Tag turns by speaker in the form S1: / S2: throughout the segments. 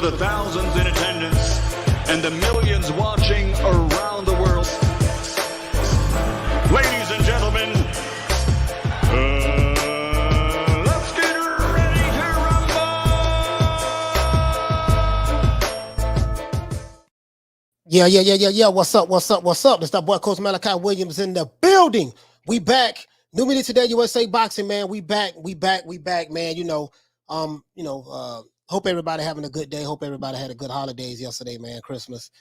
S1: the thousands in attendance and the millions watching around the world. Ladies and gentlemen, let's get ready to
S2: rumble! Yeah. What's up? This that boy Coach Malachi Williams in the building. We back. New Media Today, USA Boxing, man. We back, man. Hope everybody having a good day. Hope everybody had a good holidays yesterday, man. Christmas.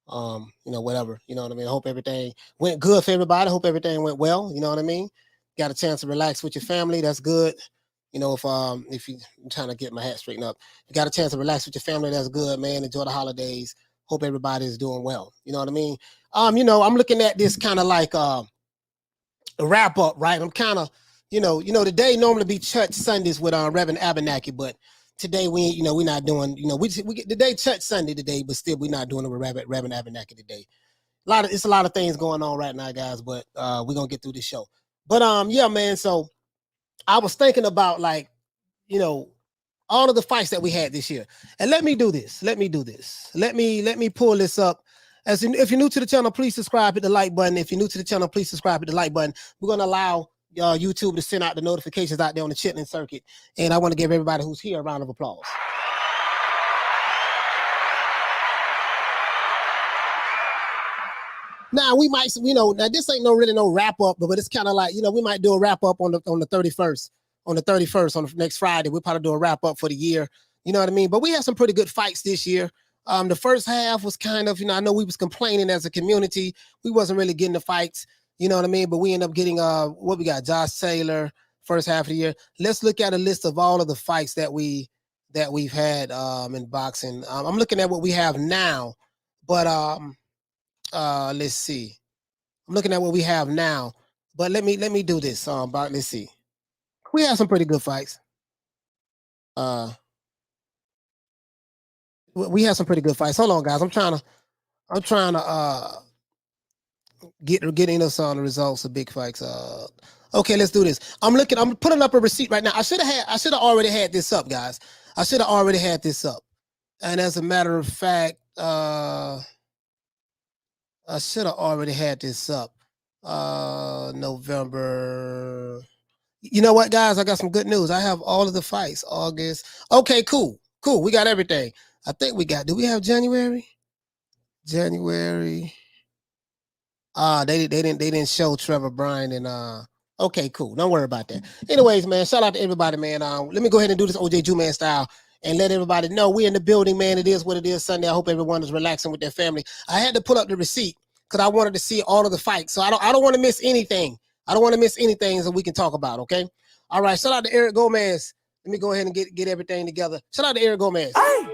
S2: Whatever. You know what I mean? Hope everything went good for everybody. Hope everything went well. You know what I mean? Got a chance to relax with your family. That's good. You know, if I'm trying to get my hat straightened up, you got a chance to relax with your family. That's good, man. Enjoy the holidays. Hope everybody is doing well. You know what I mean? I'm looking at this kind of like a wrap up, right? I'm kind of, today normally be church Sundays with Reverend Abernathy, but today we're not doing, we get the day church Sunday today, but still we're not doing it with Reverend Abernathy today. It's a lot of things going on right now, guys, but we're gonna get through this show. But yeah, man. So I was thinking about all of the fights that we had this year, and let me do this. Let me pull this up. If you're new to the channel, please subscribe, hit the like button. If you're new to the channel, please subscribe, hit the like button. We're gonna allow YouTube to send out the notifications out there on the chitlin circuit, and I want to give everybody who's here a round of applause. Now we might, now this ain't really no wrap up, but it's kind of like, we might do a wrap up on the 31st, on the next Friday. We'll probably do a wrap up for the year. You know what I mean? But we had some pretty good fights this year. The first half was kind of, I know we was complaining as a community. We wasn't really getting the fights, you know what I mean? But we ended up getting, what we got? Josh Taylor, first half of the year. Let's look at a list of all of the fights that we've had in boxing. I'm looking at what we have now, but let's see. I'm looking at what we have now, but let me do this. Let's see. We have some pretty good fights. We have some pretty good fights. Hold on, guys. I'm trying to getting us on the results of big fights. Okay, let's do this. I'm putting up a receipt right now. I should have already had this up, guys. I should have already had this up. And as a matter of fact, I should have already had this up. November. You know what, guys? I got some good news. I have all of the fights. August. Okay, cool. We got everything. I think we got. Do we have January? They didn't show Trevor Bryan and okay, cool. Don't worry about that. Anyways, man, shout out to everybody, man. Let me go ahead and do this OJ Juman style and let everybody know we're in the building, man. It is what it is Sunday. I hope everyone is relaxing with their family. I had to pull up the receipt because I wanted to see all of the fights. So I don't want to miss anything. So we can talk about, okay? All right, shout out to Eric Gomez. Let me go ahead and get everything together. Shout out to Eric Gomez. Hey,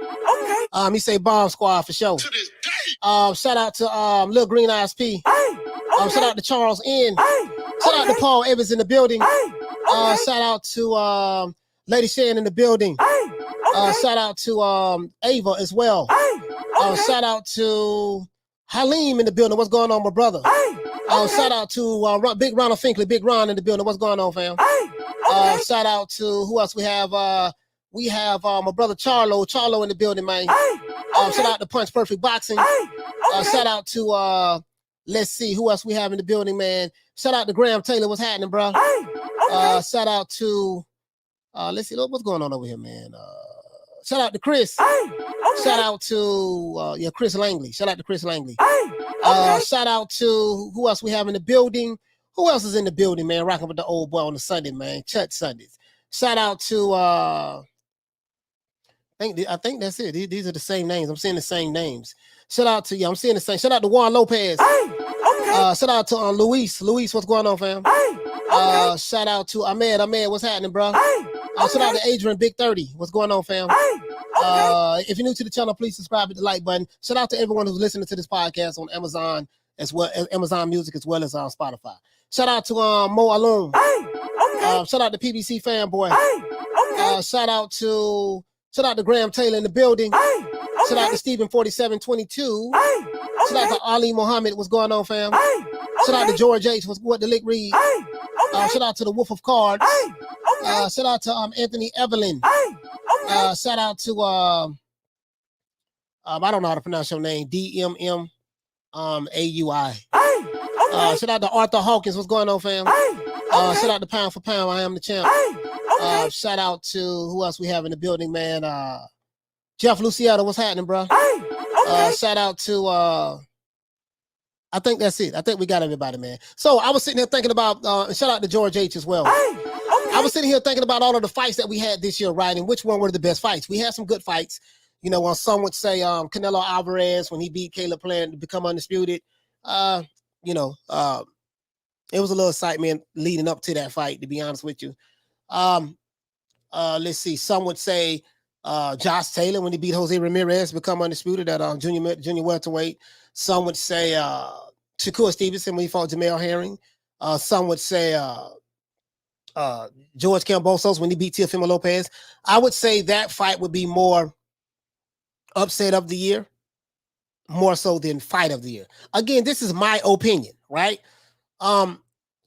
S2: okay. He say Bomb Squad for sure. To this day. Shout out to Lil Green ISP. Hey, okay. Shout out to Charles N. Hey, shout out to Paul Evans in the building. Hey, okay. Shout out to Lady Shan in the building. Hey, okay. Shout out to Ava as well. Hey, okay. Shout out to Halim in the building. What's going on, my brother? Hey, okay. Shout out to Big Ronald Finkley, Big Ron in the building. What's going on, fam? Hey, okay. Shout out to who else we have? We have my brother Charlo in the building, man. Hey, okay. Shout out to Punch Perfect Boxing. Hey, okay. Shout out to let's see who else we have in the building, man. Shout out to Graham Taylor. What's happening, bro? Hey, okay. Shout out to let's see what's going on over here, man. Shout out to Chris. Hey, okay. Shout out to Chris Langley. Shout out to Chris Langley. Hey, okay. Shout out to who else we have in the building. Who else is in the building, man? Rocking with the old boy on the Sunday, man. Church Sundays. Shout out to I think that's it. These are the same names. I'm seeing the same names. Shout out to I'm seeing the same. Shout out to Juan Lopez. Hey, okay. Shout out to Luis. Luis, what's going on, fam? Hey, okay. Shout out to Ahmed. Ahmed, what's happening, bro? Hey, okay. Shout out to Adrian Big 30. What's going on, fam? Hey, okay. If you're new to the channel, please subscribe, hit the like button. Shout out to everyone who's listening to this podcast on Amazon as well as Amazon Music as well as on Spotify. Shout out to Mo Alum. Hey, okay. Shout out to PBC Fanboy. Hey, okay. Shout out to Graham Taylor in the building. Hey, okay. Shout out to Stephen 4722. Hey, okay. Shout out to Ali Muhammad. What's going on, fam? Hey, okay. Shout out to George H. What the lick read. Hey, okay. Shout out to the Wolf of Cards. Hey, okay. Shout out to Anthony Evelyn. Hey, okay. Shout out to I don't know how to pronounce your name. DMM AUI. Shout out to Arthur Hawkins. What's going on, fam? Shout out to Pound for Pound. I am the champ. Shout out to who else we have in the building, man. Jeff Luciano. What's happening, bro? Shout out to I think that's it. I think we got everybody, man. So I was sitting here thinking about shout out to George H as well. I was sitting here thinking about all of the fights that we had this year, right? And which one were the best fights? We had some good fights. You know, some would say Canelo Alvarez when he beat Caleb Plant to become undisputed. You know, it was a little excitement leading up to that fight, to be honest with you. Let's see. Some would say Josh Taylor when he beat Jose Ramirez, become undisputed at junior welterweight. Some would say Shakur Stevenson when he fought Jamel Herring. Some would say George Kambosos when he beat Teofimo Lopez. I would say that fight would be more upset of the year, more so than fight of the year. Again, this is my opinion, right?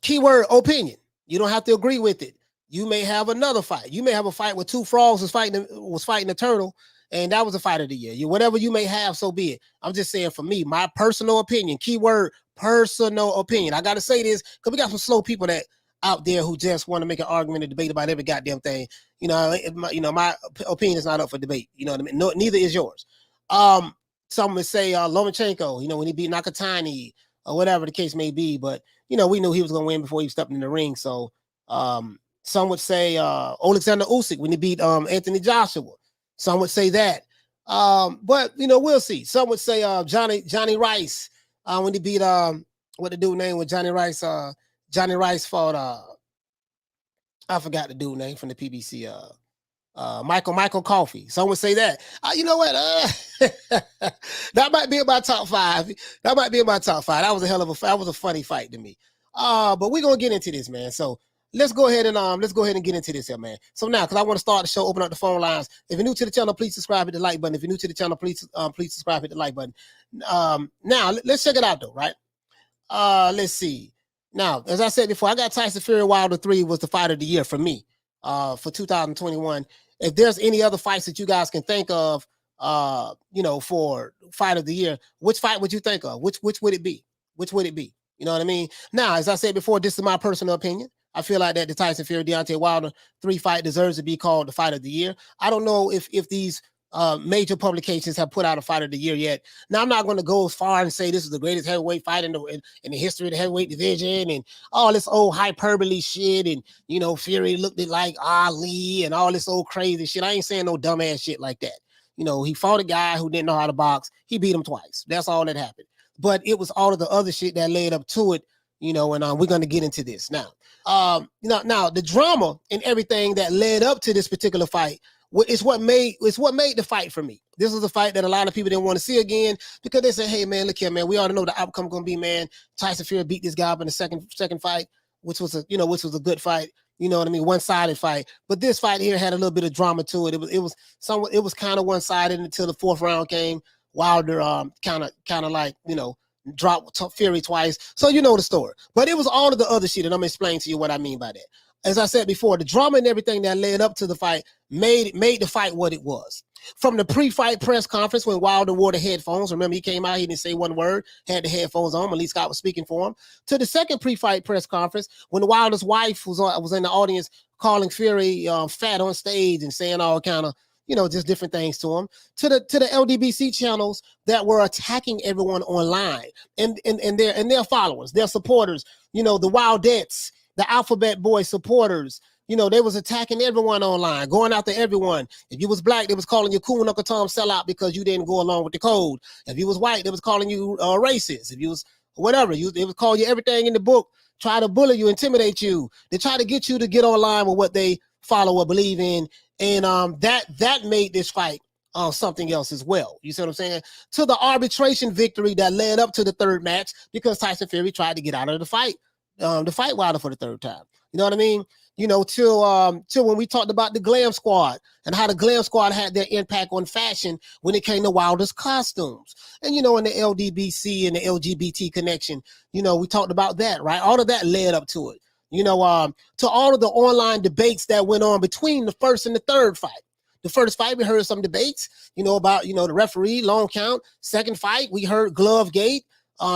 S2: Keyword opinion. You don't have to agree with it. You may have another fight. You may have a fight where two frogs was fighting a turtle, and that was a fight of the year. Whatever you may have, so be it. I'm just saying, for me, my personal opinion. Keyword personal opinion. I got to say this because we got some slow people that out there who just want to make an argument and debate about every goddamn thing. You know, my opinion is not up for debate. You know what I mean? No, neither is yours. Some would say Lomachenko, you know, when he beat Nakatani or whatever the case may be. But, you know, we knew he was going to win before he stepped in the ring. So some would say Alexander Usyk when he beat Anthony Joshua. Some would say that. But, you know, we'll see. Some would say Johnny Rice when he beat, what the dude name was, Johnny Rice. Johnny Rice fought, I forgot the dude name from the PBC, Michael Coffey. Some would say that. You know what? That might be in my top five. That might be in my top five. That was a hell of a fight. That was a funny fight to me. But we're gonna get into this, man. So let's go ahead and get into this here, man. So now, because I want to start the show, open up the phone lines. If you're new to the channel, please subscribe, hit the like button. If you're new to the channel, please subscribe, hit the like button. Now let's check it out though, right? Let's see. Now, as I said before, I got Tyson Fury Wilder 3 was the fight of the year for me for 2021. If there's any other fights that you guys can think of, you know, for fight of the year, which fight would you think of? Which would it be? Which would it be? You know what I mean? Now, as I said before, this is my personal opinion. I feel like that the Tyson Fury Deontay Wilder 3 fight deserves to be called the fight of the year. I don't know if these major publications have put out a fight of the year yet. Now, I'm not going to go as far and say this is the greatest heavyweight fight in the history of the heavyweight division and all this old hyperbole shit. And, you know, Fury looked at like Ali and all this old crazy shit. I ain't saying no dumbass shit like that. You know, he fought a guy who didn't know how to box. He beat him twice. That's all that happened. But it was all of the other shit that led up to it, you know, and we're going to get into this now. Now the drama and everything that led up to this particular fight it's what made the fight for me. This is a fight that a lot of people didn't want to see again because they said, hey, man, look here, man. We already know the outcome going to be, man. Tyson Fury beat this guy up in the second fight, which was a good fight. You know what I mean? One-sided fight. But this fight here had a little bit of drama to it. It was kind of one-sided until the fourth round came. Wilder kind of like, you know, dropped Fury twice. So you know the story. But it was all of the other shit, and I'm going to explain to you what I mean by that. As I said before, the drama and everything that led up to the fight made the fight what it was. From the pre-fight press conference when Wilder wore the headphones, remember he came out, he didn't say one word, had the headphones on, Malik Scott was speaking for him, to the second pre-fight press conference when Wilder's wife was in the audience calling Fury fat on stage and saying all kind of, you know, just different things to him, to the LDBC channels that were attacking everyone online and their followers, their supporters, you know, the Wildettes, the Alphabet Boy supporters, you know, they was attacking everyone online, going after everyone. If you was black, they was calling you Cool Uncle Tom sellout because you didn't go along with the code. If you was white, they was calling you racist. If you was whatever, they was calling you everything in the book, try to bully you, intimidate you. They try to get you to get online with what they follow or believe in. And that made this fight something else as well. You see what I'm saying? To the arbitration victory that led up to the third match because Tyson Fury tried to get out of the fight. To fight Wilder for the third time. You know what I mean? You know, till when we talked about the Glam Squad and how the Glam Squad had their impact on fashion when it came to Wilder's costumes. And, you know, in the LDBC and the LGBT connection, you know, we talked about that, right? All of that led up to it. You know, to all of the online debates that went on between the first and the third fight. The first fight, we heard some debates, about, the referee, long count. Second fight, we heard Glove Gate,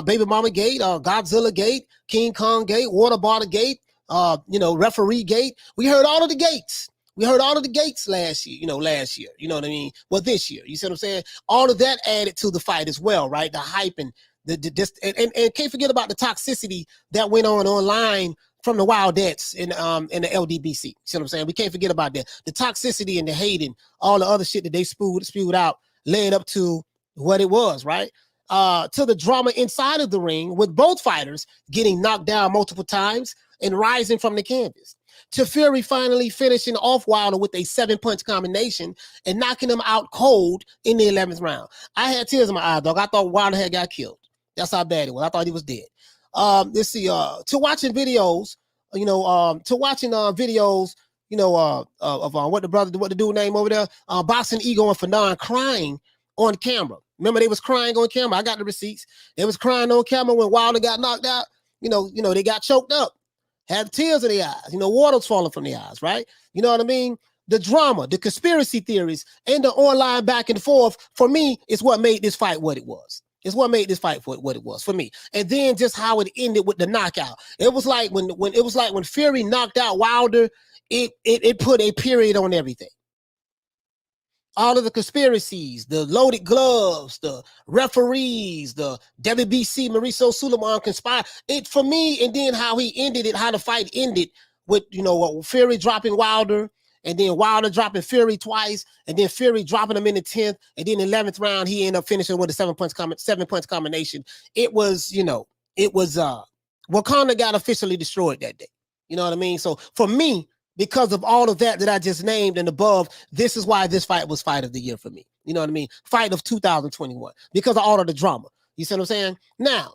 S2: Baby Mama Gate, Godzilla Gate, King Kong Gate, Water Bottle Gate, referee gate. We heard all of the gates. We heard all of the gates last year, you know what I mean? Well, this year, you see what I'm saying? All of that added to the fight as well, right? The hype and and can't forget about the toxicity that went on online from the Wildettes in the LDBC. See what I'm saying? We can't forget about that. The toxicity and the hate and all the other shit that they spewed out led up to what it was, right? To the drama inside of the ring with both fighters getting knocked down multiple times and rising from the canvas. To Fury finally finishing off Wilder with a 7-punch combination and knocking him out cold in the 11th round. I had tears in my eyes, dog. I thought Wilder had got killed. That's how bad it was. I thought he was dead. Let's see. To watching videos, of what the dude name over there, Boxing Ego and Fanon crying on camera. Remember, they was crying on camera. I got the receipts. They was crying on camera when Wilder got knocked out. They got choked up, had tears in their eyes. Water's falling from their eyes, right? You know what I mean? The drama, the conspiracy theories, and the online back and forth, for me, is what made this fight what it was. It's what made this fight what it was for me. And then just how it ended with the knockout. It was like when Fury knocked out Wilder, it put a period on everything. All of the conspiracies, the loaded gloves, the referees, the WBC, Mauricio Sulaiman conspired. It for me, and then how he ended it, how the fight ended with Fury dropping Wilder, and then Wilder dropping Fury twice, and then Fury dropping him in the 10th, and then the 11th round he ended up finishing with a 7-punch combination. It was Wakanda got officially destroyed that day. You know what I mean? So for me, because of all of that I just named and above, this is why this fight was fight of the year for me. You know what I mean? Fight of 2021 because of all of the drama. You see what I'm saying? Now,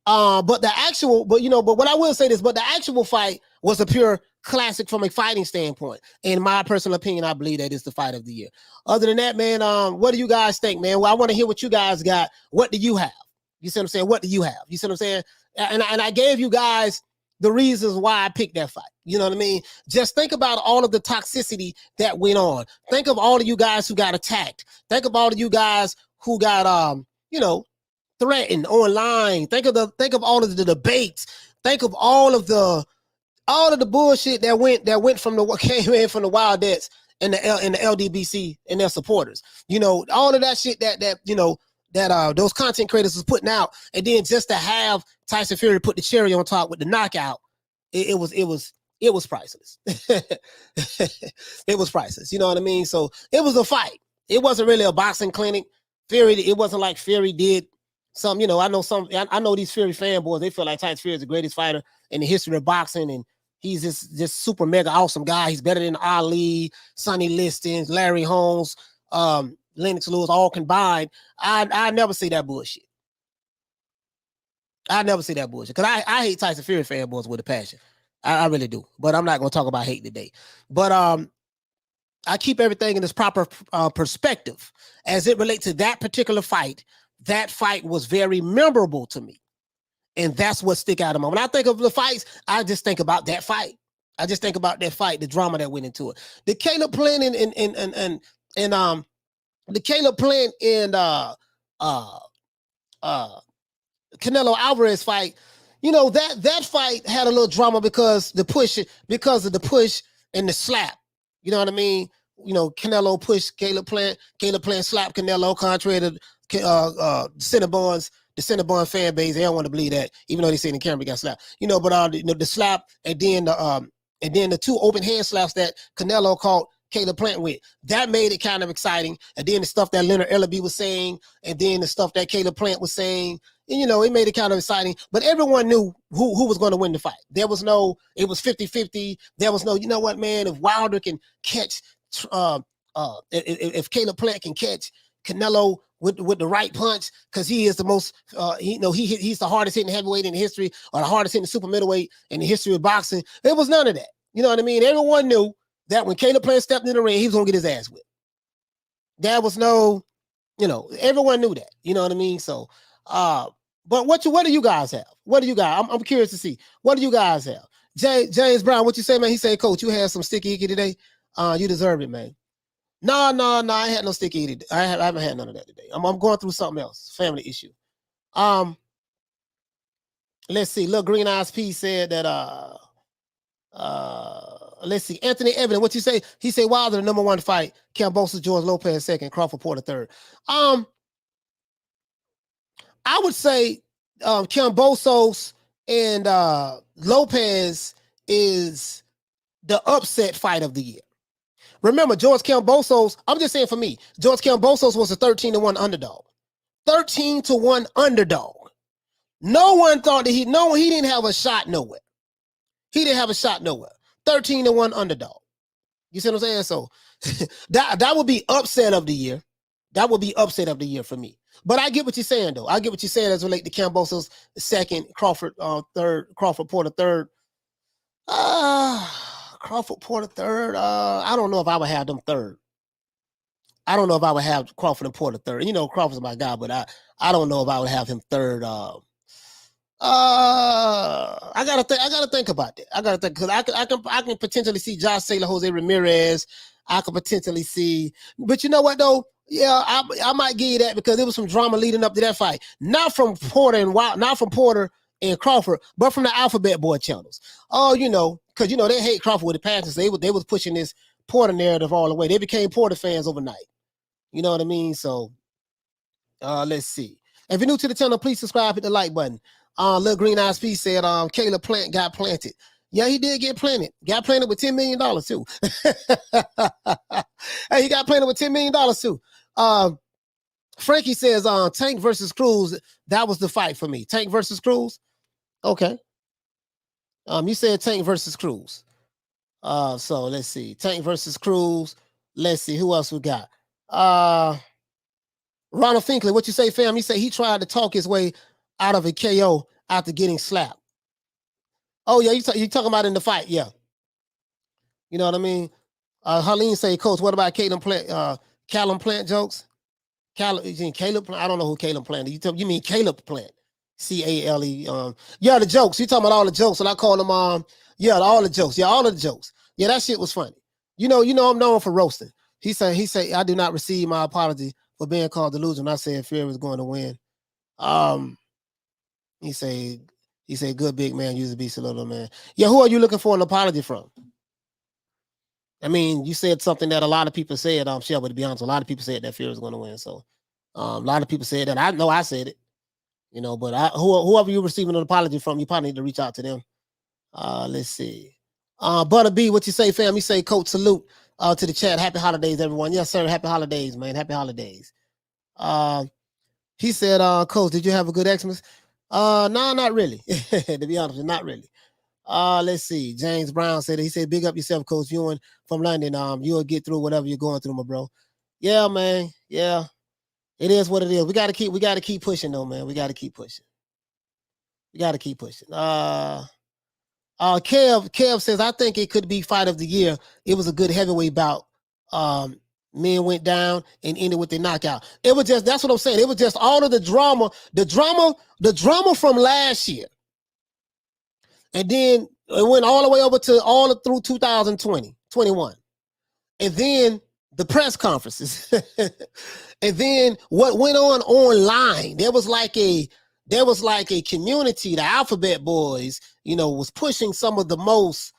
S2: but what I will say this, but the actual fight was a pure classic from a fighting standpoint. In my personal opinion, I believe that is the fight of the year. Other than that, man, what do you guys think, man? Well, I want to hear what you guys got. What do you have? You see what I'm saying? What do you have? You see what I'm saying? And I gave you guys the reasons why I picked that fight. You know what I mean? Just think about all of the toxicity that went on. Think of all of you guys who got attacked. Think of all of you guys who got threatened online. Think of all of the debates. Think of all of the bullshit that went from came in from the Wildettes and the LDBC and their supporters. All of that shit that those content creators was putting out, and then just to have Tyson Fury put the cherry on top with the knockout, it was priceless. It was priceless. You know what I mean? So it was a fight. It wasn't really a boxing clinic. Fury, it wasn't like Fury did some, I know these Fury fanboys, they feel like Tyson Fury is the greatest fighter in the history of boxing, and he's this super mega awesome guy. He's better than Ali, Sonny Liston, Larry Holmes, Lennox Lewis, all combined. I never see that bullshit. I never see that bullshit because I hate Tyson Fury fanboys with a passion. I really do. But I'm not going to talk about hate today. But I keep everything in its proper perspective as it relates to that particular fight. That fight was very memorable to me, and that's what stick out of me. When I think of the fights, I just think about that fight. I just think about that fight, the drama that went into it. The Caleb Plant and the Caleb Plant and Canelo Alvarez fight, that fight had a little drama because of the push and the slap. You know what I mean? Canelo pushed Caleb Plant slapped Canelo, contrary to the Cinnabon fan base. They don't want to believe that, even though they say in the camera he got slapped. But the slap and then the two open hand slaps that Canelo caught Caleb Plant with, that made it kind of exciting. And then the stuff that Leonard Ellaby was saying, and then the stuff that Caleb Plant was saying, and, it made it kind of exciting. But everyone knew who was going to win the fight. It was 50-50. There was no, you know what, man, if Wilder can catch, if Caleb Plant can catch Canelo with the right punch, because he is the most, he's the hardest hitting heavyweight in the history, or the hardest hitting super middleweight in the history of boxing. There was none of that. You know what I mean? Everyone knew that when Caleb Plant stepped in the ring, he was going to get his ass whipped. There was no, everyone knew that. You know what I mean? So, but what do you guys have? What do you guys? I'm curious to see. What do you guys have? James Brown, what you say, man? He said, Coach, you had some sticky icky today. You deserve it, man. No, I had no sticky eating. I haven't had none of that today. I'm going through something else, family issue. Let's see. Look, Green Eyes P said that let's see. Anthony Evan, what you say? He said Wilder the number 1 fight, Kambosos, George Lopez second, Crawford Porter third. I would say Kambosos and Lopez is the upset fight of the year. Remember, George Kambosos, I'm just saying for me, George Kambosos was a 13-1 underdog. 13-1 underdog. No one thought that he didn't have a shot nowhere. He didn't have a shot nowhere. 13-1 underdog. You see what I'm saying? So that would be upset of the year. That would be upset of the year for me. But I get what you're saying, though. I get what you're saying as relate to Kambosos second, Crawford third, Crawford Porter third. Crawford Porter third. I don't know if I would have them third. I don't know if I would have Crawford and Porter third. You know, Crawford's my guy, but I don't know if I would have him third. I gotta think about that. I gotta think because I can potentially see Josh Taylor, Jose Ramirez. I could potentially see, but you know what though? Yeah, I might give you that because there was some drama leading up to that fight. Not from Porter and Crawford, but from the Alphabet Boy channels. Oh, you know, because you know they hate Crawford with the passion. So they was pushing this Porter narrative all the way. They became Porter fans overnight. You know what I mean? So let's see. If you're new to the channel, please subscribe, hit the like button. Little Green Eyes P said Caleb Plant got planted. Yeah, he did get planted. Got planted with $10 million too. Hey, he got planted with $10 million too. Frankie says Tank versus Cruz. That was the fight for me. Tank versus Cruz. Okay. You said Tank versus Cruz. So let's see. Tank versus Cruz. Let's see who else we got. Ronald Finkley, what you say, fam? You say he tried to talk his way out of a KO after getting slapped. Oh, yeah, you talking about in the fight, yeah. You know what I mean? Harleen say, Coach, what about Callum Plant jokes? Caleb, I don't know who Caleb Plant is. You mean Caleb Plant. C-A-L-E. Yeah, the jokes. You talking about all the jokes, and I call them, yeah, all the jokes. Yeah, all of the jokes. Yeah, that shit was funny. You know, I'm known for roasting. He said, I do not receive my apology for being called delusional. I said Fury was going to win. He said, good big man, used to be a little man. Yeah, who are you looking for an apology from? I mean, you said something that a lot of people said, Shell, but to be honest, a lot of people said that Fury was going to win. So a lot of people said that. I know I said it, you know, but whoever you're receiving an apology from, you probably need to reach out to them. Let's see. Butter B, what you say, fam? You say, Coach, salute to the chat. Happy holidays, everyone. Yes, sir. Happy holidays, man. Happy holidays. He said, Coach, did you have a good Xmas? No, not really. To be honest, not really. Let's see. James Brown said, he said, big up yourself, Coach Ewan from London. You'll get through whatever you're going through, my bro. Yeah, man. Yeah. It is what it is. We gotta keep pushing though, man. We gotta keep pushing. Kev says, I think it could be fight of the year. It was a good heavyweight bout. Men went down and ended with the knockout. It was just, that's what I'm saying. It was just all of the drama from last year. And then it went all the way over to through 2020, 21. And then the press conferences. And then what went on online, there was like a community, the Alphabet Boys, you know, was pushing some of the most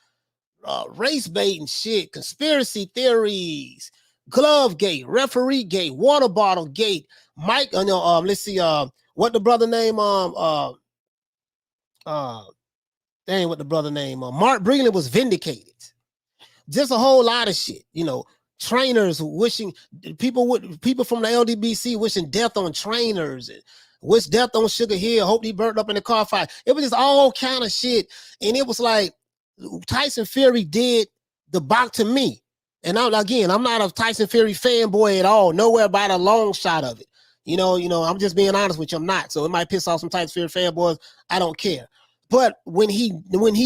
S2: race baiting shit, conspiracy theories, glove gate, referee gate, water bottle gate, Mike, let's see, what the brother name, what the brother name, Mark Breland was vindicated. Just a whole lot of shit, you know, trainers wishing, people from the LDBC wishing death on trainers and wish death on Sugar Hill, hope he burnt up in the car fire. It was just all kind of shit. And it was like Tyson Fury did the box to me. And I'm not a Tyson Fury fanboy at all, nowhere by the long shot of it. You know, I'm just being honest with you, I'm not. So it might piss off some Tyson Fury fanboys. I don't care. But when he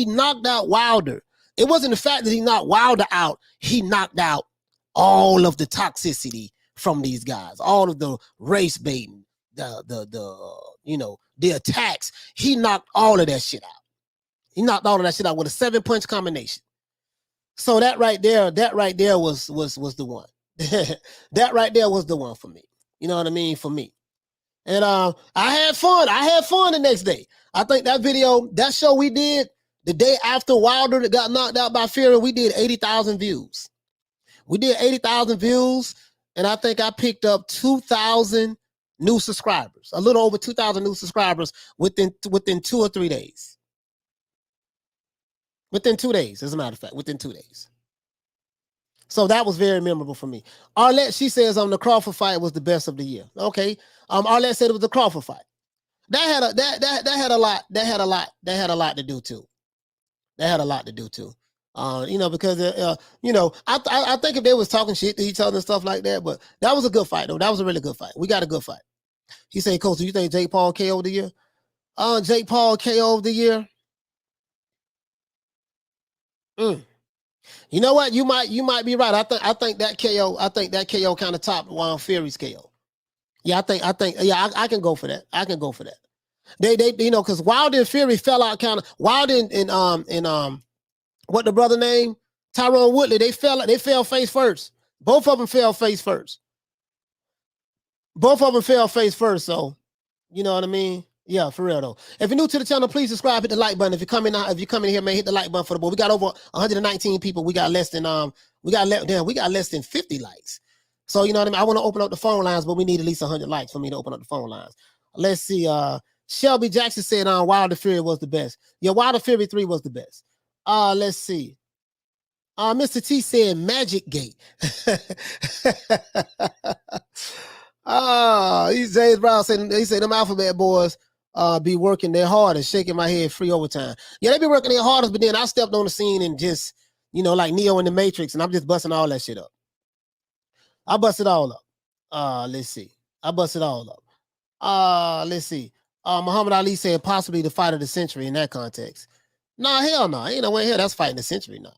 S2: knocked out Wilder, it wasn't the fact that he knocked Wilder out, he knocked out all of the toxicity from these guys, all of the race baiting, the attacks. He knocked all of that shit out. He knocked all of that shit out with a 7-punch combination. So that right there was the one. That right there was the one for me. You know what I mean? For me. And I had fun. I had fun the next day. I think that video, that show we did the day after Wilder that got knocked out by Fury, we did 80,000 views. We did 80,000 views, and I think I picked up 2,000 new subscribers, a little over 2,000 new subscribers within 2 or 3 days. Within 2 days, as a matter of fact, within 2 days. So that was very memorable for me. Arlette, she says the Crawford fight was the best of the year. Okay. Arlette said it was the Crawford fight. That had a lot to do too. That had a lot to do too. Because I think if they was talking shit to each other and stuff like that, but that was a good fight though. That was a really good fight. We got a good fight. He said, Coach, do you think Jake Paul KO of the year? Jake Paul KO of the year. You know what? You might be right. I think that KO kind of topped Juan Fury's KO. Yeah, I can go for that. I can go for that. They because Wilder and Fury fell out kind of. Wilder and what the brother name? Tyrone Woodley. They fell face first. Both of them fell face first. So, you know what I mean? Yeah, for real though. If you're new to the channel, please subscribe, hit the like button. If you're coming here, man, hit the like button for the boy. We got over 119 people. We got less than 50 likes. So you know what I mean? I want to open up the phone lines, but we need at least 100 likes for me to open up the phone lines. Let's see. Shelby Jackson said Wilder Fury was the best. Yeah, Wilder Fury 3 was the best. Let's see. Mr. T said Magic Gate. James Brown said them alphabet boys be working their hardest, shaking my head, free overtime. Yeah, they be working their hardest, but then I stepped on the scene and just, like Neo in the Matrix, and I'm just busting all that shit up. I bust it all up. Let's see. I bust it all up. Let's see. Muhammad Ali said possibly the fight of the century in that context. Nah, hell no. Ain't no way here that's fighting the century. Nah.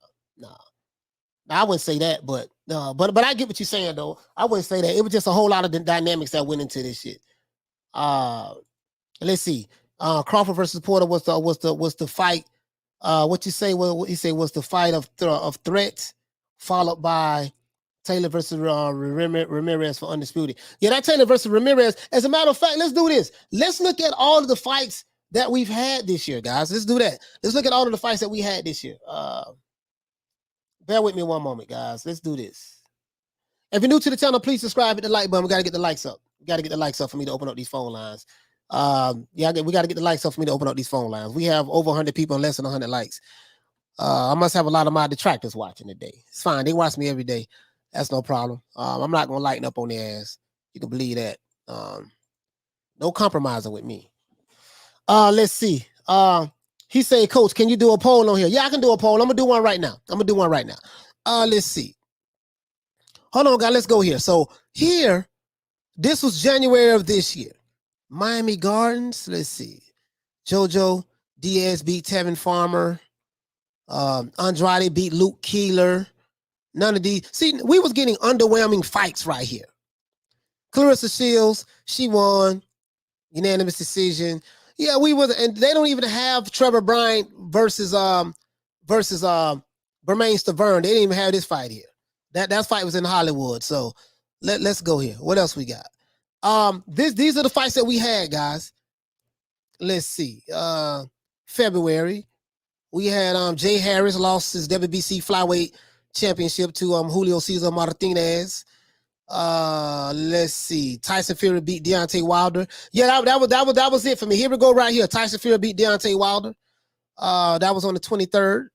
S2: I wouldn't say that, but I get what you're saying though. I wouldn't say that. It was just a whole lot of the dynamics that went into this shit. Let's see. Crawford versus Porter was the fight. What you say? What you say was the fight of threats, followed by Taylor versus Ramirez for undisputed. Yeah, that Taylor versus Ramirez. As a matter of fact, let's do this. Let's look at all of the fights that we've had this year, guys. Let's do that. Let's look at all of the fights that we had this year. Bear with me one moment, guys. Let's do this. If you're new to the channel, please subscribe, hit the like button. We got to get the likes up. We got to get the likes up for me to open up these phone lines. We got to get the likes up for me to open up these phone lines. We have over 100 people and less than 100 likes. I must have a lot of my detractors watching today. It's fine. They watch me every day. That's no problem. I'm not going to lighten up on their ass. You can believe that. No compromising with me. Let's see. He said, Coach, can you do a poll on here? Yeah, I can do a poll. I'm going to do one right now. Let's see. Hold on, guys. Let's go here. So here, this was January of this year. Miami Gardens. Let's see. JoJo Diaz beat Tevin Farmer. Andrade beat Luke Keeler. None of these. See, we was getting underwhelming fights right here. Clarissa Shields, she won. Unanimous decision. Yeah, we were, and they don't even have Trevor Bryant versus Bermain Stavern. They didn't even have this fight here. That fight was in Hollywood. So let's go here. What else we got? These are the fights that we had, guys. Let's see. February, we had Jay Harris lost his WBC flyweight championship to Julio Cesar Martinez. Let's see. Tyson Fury beat Deontay Wilder. Yeah, that was it for me. Here we go right here. Tyson Fury beat Deontay Wilder. That was on the 23rd,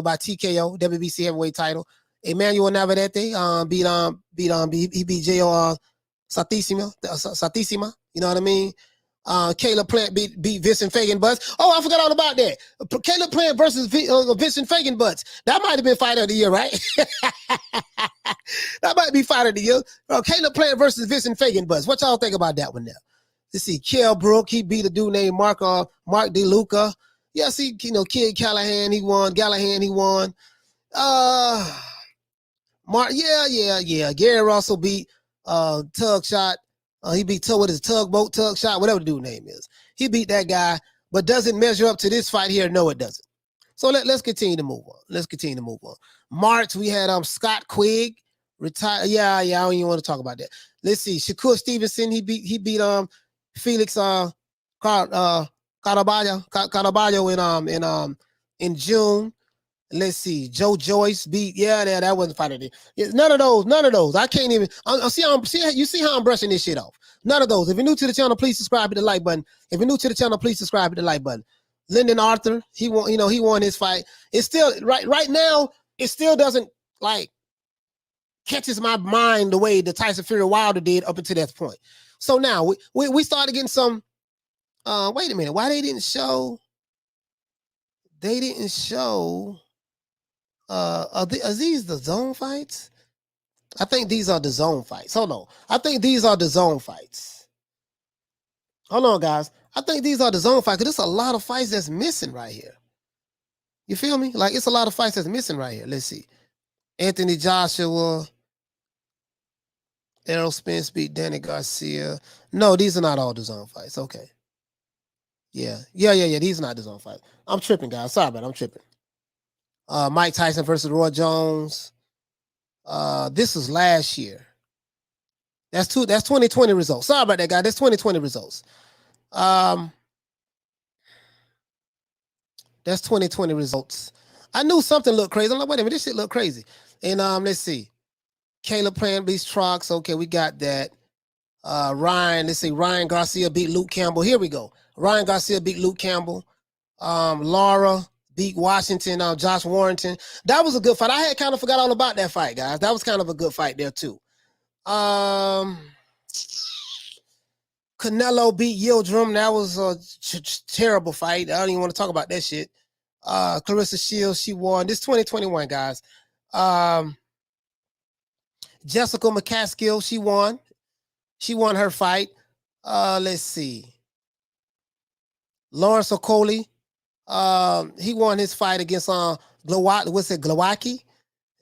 S2: by TKO, WBC heavyweight title. Emmanuel Navarrete beat J.O. Satissima, you know what I mean? Caleb Plant beat Vincent Fagan-Butts. Oh, I forgot all about that. Caleb Plant versus Vincent Fagan-Butts. That might have been fight of the year, right? That might be fight of the year. Caleb Plant versus Vincent Fagan-Butts. What y'all think about that one now? Let's see. Kell Brook, he beat a dude named Mark DeLuca. Yeah, see, Kid Callahan, he won. Gallahan, he won. Gary Russell beat Tug Shot. He beat Tugboat, Tug Shot, whatever the dude name is. He beat that guy, but does it measure up to this fight here? No, it doesn't. So let's continue to move on. March, we had Scott Quigg Retire. Yeah, I don't even want to talk about that. Let's see. Shakur Stevenson, he beat Felix Caraballo in June. Let's see. Joe Joyce beat. Yeah, that wasn't fighting. None of those. I can't even. You see how I'm brushing this shit off. None of those. If you're new to the channel, please subscribe to the like button. If you're new to the channel, please subscribe to the like button. Lyndon Arthur, he won his fight. It's still right now. It still doesn't like catches my mind the way the Tyson Fury Wilder did up until that point. So now we started getting some. Wait a minute. Why they didn't show? They didn't show. Are these the zone fights? I think these are the zone fights. Hold on. I think these are the zone fights. Hold on, guys. I think these are the zone fights because there's a lot of fights that's missing right here. You feel me? Like it's a lot of fights that's missing right here. Let's see. Anthony Joshua. Errol Spence beat Danny Garcia. No, these are not all the zone fights. Okay. Yeah. These are not the zone fights. I'm tripping, guys. Sorry about it. I'm tripping. Mike Tyson versus Roy Jones. This was last year. That's 2020 results. Sorry about that, guy. That's 2020 results. That's 2020 results. I knew something looked crazy. I'm like, wait a minute, this shit look crazy. And let's see. Caleb Plant beats Trox. Okay, we got that. Ryan, let's see. Ryan Garcia beat Luke Campbell. Here we go. Ryan Garcia beat Luke Campbell. Laura beat Washington. Josh Warrington. That was a good fight. I had kind of forgot all about that fight, guys. That was kind of a good fight there too. Canelo beat Yildirim. That was a terrible fight. I don't even want to talk about that shit. Clarissa Shields, she won. This 2021, guys. Jessica McCaskill, she won. She won her fight. Let's see. Lawrence Okoli, he won his fight against Glowacki.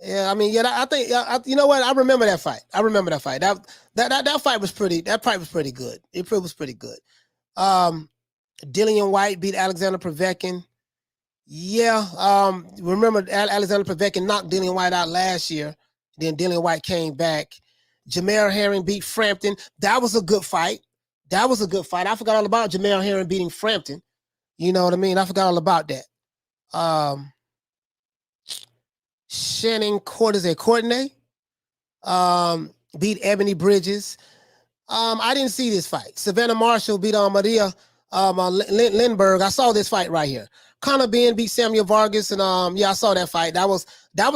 S2: Yeah, I mean, yeah, I think you know what? I remember that fight. That fight was pretty. That fight was pretty good. It was pretty good. Dillian White beat Alexander Povetkin. Yeah. Remember Alexander Povetkin knocked Dillian White out last year. Then Dillian White came back. Jamel Herring beat Frampton. That was a good fight. I forgot all about Jamel Herring beating Frampton. You know what I mean? I forgot all about that. Shannon Courtenay beat Ebony Bridges. I didn't see this fight. Savannah Marshall beat Maria Lindbergh. I saw this fight right here. Conor Benn beat Samuel Vargas, and yeah, I saw that fight. That was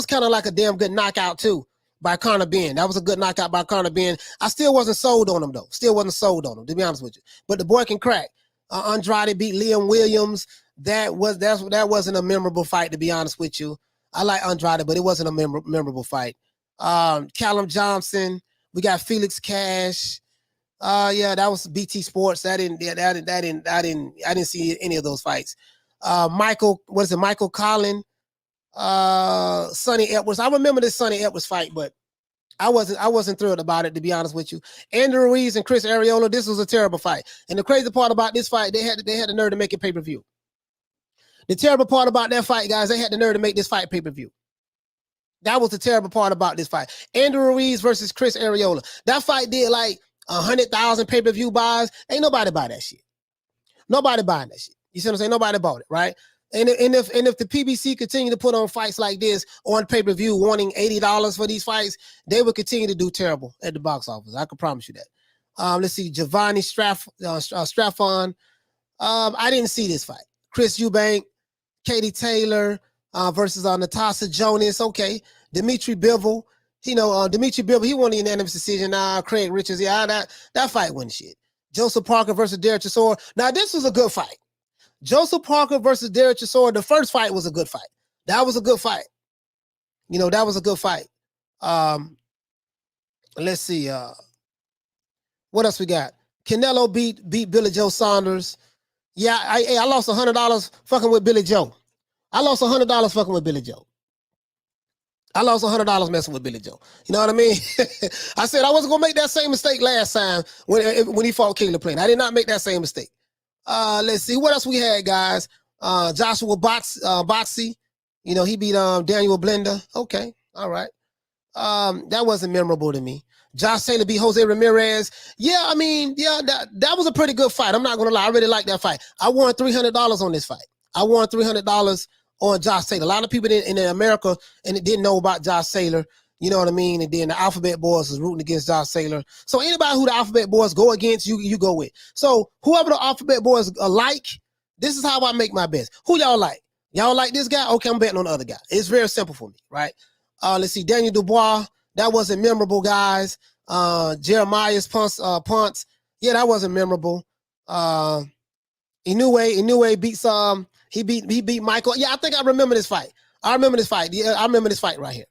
S2: kind of like a damn good knockout too by Conor Benn. That was a good knockout by Conor Benn. I still wasn't sold on him though. To be honest with you. But the boy can crack. Andrade beat Liam Williams. That wasn't a memorable fight, to be honest with you. I like Andrade, but it wasn't a memorable fight. Callum Johnson. We got Felix Cash. Yeah, that was BT Sports. I didn't see any of those fights. Michael Collin, Sonny Edwards. I remember this Sonny Edwards fight, but I wasn't thrilled about it, to be honest with you. Andrew Ruiz and Chris Arreola, this was a terrible fight. And the crazy part about this fight, they had the nerve to make it pay-per-view. The terrible part about that fight, guys, they had the nerve to make this fight pay-per-view. That was the terrible part about this fight. Andrew Ruiz versus Chris Arreola. That fight did like 100,000 pay-per-view buys. Ain't nobody buy that shit. Nobody buying that shit. You see what I'm saying? Nobody bought it, right? And if the PBC continue to put on fights like this on pay-per-view, wanting $80 for these fights, they will continue to do terrible at the box office. I can promise you that. Let's see, Giovanni Straffon. I didn't see this fight. Chris Eubank, Katie Taylor versus Natasha Jonas. Okay, Dimitri Bivol. Dimitri Bivol, he won the unanimous decision. Craig Richards, yeah, that fight wasn't shit. Joseph Parker versus Derek Chisora. Now, this was a good fight. Joseph Parker versus Derek Chisora. The first fight was a good fight. That was a good fight. That was a good fight. Let's see. What else we got? Canelo beat Billy Joe Saunders. Yeah, I lost $100 fucking with Billy Joe. I lost $100 fucking with Billy Joe. I lost $100 messing with Billy Joe. You know what I mean? I said I wasn't gonna make that same mistake last time when he fought Caleb Plant. I did not make that same mistake. Let's see what else we had, guys. Joshua Boxy. He beat Daniel Blender. Okay, all right. That wasn't memorable to me. Josh Taylor beat Jose Ramirez. Yeah, I mean, yeah, that was a pretty good fight. I'm not gonna lie, I really like that fight. I won $300 on this fight. I won $300 on Josh Taylor. A lot of people in America and didn't know about Josh Taylor. You know what I mean? And then the Alphabet Boys was rooting against Josh Taylor. So anybody who the Alphabet Boys go against, you go with. So whoever the Alphabet Boys like, this is how I make my bets. Who y'all like? Y'all like this guy? Okay, I'm betting on the other guy. It's very simple for me, right? Let's see, Daniel Dubois. That wasn't memorable, guys. Jeremiah's punts. Yeah, that wasn't memorable. Inoue beats he beat Michael. Yeah, I think I remember this fight. I remember this fight. Yeah, I remember this fight right here.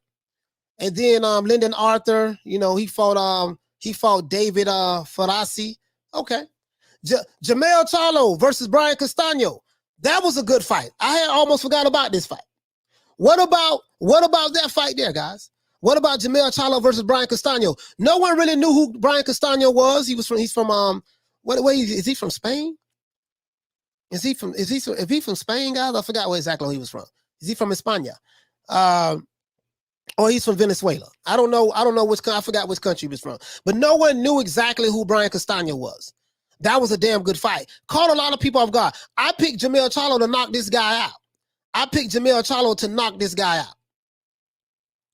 S2: And then Lyndon Arthur, you know, he fought David Farasi. Okay. Jamel Charlo versus Brian Castano. That was a good fight. I had almost forgot about this fight. What about that fight there, guys? What about Jamel Charlo versus Brian Castano? No one really knew who Brian Castano was. He's from is he from Spain? Is he from Spain, guys? I forgot where exactly he was from. Is he from España? Or he's from Venezuela. I don't know I forgot which country he was from. But no one knew exactly who Brian Castano was. That was a damn good fight. Caught a lot of people off guard. I picked Jamel Charlo to knock this guy out.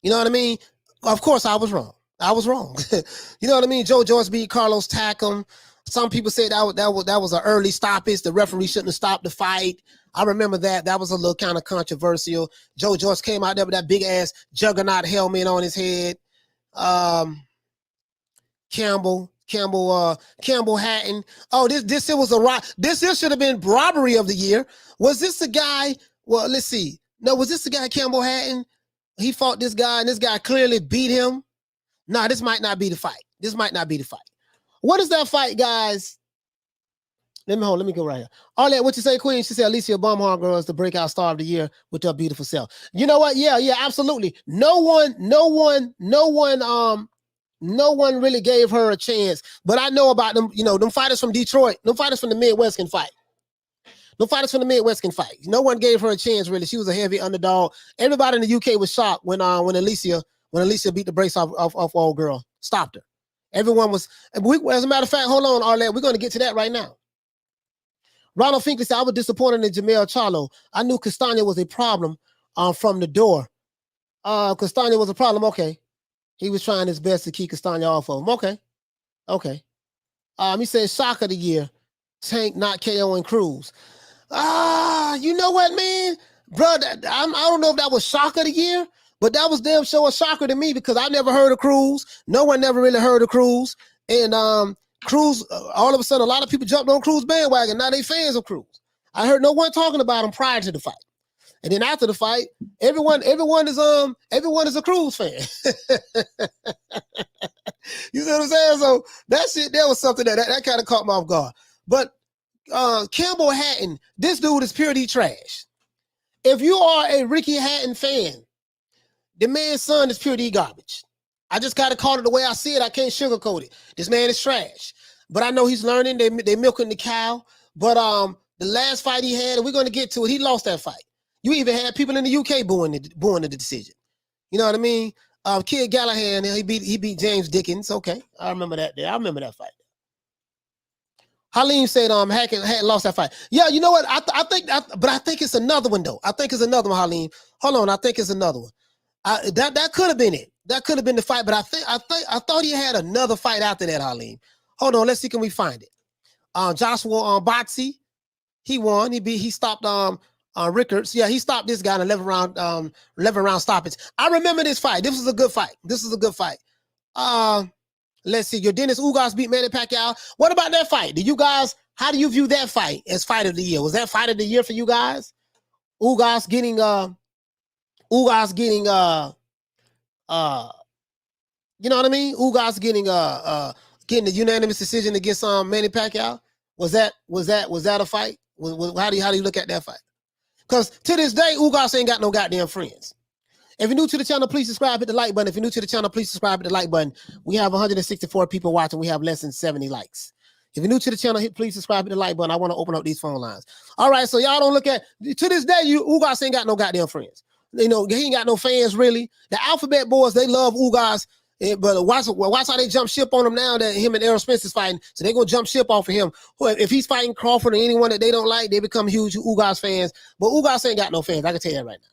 S2: You know what I mean? Of course, I was wrong. You know what I mean? Joe Joyce beat Carlos Takam. Some people say that was an early stoppage. The referee shouldn't have stopped the fight. I remember that. That was a little kind of controversial. Joe Joyce came out there with that big ass juggernaut helmet on his head. Campbell Hatton. Oh, this should have been robbery of the year. Was this the guy? Well, let's see. No, was this the guy Campbell Hatton? He fought this guy, and this guy clearly beat him. Nah, this might not be the fight. What is that fight, guys? Let me go right here. Arlette, what you say, Queen? She said Alicia Baumhorn girl is the breakout star of the year with her beautiful self. You know what? Yeah, absolutely. No one really gave her a chance. But I know about them, you know, them fighters from Detroit, them fighters from the Midwest can fight. No one gave her a chance, really. She was a heavy underdog. Everybody in the UK was shocked when Alicia beat the brakes off old girl, stopped her. Everyone was. As a matter of fact, hold on, Arlette, we're going to get to that right now. Ronald Finkley said, I was disappointed in Jamel Charlo. I knew Castano was a problem from the door. Castano was a problem. Okay. He was trying his best to keep Castano off of him. Okay. He said, shock of the year. Tank, not KO and Cruz. You know what, man? Bro, I don't know if that was shock of the year, but that was damn sure a shocker to me because I never heard of Cruz. No one never really heard of Cruz. And Cruz, all of a sudden, a lot of people jumped on Cruz bandwagon. Now they fans of Cruz. I heard no one talking about him prior to the fight. And then after the fight, everyone is a Cruz fan. You see what I'm saying? So that was something that kind of caught me off guard. But Campbell Hatton, this dude is pure D trash. If you are a Ricky Hatton fan, the man's son is pure D garbage. I just gotta call it the way I see it. I can't sugarcoat it. This man is trash. But I know he's learning. They milking the cow. But the last fight he had, and we're gonna get to it, he lost that fight. You even had people in the UK booing the decision. You know what I mean? Kid Gallahan, he beat James Dickens. Okay, I remember that there. I remember that fight. Halim said Hatton lost that fight. Yeah, you know what? I think it's another one though. I think it's another one, Halim. Hold on, I think it's another one. That could have been it. That could have been the fight, but I thought he had another fight after that, Halim. Hold on, let's see, can we find it? Joshua Botsy, he won. He stopped Rickards. Yeah, he stopped this guy in 11 round stoppage. I remember this fight. This was a good fight. Let's see. Your Dennis Ugas beat Manny Pacquiao. What about that fight? How do you view that fight as fight of the year? Was that fight of the year for you guys? Ugas getting you know what I mean? Ugas getting the unanimous decision against Manny Pacquiao. Was that a fight? How do you look at that fight? Because to this day, Ugas ain't got no goddamn friends. If you're new to the channel, please subscribe, hit the like button. If you're new to the channel, please subscribe, hit the like button. We have 164 people watching. We have less than 70 likes. If you're new to the channel, please subscribe, hit the like button. I want to open up these phone lines. All right, so y'all don't look at, to this day, Ugas ain't got no goddamn friends. You know, he ain't got no fans really. The Alphabet Boys, they love Ugas. But watch how they jump ship on him now that him and Errol Spence is fighting. So they're going to jump ship off of him. If he's fighting Crawford or anyone that they don't like, they become huge Ugas fans. But Ugas ain't got no fans. I can tell you that right now.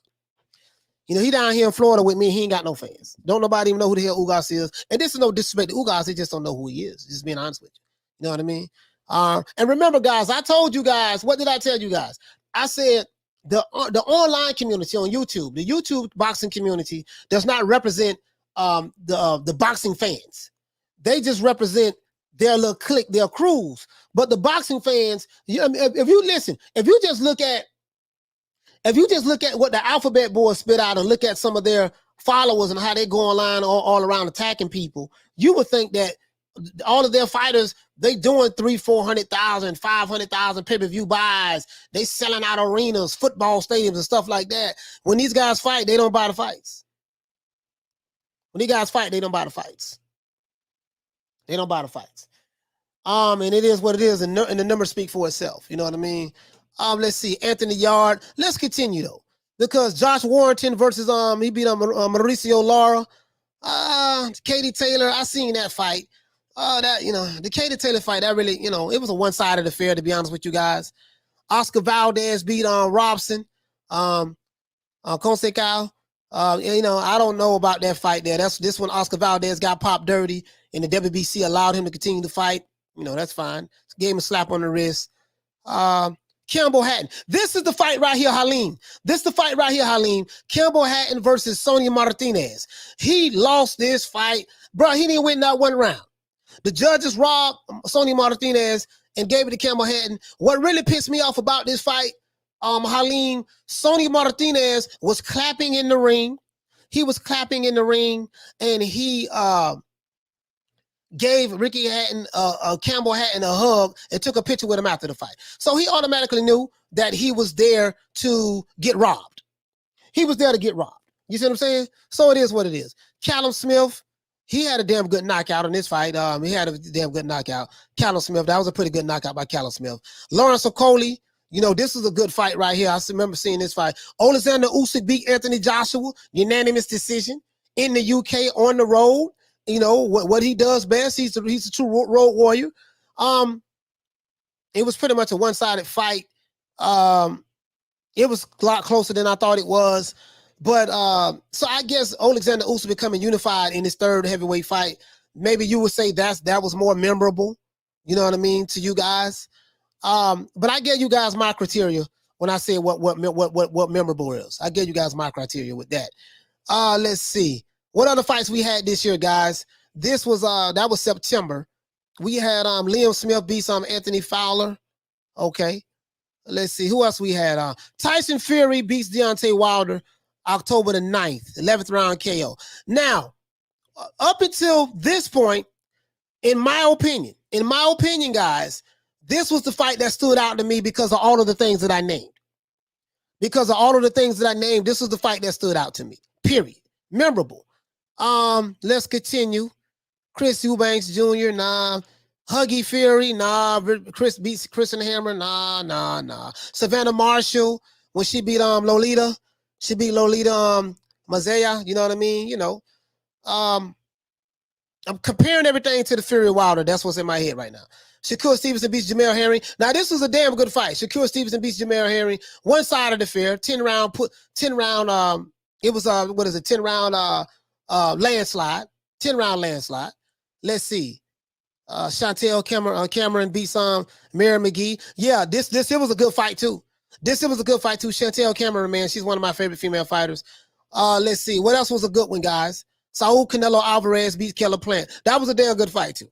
S2: You know, he down here in Florida with me. He ain't got no fans. Don't nobody even know who the hell Ugas is. And this is no disrespect to Ugas. They just don't know who he is. Just being honest with you. You know what I mean? And remember, guys, I told you guys, what did I tell you guys? I said the online community on YouTube, the YouTube boxing community does not represent the boxing fans. They just represent their little clique, their crews. But the boxing fans, if you just look at what the Alphabet Boys spit out and look at some of their followers and how they go online all around attacking people, you would think that all of their fighters, they doing 300,000, 400,000, 500,000 pay-per-view buys. They selling out arenas, football stadiums and stuff like that. When these guys fight, they don't buy the fights. When these guys fight, they don't buy the fights. They don't buy the fights. And it is what it is, and the numbers speak for itself. You know what I mean? Let's see, Anthony Yard. Let's continue though, because Josh Warrington versus he beat Mauricio Lara. Katie Taylor, I seen that fight. The Katie Taylor fight, that really, it was a one-sided affair, to be honest with you guys. Oscar Valdez beat Robson. Consecal. I don't know about that fight there. This one, Oscar Valdez got popped dirty, and the WBC allowed him to continue to fight. That's fine. Gave him a slap on the wrist. Campbell Hatton. This is the fight right here, Halim. Campbell Hatton versus Sonia Martinez. He lost this fight. Bro, he didn't win that one round. The judges robbed Sonia Martinez and gave it to Campbell Hatton. What really pissed me off about this fight, Halim, Sonia Martinez was clapping in the ring. He was clapping in the ring, and he gave Ricky Hatton, Campbell Hatton a hug and took a picture with him after the fight. So he automatically knew that he was there to get robbed. He was there to get robbed. You see what I'm saying? So it is what it is. Callum Smith, he had a damn good knockout in this fight. He had a damn good knockout. Callum Smith, that was a pretty good knockout by Callum Smith. Lawrence Okoli, this is a good fight right here. I remember seeing this fight. Alexander Usyk beat Anthony Joshua, unanimous decision in the UK on the road. What he does best. He's a true road warrior. It was pretty much a one-sided fight. It was a lot closer than I thought it was. But so I guess Alexander Usyk becoming unified in his third heavyweight fight. Maybe you would say that was more memorable. You know what I mean, to you guys. But I gave you guys my criteria when I say what memorable is. I gave you guys my criteria with that. Let's see. What other fights we had this year, guys? This was that was September. We had Liam Smith beat Anthony Fowler. Okay. Let's see. Who else we had? Tyson Fury beats Deontay Wilder October the 9th, 11th round KO. Now, up until this point, in my opinion, guys, this was the fight that stood out to me because of all of the things that I named. This was the fight that stood out to me. Period. Memorable. Let's continue. Chris Eubanks Jr., nah. Huggy Fury, nah. Chris beats Kristen Hammer, nah. Savannah Marshall, when she beat Lolita, Mazaya, you know what I mean? I'm comparing everything to the Fury Wilder. That's what's in my head right now. Shakur Stevenson beats Jamel Herring. Now, this was a damn good fight. Shakur Stevenson beats Jamel Herring. One side of the fair, 10 round, it was 10 round landslide. 10 round landslide. Let's see. Chantel Cameron beats Mary McGee. Yeah, this it was a good fight too. Chantel Cameron, man, she's one of my favorite female fighters. Let's see. What else was a good one, guys? Saul Canelo Alvarez beats Caleb Plant. That was a damn good fight too.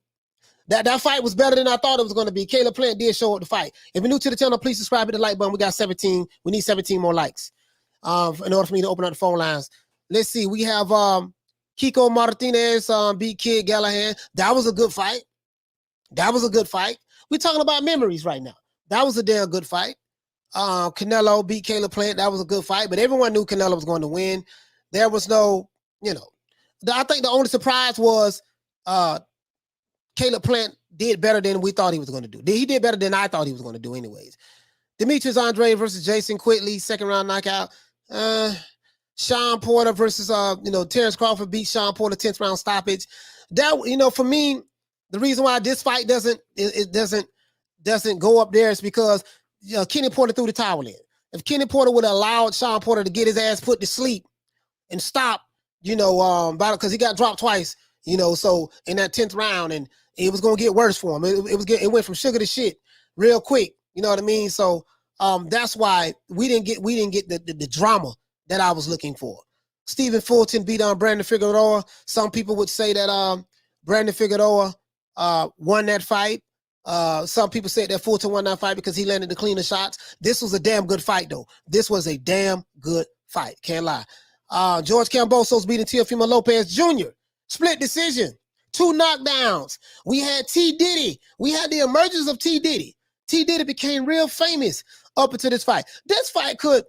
S2: That fight was better than I thought it was going to be. Caleb Plant did show up the fight. If you're new to the channel, please subscribe, hit the like button. We got 17. We need 17 more likes in order for me to open up the phone lines. Let's see. We have Kiko Martinez beat Kid Gallahan. That was a good fight. We're talking about memories right now. That was a damn good fight. Canelo beat Caleb Plant. That was a good fight, but everyone knew Canelo was going to win. There was no, I think the only surprise was Caleb Plant did better than we thought he was going to do. He did better than I thought he was going to do anyways. Demetrius Andrade versus Jason Quigley, second round knockout. Sean Porter versus Terrence Crawford beat Sean Porter 10th round stoppage. That for me, the reason why this fight doesn't go up there is because Kenny Porter threw the towel in. If Kenny Porter would have allowed Sean Porter to get his ass put to sleep and stop, because he got dropped twice, so in that 10th round, and it was gonna get worse for him. It went from sugar to shit real quick. You know what I mean? So that's why we didn't get the drama that I was looking for. Stephen Fulton beat on Brandon Figueroa. Some people would say that Brandon Figueroa won that fight. Some people said that Fulton won that fight because he landed the cleaner shots. This was a damn good fight, though. This was a damn good fight. Can't lie. George Kambosos beating Teofimo Lopez Jr. Split decision. 2 knockdowns. We had T. Diddy. We had the emergence of T. Diddy. T. Diddy became real famous up until this fight. This fight could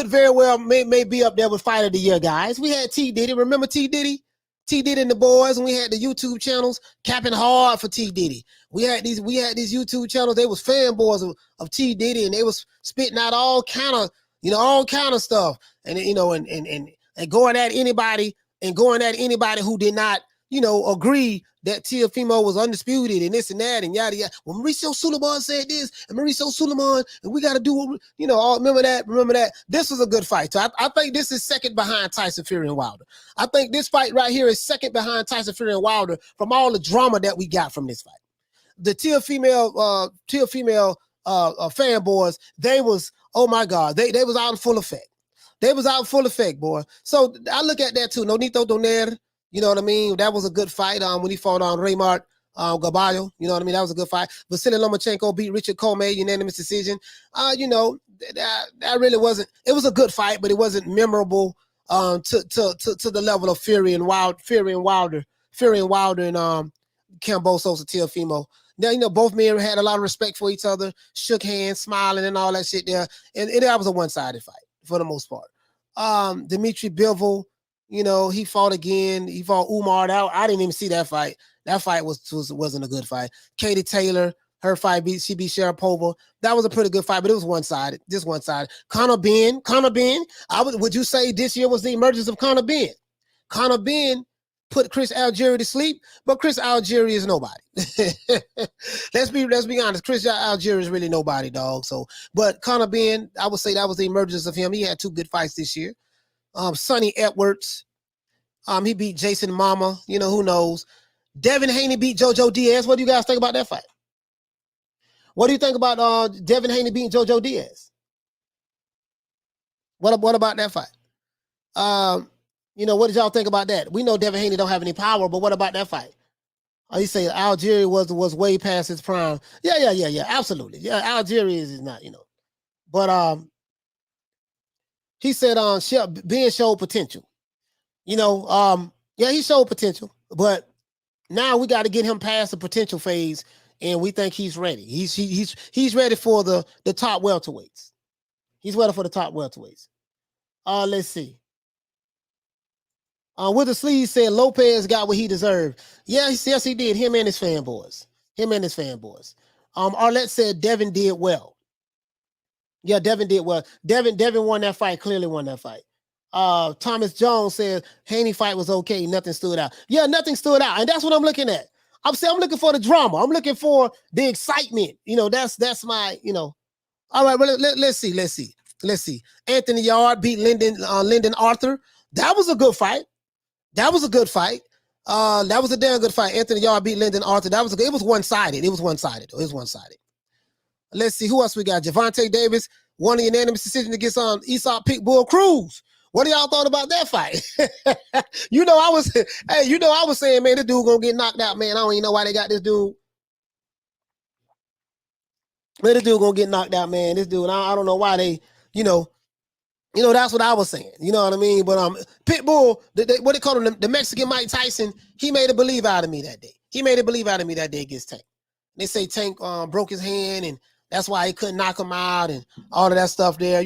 S2: very well may be up there with Fight of the Year, guys. We had T. Diddy. Remember T. Diddy? T. Diddy and the boys, and we had the YouTube channels capping hard for T. Diddy. We had these YouTube channels. They was fanboys of T. Diddy, and they was spitting out all kind of stuff, and and going at anybody who did not agree that Teofimo was undisputed and this and that and yada yada. Well, Mauricio Suleiman said this, and Mauricio Suleiman, and we got to do what remember that. This was a good fight. So I think this is second behind Tyson Fury and Wilder. I think this fight right here is second behind Tyson Fury and Wilder from all the drama that we got from this fight. The Teofimo fanboys, they was, oh my God, they was out in full effect. They was out in full effect, boy. So I look at that too. Nonito Donaire, you know what I mean? That was a good fight when he fought on Raymart Gaballo. You know what I mean? That was a good fight. Vasily Lomachenko beat Richard Comey, unanimous decision. That really wasn't. It was a good fight, but it wasn't memorable to the level of Fury and Wilder and Kambosos and Teofimo. Now, both men had a lot of respect for each other, shook hands, smiling and all that shit there. And that was a one-sided fight for the most part. Dimitri Bivol, he fought again. He fought Umar out. I didn't even see that fight. That fight wasn't a good fight. Katie Taylor, her fight she beat Sharapova. That was a pretty good fight, but it was one-sided. Just one-sided. Conor Benn. Would you say this year was the emergence of Conor Benn? Conor Benn put Chris Algieri to sleep, but Chris Algieri is nobody. Let's be honest. Chris Algieri is really nobody, dog. So, but Conor Benn, I would say that was the emergence of him. He had 2 good fights this year. Sonny Edwards, he beat Jason Mama. Who knows? Devin Haney beat Jojo Diaz. What do you guys think about that fight? What do you think about Devin Haney beating Jojo Diaz? What about that fight? What did y'all think about that? We know Devin Haney don't have any power, but what about that fight? You say Algieri was way past his prime. Yeah, absolutely. Yeah, Algieri is not, But he said Ben showed potential. He showed potential, but now we got to get him past the potential phase, and we think he's ready. He's ready for the top welterweights. He's ready for the top welterweights. Let's see. With the sleeve said Lopez got what he deserved. Yes, he did. Him and his fanboys. Arlette said Devin did well. Yeah, Devin did well. Devin won that fight. Clearly won that fight. Thomas Jones said Haney fight was okay. Nothing stood out. Yeah, nothing stood out, and that's what I'm looking at. I'm looking for the drama. I'm looking for the excitement. That's my. All right, well, let's see. Anthony Yard beat Lyndon Arthur. That was a good fight. That was a damn good fight. Anthony Yard beat Lyndon Arthur. It was one-sided. It was one-sided. Let's see who else we got. Javante Davis won a unanimous decision against Esau Pitbull Cruz. What do y'all thought about that fight? I was saying, man, this dude gonna get knocked out, man. I don't even know why they got this dude. Man, this dude gonna get knocked out, man. This dude, I don't know why they, that's what I was saying. You know what I mean? But Pitbull, what they call him, the Mexican Mike Tyson, he made a believe out of me that day. He made a believe out of me that day against Tank. They say Tank broke his hand, and that's why he couldn't knock him out and all of that stuff there,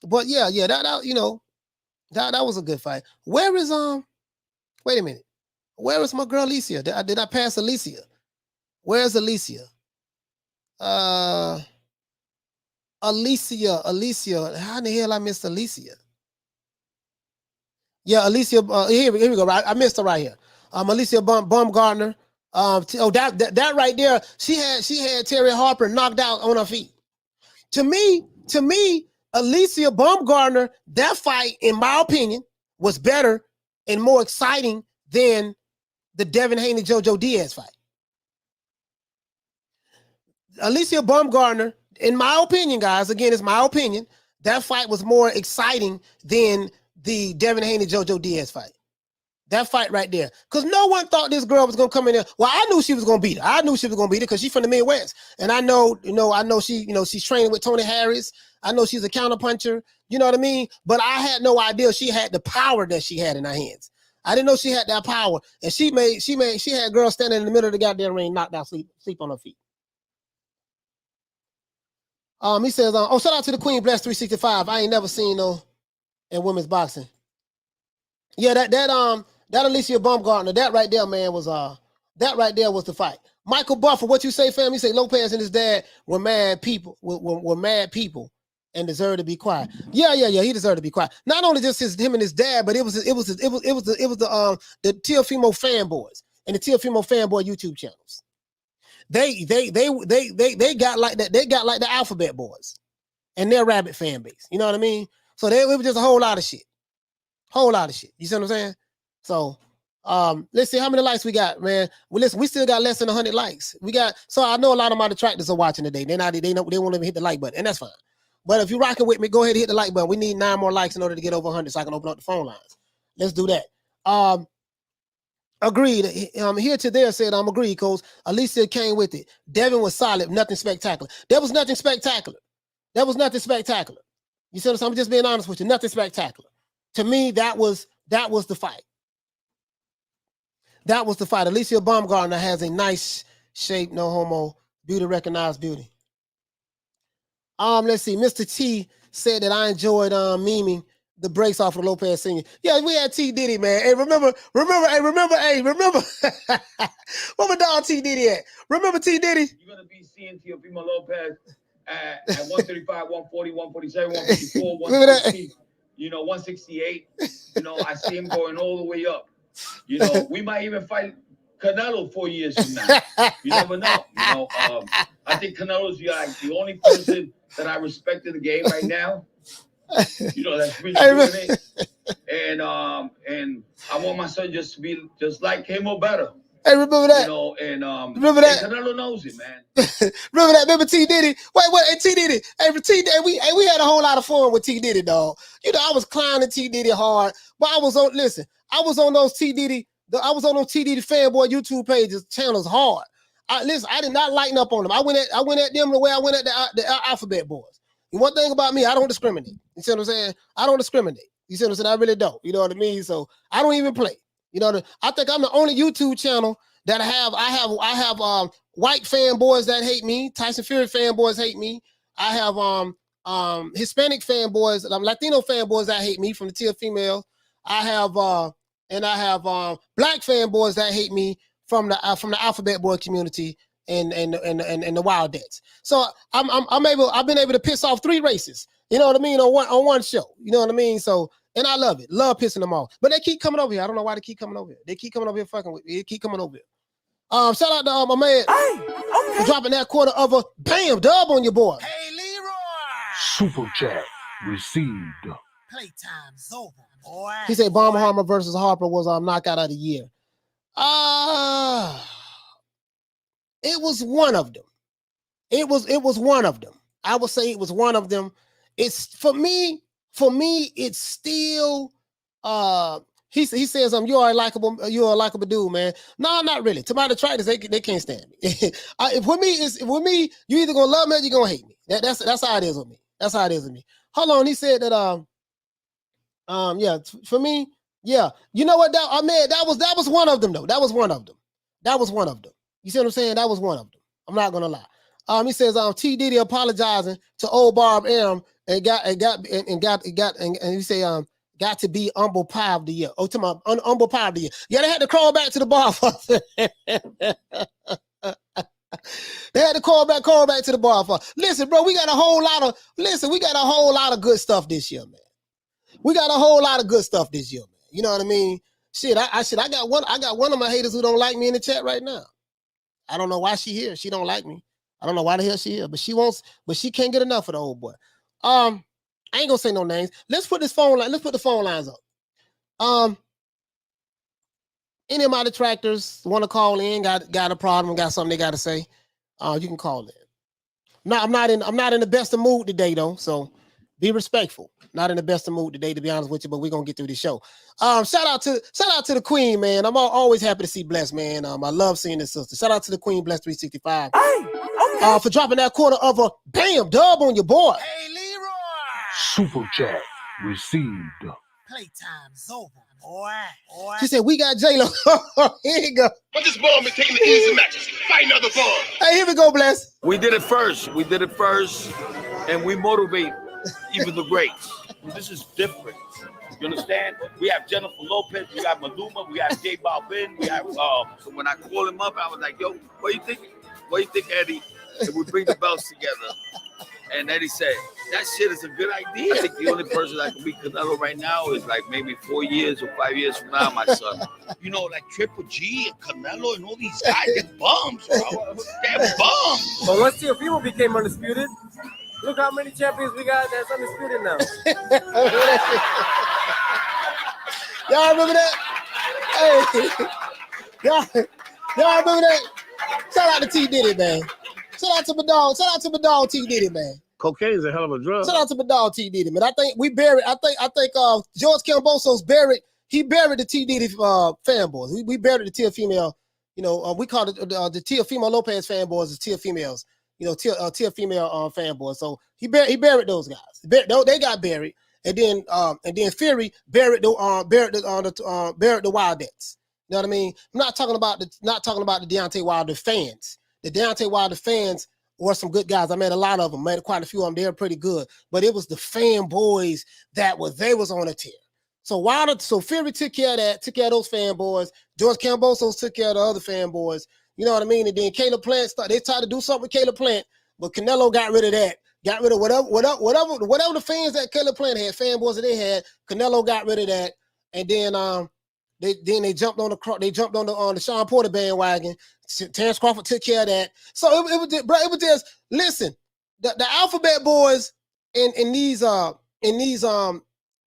S2: But yeah, that was a good fight. Where is wait a minute. Where is my girl Alicia? Did I pass Alicia? Where's Alicia? Alicia. How in the hell I missed Alicia? Yeah, Alicia. Here we go. I missed her right here. Alicia Baumgartner. That right there. She had Terry Harper knocked out on her feet. To me, Alicia Baumgartner, that fight, in my opinion, was better and more exciting than the Devin Haney JoJo Diaz fight. Alicia Baumgartner, in my opinion, guys, again, it's my opinion, that fight was more exciting than the Devin Haney JoJo Diaz fight. That fight right there. Because no one thought this girl was going to come in there. Well, I knew she was going to beat her. I knew she was going to beat her because she's from the Midwest. And I know she, she's training with Tony Harris. I know she's a counterpuncher. You know what I mean? But I had no idea she had the power that she had in her hands. I didn't know she had that power. And she had girls standing in the middle of the goddamn ring, knocked out, sleep on her feet. He says, shout out to the Queen Bless 365. I ain't never seen no in women's boxing. Yeah, that Alicia Baumgartner, that right there, man, was the fight. Michael Buffer, what you say, fam? He say Lopez and his dad were mad people, were mad people, and deserved to be quiet. Yeah, he deserved to be quiet. Not only just him and his dad, but it was the Teofimo fanboys and the Teofimo fanboy YouTube channels. They got like that. They got like the Alphabet Boys and their Rabbit fan base. You know what I mean? So it was just a whole lot of shit. You see what I'm saying? So let's see how many likes we got, man. Well, listen, we still got less than 100 likes. So I know a lot of my detractors are watching today. They won't even hit the like button, and that's fine. But if you're rocking with me, go ahead and hit the like button. We need 9 more likes in order to get over 100 so I can open up the phone lines. Let's do that. Agreed. Here to there said, I'm agreed, Coach. Alicia came with it. Devin was solid, nothing spectacular. There was nothing spectacular. You see what I'm saying? I'm just being honest with you. Nothing spectacular. To me, that was the fight. That was the fight. Alicia Baumgartner has a nice shape, no homo, beauty recognized beauty. Let's see. Mr. T said that I enjoyed memeing the breaks off of Lopez Sr. Yeah, we had T Diddy, man. Hey, remember. Where my dog T Diddy at? Remember T Diddy?
S3: You're gonna be seeing Teofimo Lopez at 135, 140, 147, 154, 160. 168. I see him going all the way up. We might even fight Canelo 4 years from now. You never know. I think Canelo's like the only person that I respect in the game right now. That's really doing it. And I want my son just to be just like him or better.
S2: Hey, remember that?
S3: Remember that? Canelo knows it, man.
S2: Remember that? Remember T Diddy? Wait, hey, T Diddy. Hey, T Diddy, we had a whole lot of fun with T Diddy, dog. I was clowning T Diddy hard, but I was on those T Diddy fanboy YouTube pages, channels hard. I did not lighten up on them. I went at them the way I went at the Alphabet Boys. And one thing about me, I don't discriminate. You see what I'm saying? I don't discriminate. You see what I'm saying? I really don't. You know what I mean? So I don't even play. I think I'm the only YouTube channel that I have white fanboys that hate me. Tyson Fury fanboys hate me. I have Hispanic fanboys, Latino fanboys that hate me from the tier female. I have black fanboys that hate me from the Alphabet Boy community and the Wildettes. So I've been able to piss off 3 races. You know what I mean? On one show. You know what I mean? So. And I love it. Love pissing them off. But they keep coming over here. I don't know why they keep coming over here. They keep coming over here fucking with me. They keep coming over here. Shout out to my man for dropping that quarter of a bam dub on your boy.
S4: Hey, Leroy.
S5: Super chat received.
S4: Playtime's over, boy.
S2: He said Baumgartner versus Harper was knockout of the year. It was one of them. It was one of them. I would say it was one of them. It's for me, it's still he says you're a likable dude, man. No, not really. To my detractors, they can't stand me. With me, you either gonna love me or you're gonna hate me. That's how it is with me. That's how it is with me. Hold on, he said that for me, yeah. You know what? That was one of them though. That was one of them. You see what I'm saying? That was one of them. I'm not gonna lie. He says T Diddy apologizing to old Barb Arum and he say got to be humble pie of the year. Oh, to my humble pie of the year. Yeah, they had to crawl back to the bar for They had to call back to the bar for. Listen, bro, we got a whole lot of good stuff this year, man. We got a whole lot of good stuff this year, man. You know what I mean? Shit, I got one of my haters who don't like me in the chat right now. I don't know why she here. She don't like me. I don't know why the hell she here, but she can't get enough of the old boy. I ain't gonna say no names. Let's put the phone lines up. Any of my detractors want to call in, got a problem, got something they got to say, you can call in. No, I'm not in the best of mood today though, so be respectful. Not in the best of mood today, to be honest with you, but we're gonna get through this show. Shout out to the Queen, man. I'm always happy to see Bless, man. I love seeing this sister. Shout out to the Queen, Bless 365. For dropping that quarter of a bam dub on your boy.
S4: Hey, Leroy.
S5: Super chat received.
S4: Playtime's over, boy.
S2: She said, we got J-Lo. Here you go.
S6: But this ball been taking the easy matches. Fight another ball.
S2: Hey, here we go, Bless.
S7: We did it first, and we motivate even the greats. This is different. You understand? We have Jennifer Lopez, we got Maluma, we have J Balvin, we have. So when I called him up, I was like, "Yo, what do you think? What do you think, Eddie? If we bring the belts together?" And Eddie said, "That shit is a good idea." I think the only person that can beat Canelo right now is like maybe 4 years or 5 years from now, my son.
S6: You know, like Triple G and Canelo and all these guys, they're bums, bro. They're bums.
S8: But once Teofimo became undisputed, look how many champions we got that's undisputed now.
S2: Y'all remember that? Hey, y'all remember that? Shout out to T Diddy, man. Shout out to my dog T Diddy, man.
S9: Cocaine is a hell of a drug.
S2: Shout out to my dog T Diddy, man. I think George Camboso's buried. He buried the T Diddy fanboys. We buried the Tia female. You know, we call it the Tia female Lopez fanboys is Tia females. You know, Tia female fanboys. So he buried those guys. They got buried, and then Fury buried the Wildettes. You know what I mean? I'm not talking about the Deontay Wilder fans. The Deontay Wilder fans were some good guys. I met a lot of them. Met quite a few of them. They were pretty good. But it was the fanboys they was on a tear. So Fury took care of that. Took care of those fanboys. George Cambosos took care of the other fanboys. You know what I mean? And then Caleb Plant they tried to do something with Caleb Plant, but Canelo got rid of that. Got rid of whatever the fans that Caleb Plant had, fanboys that they had. Canelo got rid of that, and then they jumped on the Sean Porter bandwagon. Terrence Crawford took care of that. So it was just listen. The alphabet boys in these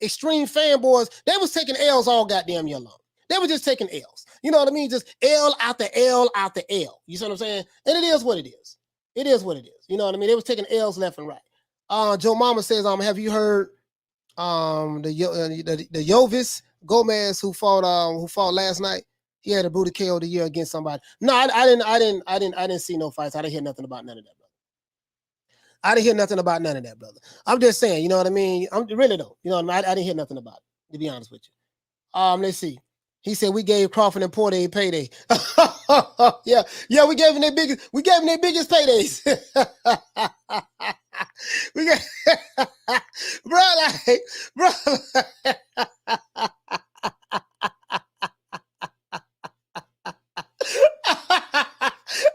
S2: extreme fanboys, they was taking L's all goddamn year long. They were just taking L's. You know what I mean? Just L after L after L. You see what I'm saying? And it is what it is. It is what it is. You know what I mean? They was taking L's left and right. Joe Mama says, have you heard the Yovis Gomez who fought last night? He had a booty KO of the year against somebody. No, I didn't see no fights. I didn't hear nothing about none of that, brother. I didn't hear nothing about none of that, brother. I'm just saying, you know what I mean? I'm really though. You know what I mean? I didn't hear nothing about it, to be honest with you. Let's see. He said we gave Crawford and Porter a payday. yeah, we gave them their biggest paydays. we got bro.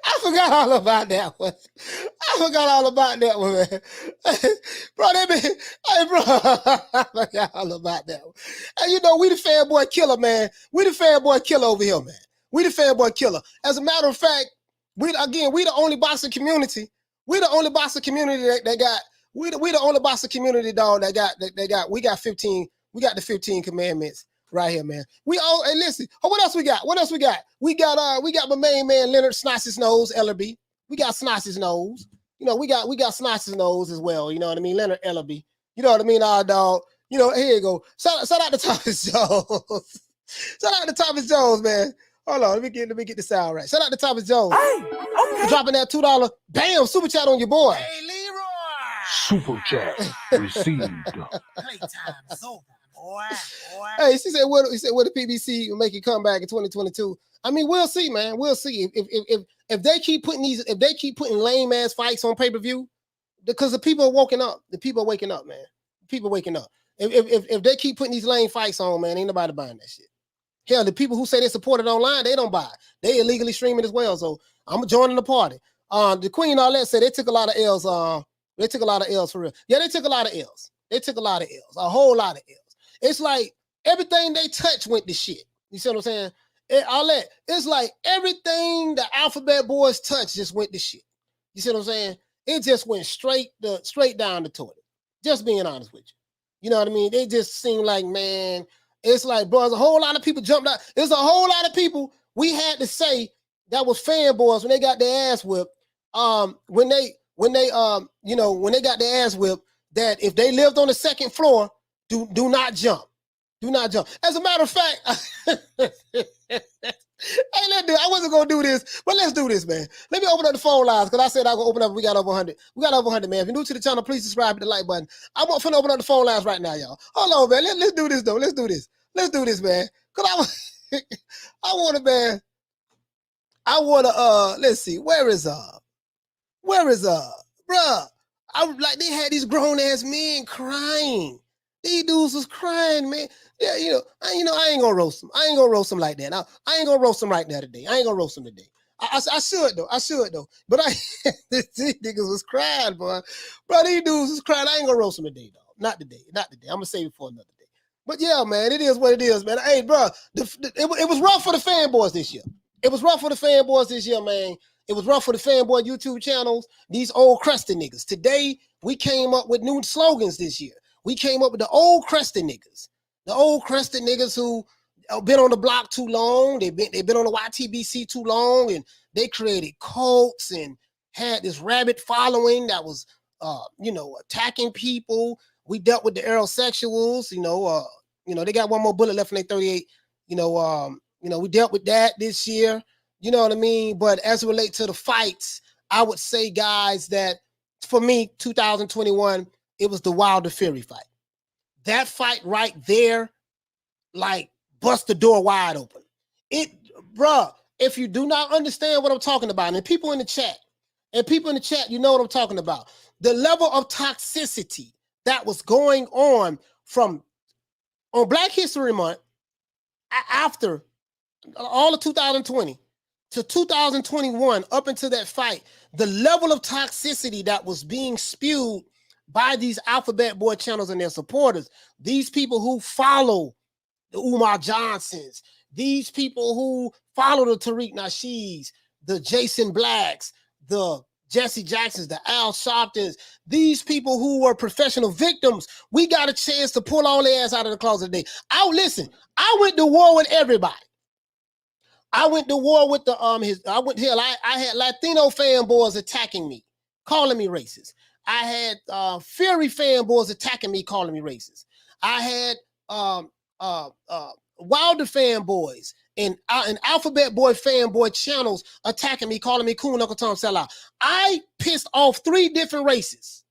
S2: I forgot all about that one. Man. Bro, I forgot all about that one. And you know, we the fanboy killer, man. We the fanboy killer over here, man. We the fanboy killer. As a matter of fact, we the only boxing community. We the only boxing community that got. We the only boxing community, dog, that got. We got 15. We got the 15 commandments right here, man. Hey, listen. Oh, what else we got? We got my main man Leonard Snotsy's Nose, LRB. We got Snotsy's Nose. You know, we got Snotsy's Nose as well. You know what I mean? Leonard LRB. You know what I mean, our dog. You know, here you go. Shout out to Thomas Jones. Shout out to Thomas Jones, man. Hold on, let me get the sound right. Shout out to Thomas Jones. Hey, okay. Dropping that $2 bam super chat on your boy.
S4: Hey, Leroy.
S5: Super chat received.
S4: Playtime's over, boy.
S2: Hey, he said, will the PBC make it come back in 2022? I mean, we'll see, man. We'll see if they keep putting lame ass fights on pay-per-view, because the people are waking up. The people are waking up, man. People waking up. If they keep putting these lame fights on, man, ain't nobody buying that shit. Hell, the people who say they support it online, they don't buy it. They illegally stream it as well. So I'm joining the party. The Queen Arlette said they took a lot of L's. They took a lot of L's for real. Yeah, they took a lot of L's. They took a lot of L's. A whole lot of L's. It's like everything they touched went to shit. You see what I'm saying? Arlette, it's like everything the Alphabet Boys touched just went to shit. You see what I'm saying? It just went straight down the toilet. Just being honest with you. You know what I mean? They just seem like, man, it's like, bro, there's a whole lot of people jumped out. There's a whole lot of people we had to say that was fanboys when they got their ass whipped. When they got their ass whipped, that if they lived on the second floor, do not jump. Do not jump. As a matter of fact, hey, I wasn't gonna do this, but let's do this, man. Let me open up the phone lines because I said I'm gonna open up. We got over 100. We got over 100, man. If you're new to the channel, please subscribe, hit the like button. I'm gonna open up the phone lines right now, y'all. Hold on, man. Let's do this though. Let's do this. Let's do this, man. Cause I wanna, man. I wanna. Let's see. Where is bruh? I like they had these grown ass men crying. These dudes was crying, man. Yeah, I ain't gonna roast them. I ain't gonna roast them like that. I ain't gonna roast them right now today. I ain't gonna roast them today. I should though. But these niggas was crying, boy. Bro, these dudes was crying. I ain't gonna roast them today, dog. Not today. I'm gonna save it for another day. But yeah, man, it is what it is, man. Hey, bro, it was rough for the fanboys this year. It was rough for the fanboys this year, man. It was rough for the fanboy YouTube channels. These old crusty niggas. Today, we came up with new slogans this year. We came up with the old crusty niggas. The old crusty niggas who been on the block too long. They've been on the YTBC too long, and they created cults and had this rabid following that was, attacking people. We dealt with the aerosexuals. They got one more bullet left in their 38. We dealt with that this year. You know what I mean? But as it relates to the fights, I would say, guys, that for me, 2021, it was the Wilder Fury fight. That fight right there, like, bust the door wide open. Bruh, if you do not understand what I'm talking about, and people in the chat, you know what I'm talking about. The level of toxicity that was going on on Black History Month after all of 2020 to 2021, up into that fight, the level of toxicity that was being spewed by these Alphabet Boy channels and their supporters, these people who follow the Umar Johnsons, these people who follow the Tariq Nasheeds, the Jason Blacks, the Jesse Jacksons, the Al Sharptons, these people who were professional victims, we got a chance to pull all their ass out of the closet today. I went to war with everybody. I went to war with I had Latino fanboys attacking me, calling me racist. I had Fury fanboys attacking me, calling me racist. I had Wilder fanboys and Alphabet Boy fanboy channels attacking me, calling me coon Uncle Tom sellout. I pissed off 3 different races,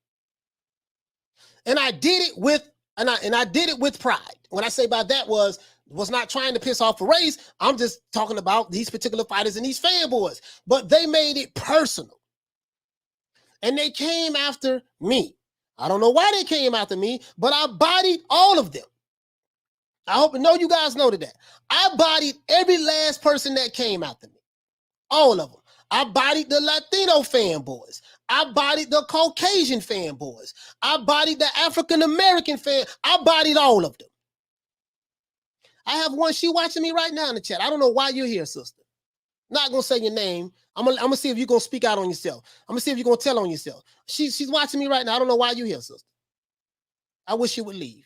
S2: and I did it with pride. What I say about that was not trying to piss off a race. I'm just talking about these particular fighters and these fanboys, but they made it personal. And they came after me. I don't know why they came after me, but I bodied all of them. I you guys know that. I bodied every last person that came after me. All of them. I bodied the Latino fanboys. I bodied the Caucasian fanboys. I bodied the African-American fan. I bodied all of them. I have one, she watching me right now in the chat. I don't know why you're here, sister. Not gonna say your name. I'm gonna see if you're gonna speak out on yourself. I'm gonna see if you're gonna tell on yourself. She's watching me right now. I don't know why you're here, sister. I wish you would leave.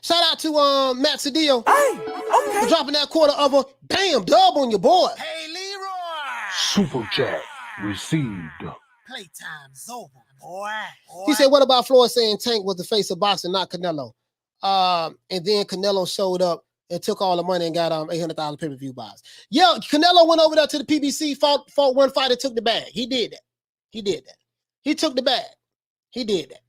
S2: Shout out to Matt Cedillo for dropping that quarter of a bam dub on your boy.
S4: Hey, Leroy!
S5: Super chat received.
S4: Playtime's over, boy.
S2: He said, what about Floyd saying Tank was the face of boxing, not Canelo? And then Canelo showed up and took all the money and got 800,000 pay-per-view buys. Yeah, Canelo went over there to the PBC, fought one fight and took the bag. He did that. He took the bag. He did that.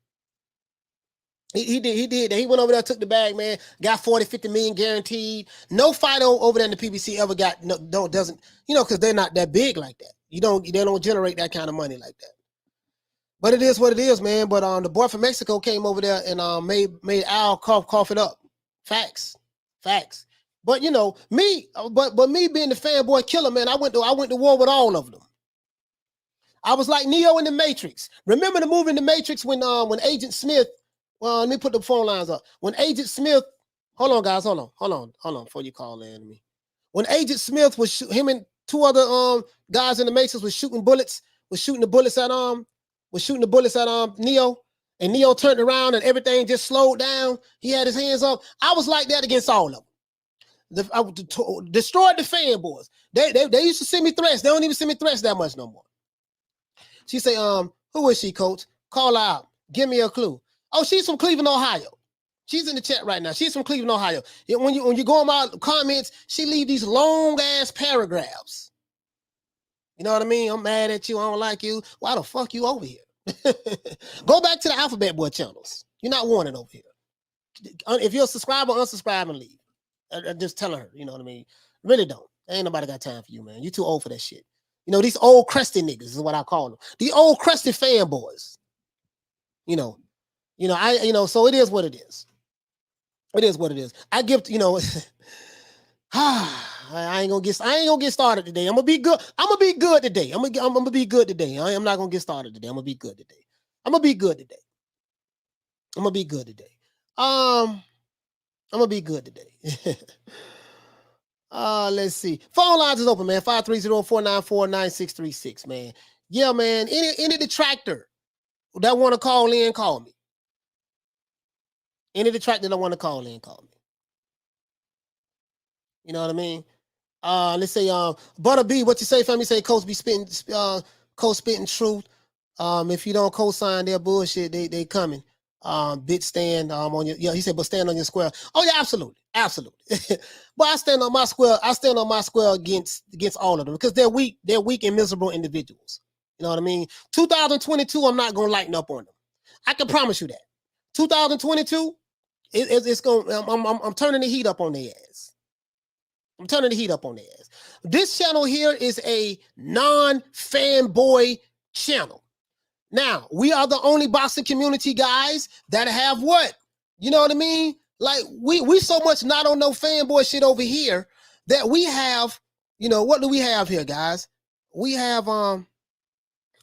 S2: He did that. He went over there, took the bag, man. Got 40, 50 million guaranteed. No fighter over there in the PBC ever got doesn't, because they're not that big like that. They don't generate that kind of money like that. But it is what it is, man. But the boy from Mexico came over there and made Al cough it up. Facts. But me, but me being the fanboy killer, man, I went to war with all of them. I was like Neo in the Matrix. Remember the movie in the Matrix when Agent Smith, well, let me put the phone lines up. When Agent Smith, hold on, guys, hold on, before you call in me. When Agent Smith was him and two other guys in the Matrix was shooting the bullets at Neo, and Neo turned around and everything just slowed down. He had his hands up. I was like that against all of them. I destroyed the fanboys. They used to send me threats. They don't even send me threats that much no more. She say, who is she, coach? Call her out. Give me a clue. Oh, she's from Cleveland, Ohio. She's in the chat right now. She's from Cleveland, Ohio. When you go on my comments, she leave these long ass paragraphs. You know what I mean? I'm mad at you. I don't like you. Why the fuck you over here? Go back to the Alphabet Boy channels. You're not wanted over here. If you're a subscriber, unsubscribe and leave. I'm just telling her, you know what I mean? Really don't. Ain't nobody got time for you, man. You too old for that shit. You know, these old crusty niggas is what I call them. The old crusty fanboys. So it is what it is. It is what it is. I give, I ain't gonna get started today. I'm gonna be good. I'm gonna be good today. I'm gonna be good today. I'm not gonna get started today. I'm gonna be good today. I'm gonna be good today. I'm gonna be good today. I'm gonna be good today. Let's see. Phone lines is open, man. 530-494-9636, man. Yeah, man. Any detractor that want to call in, call me. Any detractor that want to call in, call me. You know what I mean? Let's say, Butter B, what you say, family? Say, Coach spitting truth. If you don't co-sign their bullshit, they coming. Bit stand on your, he said, but stand on your square. Oh yeah, absolutely. But I stand on my square against all of them because they're weak and miserable individuals. You know what I mean? 2022, I'm not gonna lighten up on them. I can promise you that. 2022, it's gonna. I'm turning the heat up on their ass. I'm turning the heat up on their ass. This channel here is a non-fanboy channel. Now, we are the only boxing community guys that have what? You know what I mean? Like, we so much not on no fanboy shit over here that we have, what do we have here, guys? We have,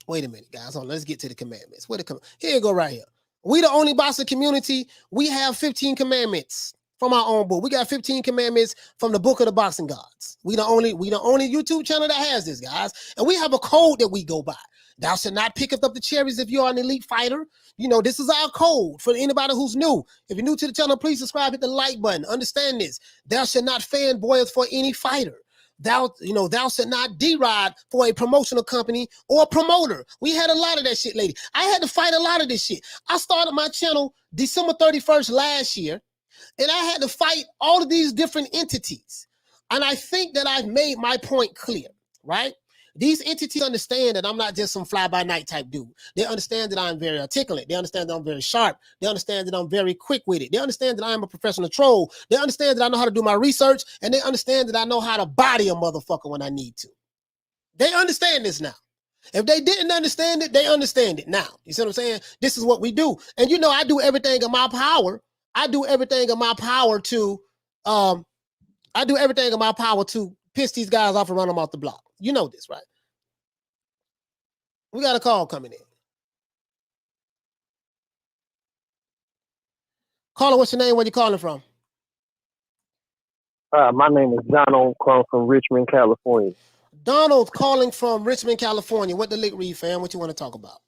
S2: wait a minute, guys. Hold on, let's get to the commandments. Here you go right here. We the only boxing community. We have 15 commandments from our own book. We got 15 commandments from the book of the boxing gods. We the only YouTube channel that has this, guys. And we have a code that we go by. Thou shalt not pick up the cherries if you are an elite fighter. This is our code for anybody who's new. If you're new to the channel, please subscribe, hit the like button. Understand this. Thou shalt not fanboy for any fighter. Thou shalt not deride for a promotional company or a promoter. We had a lot of that shit, lady. I had to fight a lot of this shit. I started my channel December 31st last year, and I had to fight all of these different entities. And I think that I've made my point clear, right? These entities understand that I'm not just some fly-by-night type dude. They understand that I'm very articulate. They understand that I'm very sharp. They understand that I'm very quick-witted. They understand that I am a professional troll. They understand that I know how to do my research, and they understand that I know how to body a motherfucker when I need to. They understand this now. If they didn't understand it, they understand it now. You see what I'm saying? This is what we do. And I do everything in my power. I do everything in my power to piss these guys off and run them off the block. You know this, right? We got a call coming in. Caller, what's your name? Where you calling from?
S9: My name is Donald, calling from Richmond, California.
S2: Donald calling from Richmond, California. What the lick read, fam? What you want to talk about?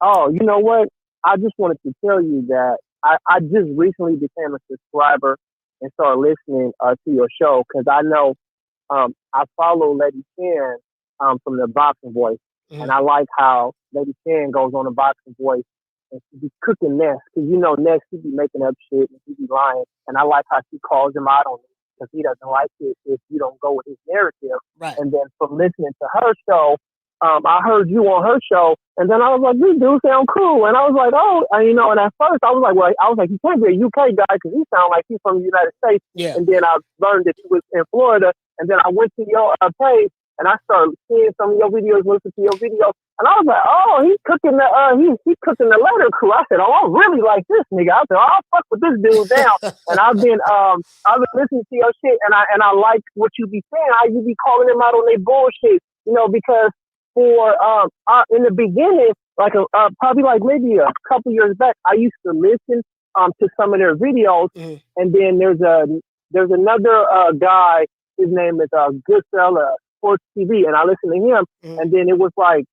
S9: Oh, you know what? I just wanted to tell you that I just recently became a subscriber and started listening to your show because I know I follow Lady Shan from the Boxing Voice, and I like how Lady Shan goes on the Boxing Voice and she be cooking Ness because Ness, he be making up shit and he be lying, and I like how she calls him out on it because he doesn't like it if you don't go with his narrative.
S2: Right.
S9: And then from listening to her show, I heard you on her show, and then I was like, "You do sound cool," and I was like, "Oh," and at first I was like, "You can't be a UK guy because he sound like he's from the United States."
S2: Yeah.
S9: And then I learned that he was in Florida, and then I went to your page and I started seeing some of your videos, listening to your videos, and I was like, "Oh, he's cooking the he's cooking the letter crew." I said, "Oh, I really like this nigga." I said, "Oh, I'll fuck with this dude down." And I've been listening to your shit, and I like what you be saying, how you be calling them out on their bullshit, because for in the beginning, like probably like maybe a couple years back, I used to listen to some of their videos, and then there's another guy. His name is Goodfella Sports TV, and I listened to him, and then it was like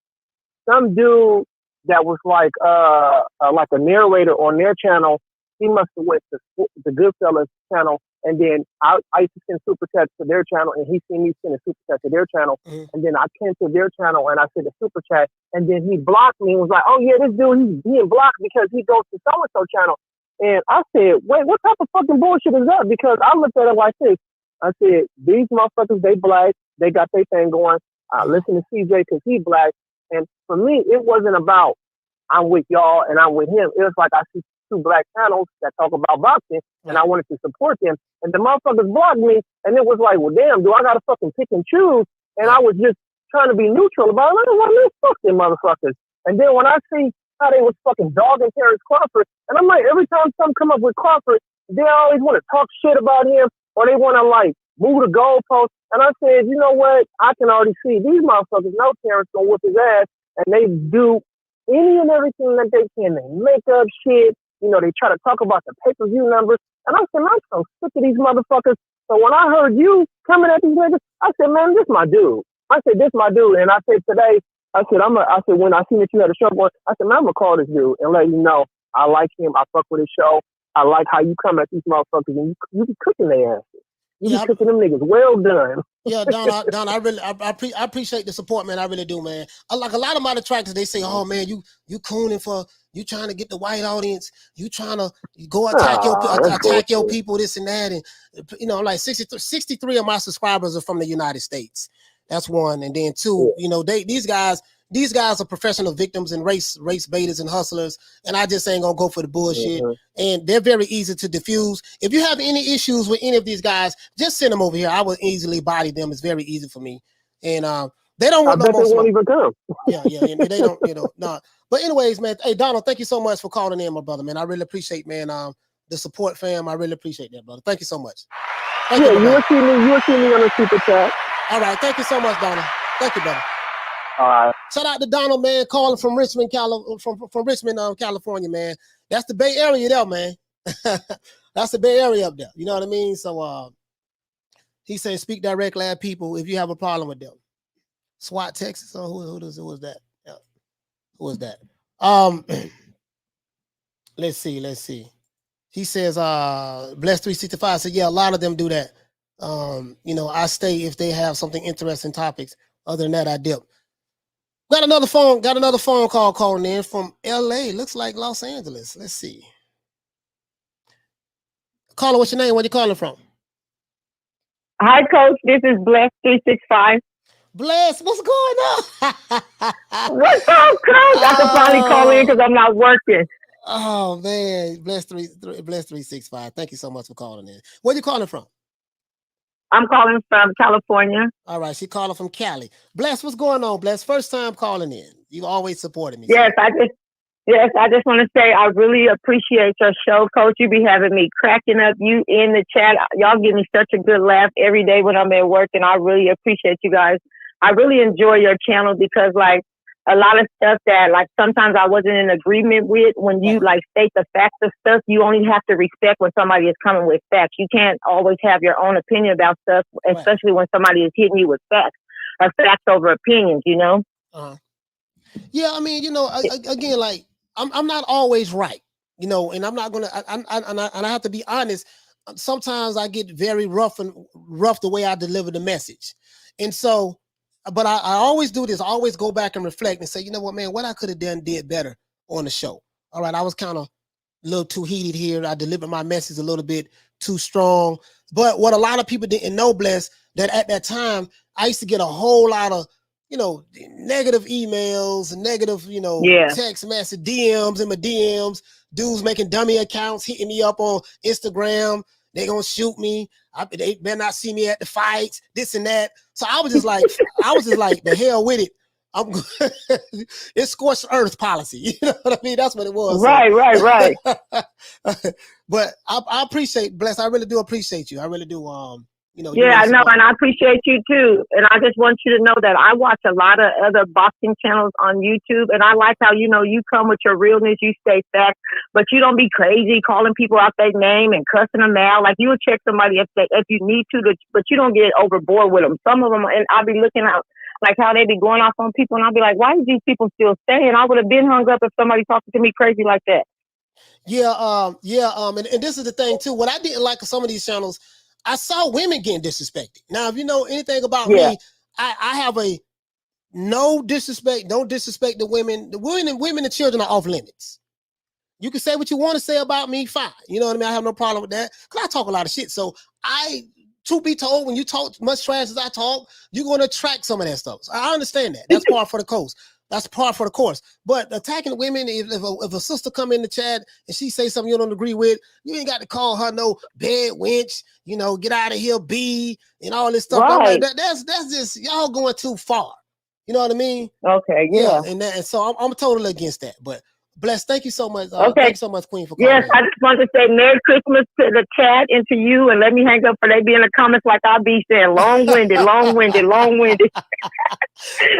S9: some dude that was like a narrator on their channel. He must have went to the Goodfellas channel, and then I used to send super chats to their channel, and he seen me send a super chat to their channel, and then I came to their channel and I sent a super chat, and then he blocked me and was like, "Oh yeah, this dude, he's being blocked because he goes to so and so channel." And I said, "Wait, what type of fucking bullshit is that?" Because I looked at it like this. I said, "These motherfuckers, they black, they got their thing going. I listen to CJ because he black, and for me, it wasn't about I'm with y'all and I'm with him. It was like I see two black channels that talk about boxing, and I wanted to support them. And the motherfuckers blocked me, and it was like, well, damn, do I gotta fucking pick and choose?" And I was just trying to be neutral about it. I don't want to fuck them motherfuckers. And then when I see how they was fucking dogging Terrence Crawford, and I'm like, every time something come up with Crawford, they always want to talk shit about him, or they want to like move the goalpost. And I said, you know what? I can already see these motherfuckers know Terrence gonna whip his ass, and they do any and everything that they can. They make up shit. You know, they try to talk about the pay-per-view numbers. And I said, man, I'm so sick of these motherfuckers. So when I heard you coming at these niggas, I said, man, this my dude. I said, this my dude. And I said today, I said, when I seen that you had a show going, I said, man, I'm going to call this dude and let you know I like him. I fuck with his show. I like how you come at these motherfuckers and you be cooking their asses. You be cooking them niggas. Well done.
S2: Yeah, Don, I appreciate the support, man. I really do, man. Like a lot of my detractors, they say, "Oh man, you cooning for you trying to get the white audience, you trying to go attack your people, this and that." And you know, like 63 of my subscribers are from the United States. That's one, and then two, you know, these guys are professional victims and race baiters and hustlers, and I just ain't gonna go for the bullshit. And they're very easy to diffuse. If you have any issues with any of these guys, just send them over here. I will easily body them. It's very easy for me. And they don't want
S9: I bet they won't even come.
S2: Yeah, and they don't, you know, no. But anyways, man, hey Donald, thank you so much for calling in, my brother, man. I really appreciate, man, the support, fam. I really appreciate that, brother. Thank you so much.
S9: You will see me on the super chat.
S2: All right, thank you so much, Donald. Thank you, brother.
S9: All right.
S2: Shout out to Donald, man, calling from Richmond, from Richmond, California, man. That's the Bay Area there, man. That's the Bay Area up there. You know what I mean? So he said, speak directly at people if you have a problem with them. SWAT Texas. Oh, who was that? Yeah. Who was that? Let's see. He says, Bless 365 said, yeah, a lot of them do that. You know, I stay if they have something interesting topics. Other than that, I dip. Got another phone call calling in from LA. Looks like Los Angeles. Let's see. Caller, what's your name? Where you calling from?
S10: Hi, Coach. This is Bless 365.
S2: Bless, what's going on?
S10: What's up, Coach? I can finally call in because I'm not working.
S2: Oh man, Bless 365. Thank you so much for calling in. Where you calling from?
S10: I'm calling from California.
S2: All right, she calling from Cali. Bless, what's going on, Bless? First time calling in. You always supported me.
S10: Yes, I just want to say I really appreciate your show, Coach. You be having me cracking up. You in the chat. Y'all give me such a good laugh every day when I'm at work, and I really appreciate you guys. I really enjoy your channel because, like, a lot of stuff that, like, sometimes I wasn't in agreement with, when you, like, state the facts of stuff, you only have to respect when somebody is coming with facts. You can't always have your own opinion about stuff, especially when somebody is hitting you with facts, or facts over opinions, you know?
S2: Yeah, I mean, you know, again, like, I'm not always right, you know, and I'm not going to, and I have to be honest. Sometimes I get very rough the way I deliver the message. And so, but I always do this. I always go back and reflect and say, you know what, man, what I could have did better on the show. All right. I was kind of a little too heated here. I delivered my message a little bit too strong. But what a lot of people didn't know, Bless, that at that time, I used to get a whole lot of, you know, negative emails and negative, you know, text message, DMs in my DMs, dudes making dummy accounts, hitting me up on Instagram. They gonna shoot me. They better not see me at the fights, this and that. So I was just like, the hell with it. It's scorched earth policy. You know what I mean? That's what it was. Right. But I appreciate, Bless. I really do appreciate you. I really do. you know.
S10: Yeah, I know, and I appreciate you too. And I just want you to know that I watch a lot of other boxing channels on YouTube, and I like how, you know, you come with your realness, you stay facts, but you don't be crazy calling people out their name and cussing them out. Like, you will check somebody if you need to, but you don't get overboard with them. Some of them, and I'll be looking out like how they be going off on people, and I'll be like, why is these people still staying? I would have been hung up if somebody talking to me crazy like that.
S2: Yeah, and this is the thing too. What I didn't like of some of these channels, I saw women getting disrespected. Now, if you know anything about me, I have a no disrespect, don't disrespect the women. The women and children are off limits. You can say what you want to say about me, fine. You know what I mean? I have no problem with that, because I talk a lot of shit. So truth be told, when you talk much trash as I talk, you're going to attract some of that stuff. So I understand that. That's part for the course. That's part for the course. But attacking women, if a sister come in the chat and she say something you don't agree with, you ain't got to call her no bad wench, you know, get out of here, B, and all this stuff.
S10: Right.
S2: That's just y'all going too far. You know what I mean?
S10: Okay, yeah.
S2: And so I'm totally against that. But Bless, thank you so much.
S10: Okay.
S2: Thank you so much, Queen, for calling.
S10: Yes, I just want to say Merry Christmas to the chat and to you, and let me hang up for they be in the comments like I'll be saying long-winded, long-winded, long-winded.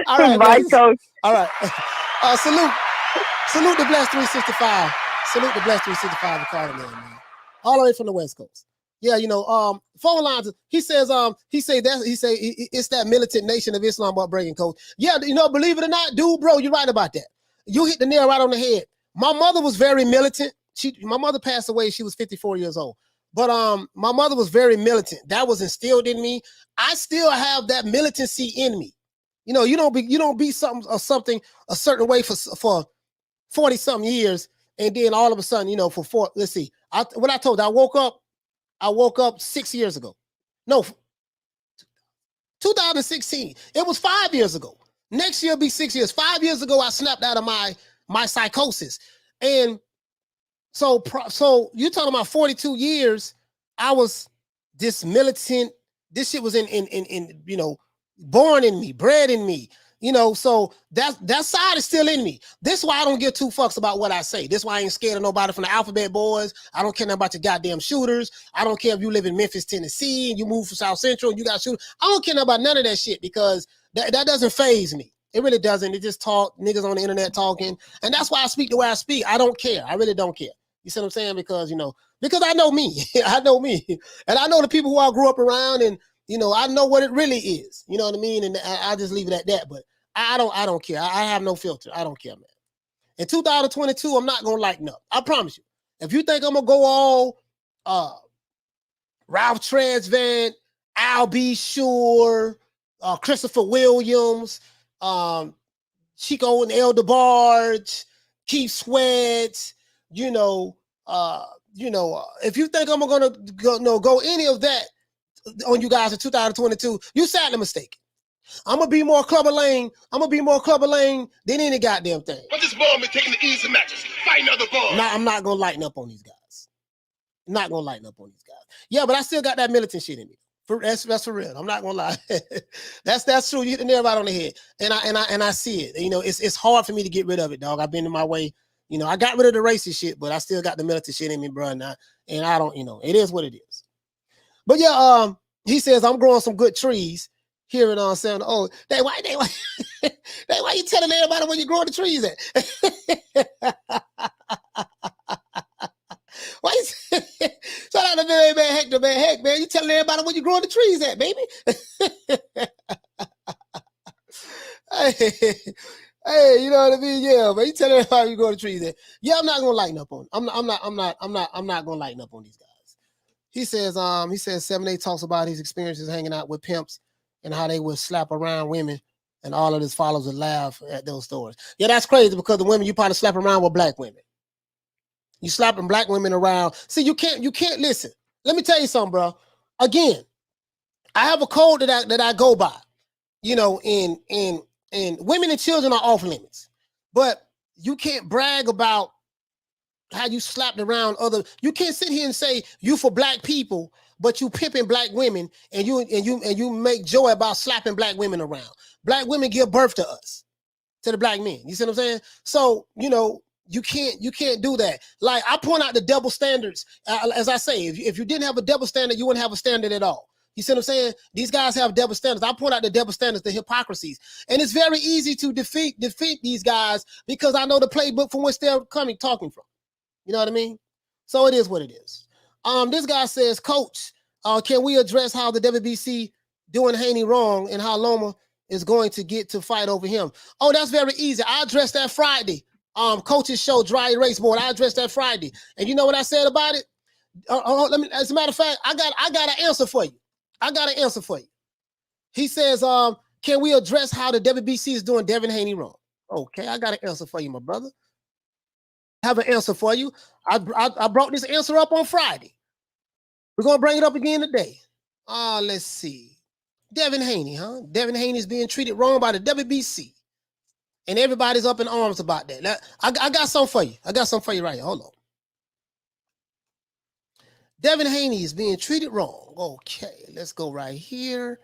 S2: All right,
S10: bye, Coach.
S2: All right. Salute the Bless 365. Salute the Bless 365 for calling in, man. All the way from the West Coast. Yeah, you know, phone lines. He say it's that militant nation of Islam about breaking code. Yeah, you know, believe it or not, dude, bro, you're right about that. You hit the nail right on the head. My mother was very militant. My mother passed away. She was 54 years old. But my mother was very militant. That was instilled in me. I still have that militancy in me. You know, you don't be something a certain way for 40 something years, and then all of a sudden, you know, let's see. What I told you, I woke up 6 years ago. No, 2016. It was 5 years ago. Next year will be 6 years. 5 years ago, I snapped out of my psychosis. And so you're talking about 42 years, I was this militant. This shit was in you know, born in me, bred in me. You know, so that side is still in me. This is why I don't give two fucks about what I say. This is why I ain't scared of nobody from the Alphabet Boys. I don't care nothing about your goddamn shooters. I don't care if you live in Memphis, Tennessee, and you move from South Central and you got shooters. I don't care nothing about none of that shit, because that doesn't faze me. It really doesn't. It just talk, niggas on the internet talking. And that's why I speak the way I speak. I don't care. I really don't care. You see what I'm saying? Because, you know, because I know me. I know me. And I know the people who I grew up around, and, you know, I know what it really is. You know what I mean? And I just leave it at that. But I don't care. I have no filter. I don't care, man. In 2022, I'm not gonna lighten up. I promise you. If you think I'm gonna go all Ralph Tresvant, Al B. Sure, Christopher Williams, Chico and El DeBarge, Keith Sweat, if you think I'm gonna go any of that on you guys in 2022, you sadly mistaken. I'm gonna be more Clubber Lane. Than any goddamn thing.
S6: But this ball been taking the easy matches, fighting other balls.
S2: Nah, I'm not gonna lighten up on these guys. Yeah, but I still got that militant shit in me. That's for real. I'm not gonna lie. That's true. You hit the nail right on the head, and I see it. You know, it's hard for me to get rid of it, dog. I've been in my way. You know, I got rid of the racist shit, but I still got the militant shit in me, bro. And I don't. You know, it is what it is. But yeah, he says I'm growing some good trees. Here it on saying, oh, why you telling everybody where you growing the trees at? Why you shout out to man Hector, man. Heck, man, you telling everybody where you growing the trees at, baby? hey, you know what I mean? Yeah, man, you telling everybody where you growing the trees at. Yeah, I'm not gonna lighten up on. I'm not gonna lighten up on these guys. He says 7-8 talks about his experiences hanging out with pimps and how they would slap around women, and all of his followers would laugh at those stories. Yeah, that's crazy, because the women you probably slap around with black women. You slapping black women around. See, you can't listen. Let me tell you something, bro. Again, I have a code that I go by. You know, and women and children are off limits. But you can't brag about how you slapped around other. You can't sit here and say you for black people, but you pimping black women, and you make joy about slapping black women around. Black women give birth to us, to the black men. You see what I'm saying? So, you know, you can't do that. Like, I point out the double standards. As I say, if you didn't have a double standard, you wouldn't have a standard at all. You see what I'm saying? These guys have double standards. I point out the double standards, the hypocrisies. And it's very easy to defeat these guys because I know the playbook from which they're talking from. You know what I mean? So it is what it is. This guy says, Coach, can we address how the WBC doing Haney wrong and how Loma is going to get to fight over him? Oh, that's very easy. I addressed that Friday. Coach's show, Dry Erase Board. I addressed that Friday. And you know what I said about it? As a matter of fact, I got an answer for you. I got an answer for you. He says, can we address how the WBC is doing Devin Haney wrong? Okay, I got an answer for you, my brother. I have an answer for you. I brought this answer up on Friday. We're going to bring it up again today. Let's see. Devin Haney, huh? Devin Haney is being treated wrong by the WBC. And everybody's up in arms about that. I got something for you. I got something for you right here. Hold on. Devin Haney is being treated wrong. Okay, let's go right here.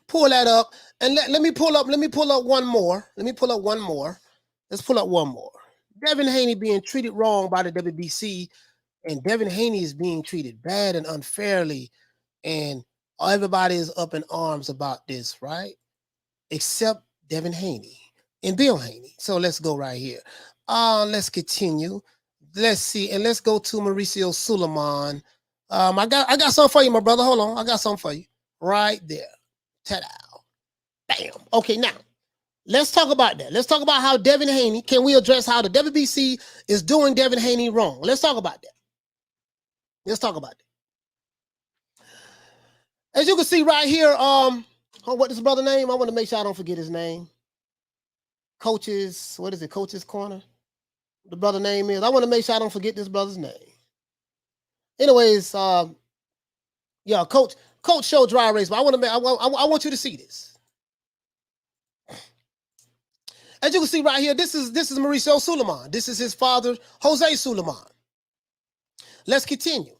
S2: Pull that up. And let me pull up one more. Let's pull up one more. Devin Haney being treated wrong by the WBC, and Devin Haney is being treated bad and unfairly, and everybody is up in arms about this, right? Except Devin Haney and Bill Haney. So let's go right here. Let's continue. Let's see, and let's go to Mauricio Suleiman. I got something for you, my brother. Hold on, I got something for you right there. Ta-da! Bam. Okay, now let's talk about that. Let's talk about how Devin Haney. Can we address how the WBC is doing Devin Haney wrong? Let's talk about that. Let's talk about that. As you can see right here, what is his brother's name? I want to make sure I don't forget his name. Coach's, what is it? Coach's Corner. The brother name is. I want to make sure I don't forget this brother's name. Anyways, yeah, Coach showed Dry Erase, but I want you to see this. As you can see right here, this is Mauricio Suleiman. This is his father, Jose Suleiman. Let's continue.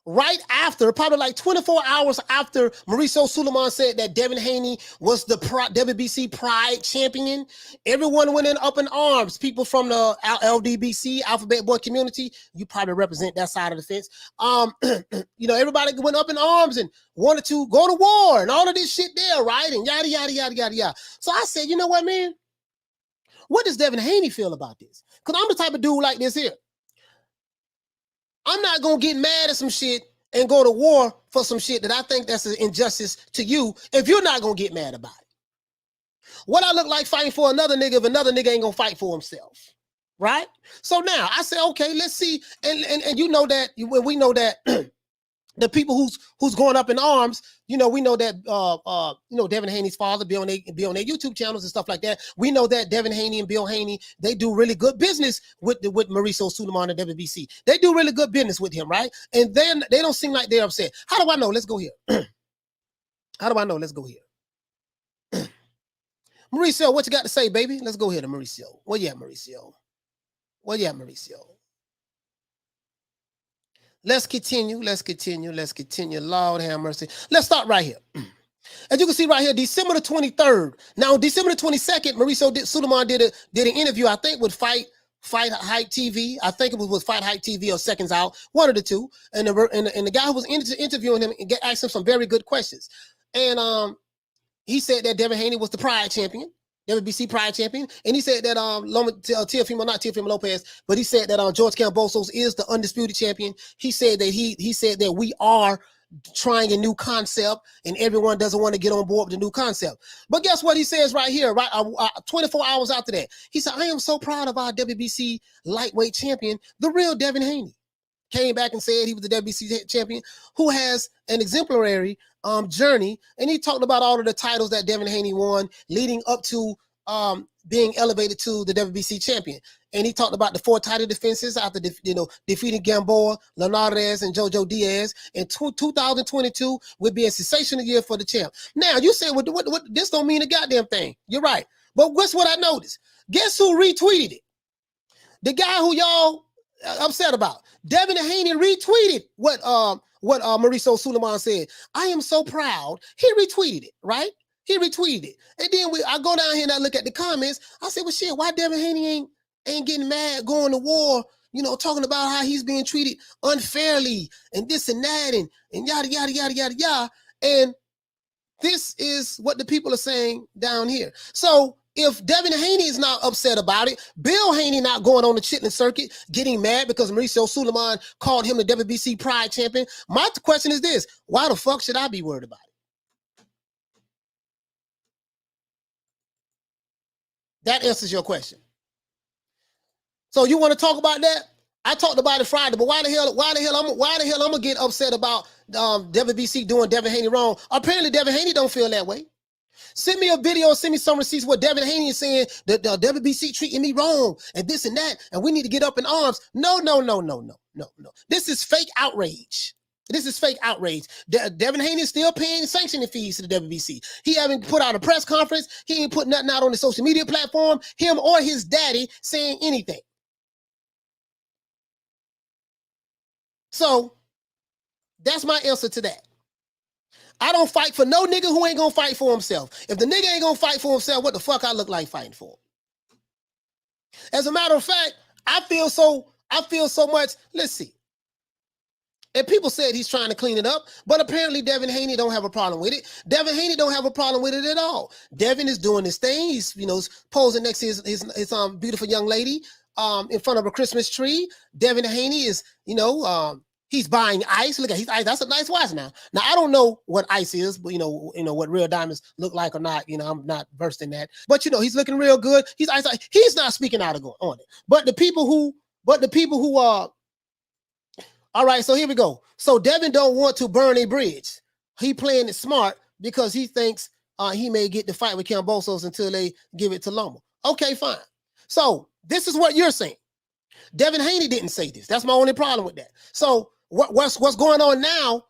S2: Right after, probably like 24 hours after Mauricio Suleiman said that Devin Haney was the WBC Pride champion, everyone went up in arms. People from the LDBC, Alphabet Boy community, you probably represent that side of the fence. Everybody went up in arms and wanted to go to war and all of this shit there, right? And yada, yada, yada, yada, yada. So I said, you know what, man? What does Devin Haney feel about this? Because I'm the type of dude like this here. I'm not going to get mad at some shit and go to war for some shit that I think that's an injustice to you if you're not going to get mad about it. What I look like fighting for another nigga if another nigga ain't going to fight for himself, right? So now I say, okay, let's see. And you know that, we know that the people who's going up in arms, we know that Devin Haney's father be on their YouTube channels and stuff like that. We know that Devin Haney and Bill Haney, they do really good business with Mauricio Suleiman and WBC. They do really good business with him, right? And then they don't seem like they're upset. How do I know? Let's go here. How do I know? Let's go here. Mauricio, what you got to say, baby? Let's go here to Mauricio. Where you at, Mauricio? Where you at, Mauricio? Let's continue. Lord have mercy. Let's start right here. As you can see right here, December the 23rd. Now, December the 22nd, Mauricio Suleiman did an interview, I think, with Fight Hype TV. I think it was with Fight Hype TV or Seconds Out, one of the two. And the guy who was interviewing him asked him some very good questions. And he said that Devin Haney was the Pride champion. WBC Pride champion, and he said that Teofimo Lopez, but he said that George Kambosos is the undisputed champion. He said that he said that we are trying a new concept, and everyone doesn't want to get on board with the new concept. But guess what he says right here, right? 24 hours after that, he said, "I am so proud of our WBC lightweight champion, the real Devin Haney." Came back and said he was the WBC champion who has an exemplary journey, and he talked about all of the titles that Devin Haney won leading up to being elevated to the WBC champion. And he talked about the 4 title defenses after defeating Gamboa, Linares, and Jojo Diaz. And 2022 would be a sensational year for the champ. Now you say, what this don't mean a goddamn thing. You're right, but guess what I noticed? Guess who retweeted it? The guy who y'all upset about. Devin Haney retweeted what Mauricio Suleiman said. I am so proud. He retweeted it, right? He retweeted it. And then I go down here and I look at the comments. I say, well, shit, why Devin Haney ain't getting mad going to war, talking about how he's being treated unfairly and this and that and yada, yada, yada, yada, yada. And this is what the people are saying down here. So if Devin Haney is not upset about it, Bill Haney not going on the chitlin circuit, getting mad because Mauricio Suleiman called him the WBC Pride champion. My question is this: why the fuck should I be worried about it? That answers your question. So you want to talk about that? I talked about it Friday, but why the hell I'm gonna get upset about WBC doing Devin Haney wrong? Apparently Devin Haney don't feel that way. Send me a video, send me some receipts where Devin Haney is saying that the WBC treating me wrong and this and that, and we need to get up in arms. No. This is fake outrage. This is fake outrage. Devin Haney is still paying sanctioning fees to the WBC. He haven't put out a press conference. He ain't put nothing out on the social media platform, him or his daddy saying anything. So that's my answer to that. I don't fight for no nigga who ain't gonna fight for himself. If the nigga ain't gonna fight for himself, what the fuck I look like fighting for? As a matter of fact, I feel so much. Let's see. And people said he's trying to clean it up, but apparently Devin Haney don't have a problem with it. Devin Haney don't have a problem with it at all. Devin is doing his thing. He's posing next to his beautiful young lady in front of a Christmas tree. Devin Haney is he's buying ice. Look at his ice. That's a nice watch now. Now I don't know what ice is, but what real diamonds look like or not. I'm not versed in that. But he's looking real good. He's not speaking out on it. But the people who are all right. So here we go. So Devin don't want to burn a bridge. He playing it smart because he thinks he may get the fight with Kambosos until they give it to Loma. Okay, fine. So this is what you're saying. Devin Haney didn't say this. That's my only problem with that. So what's going on now?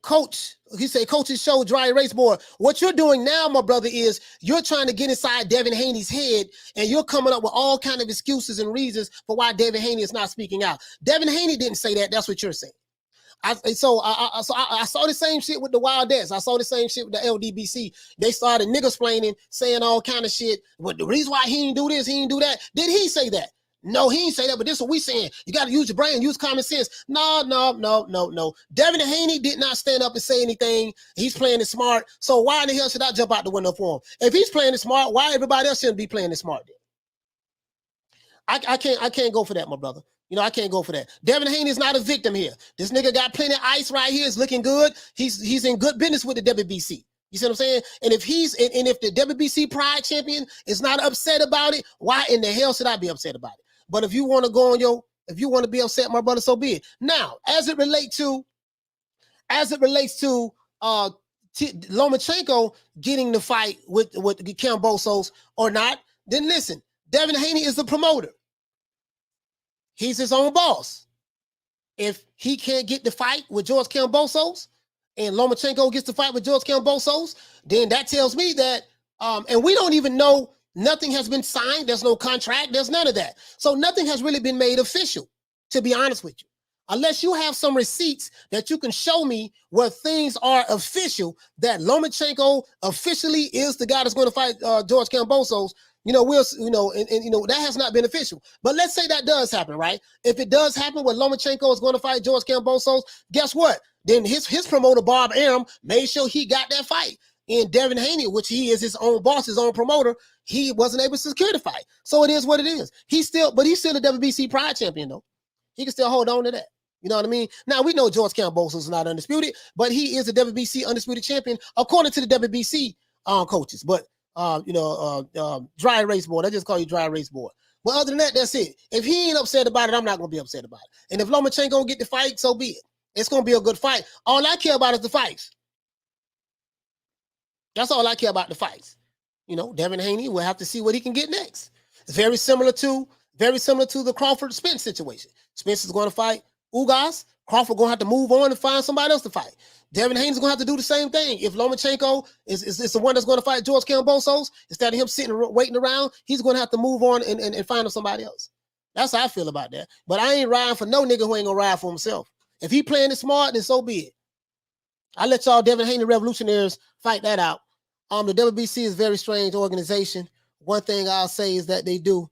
S2: Coach, he said, coaches show dry erase board. What you're doing now, my brother, is you're trying to get inside Devin Haney's head, and you're coming up with all kind of excuses and reasons for why Devin Haney is not speaking out. Devin Haney didn't say that. That's what you're saying. I saw the same shit with the Wildettes. I saw the same shit with the LDBC. They started niggasplaining, saying all kind of shit. But the reason why he didn't do this, he didn't do that. Did he say that? No, he didn't say that, but this is what we saying. You got to use your brain, use common sense. No. Devin Haney did not stand up and say anything. He's playing it smart. So why in the hell should I jump out the window for him? If he's playing it smart, why everybody else shouldn't be playing it smart then? I can't go for that, my brother. I can't go for that. Devin Haney is not a victim here. This nigga got plenty of ice right here. It's looking good. He's in good business with the WBC. You see what I'm saying? And if if the WBC Pride champion is not upset about it, why in the hell should I be upset about it? But if you want to go on if you want to be upset, my brother, so be it. Now, as it relates to Lomachenko getting the fight with Kambosos or not, then listen, Devin Haney is the promoter. He's his own boss. If he can't get the fight with George Kambosos and Lomachenko gets the fight with George Kambosos, then that tells me that, and we don't even know, nothing has been signed. There's no contract. There's none of that. So nothing has really been made official, to be honest with you. Unless you have some receipts that you can show me where things are official, that Lomachenko officially is the guy that's going to fight George Kambosos, that has not been official. But let's say that does happen, right? If it does happen where Lomachenko is going to fight George Kambosos, guess what? Then his promoter, Bob Arum, made sure he got that fight. And Devin Haney, which he is his own boss, his own promoter, he wasn't able to secure the fight. So it is what it is. He's still a WBC Pride champion, though. He can still hold on to that. You know what I mean? Now, we know George Kambosos is not undisputed, but he is a WBC undisputed champion, according to the WBC coaches. But, dry erase board. I just call you dry erase board. But other than that, that's it. If he ain't upset about it, I'm not going to be upset about it. And if Lomachenko get the fight, so be it. It's going to be a good fight. All I care about is the fights. That's all I care about, the fights. Devin Haney, we'll have to see what he can get next. It's very similar to the Crawford-Spence situation. Spence is going to fight Ugas. Crawford going to have to move on and find somebody else to fight. Devin Haney's going to have to do the same thing. If Lomachenko is the one that's going to fight George Kambosos, instead of him sitting waiting around, he's going to have to move on and find somebody else. That's how I feel about that. But I ain't riding for no nigga who ain't going to ride for himself. If he playing it smart, then so be it. I let y'all Devin Haney revolutionaries fight that out. The WBC is a very strange organization. One thing I'll say is that they do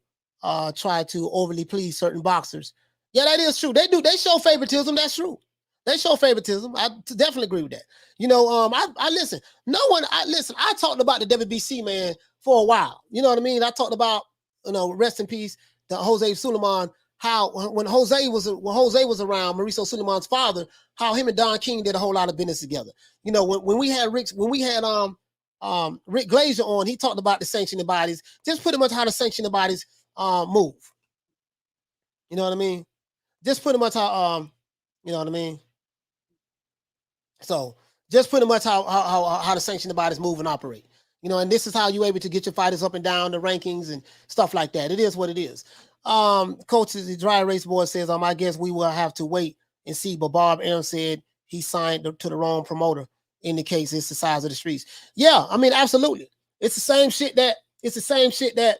S2: try to overly please certain boxers. Yeah, that is true. They do. They show favoritism. That's true. They show favoritism. I definitely agree with that. You know, I listen. I talked about the WBC, man, for a while. You know what I mean? I talked about, you know, rest in peace, the Jose Suleiman. How when Jose was around, Mauricio Suleiman's father, how him and Don King did a whole lot of business together. You know, when we had Rick Glazier on, he talked about the sanctioning bodies, just pretty much how the sanctioning bodies move. You know what I mean? Just pretty much how you know what I mean? So just pretty much how the sanctioning bodies move and operate. You know, and this is how you're able to get your fighters up and down the rankings and stuff like that. It is what it is. Coach, the dry erase board says, I guess we will have to wait and see. But Bob Arum said he signed to the wrong promoter, indicates it's the size of the streets. Yeah, I mean, absolutely. It's the same shit that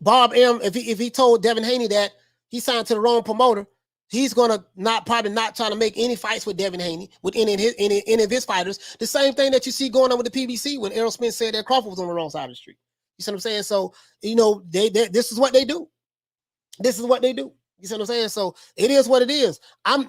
S2: Bob Arum, if he told Devin Haney that he signed to the wrong promoter, he's gonna probably not try to make any fights with Devin Haney, with any of his fighters. The same thing that you see going on with the PBC when Errol Spence said that Crawford was on the wrong side of the street. You see what I'm saying? So, you know, this is what they do. This is what they do. You see what I'm saying? So it is what it is.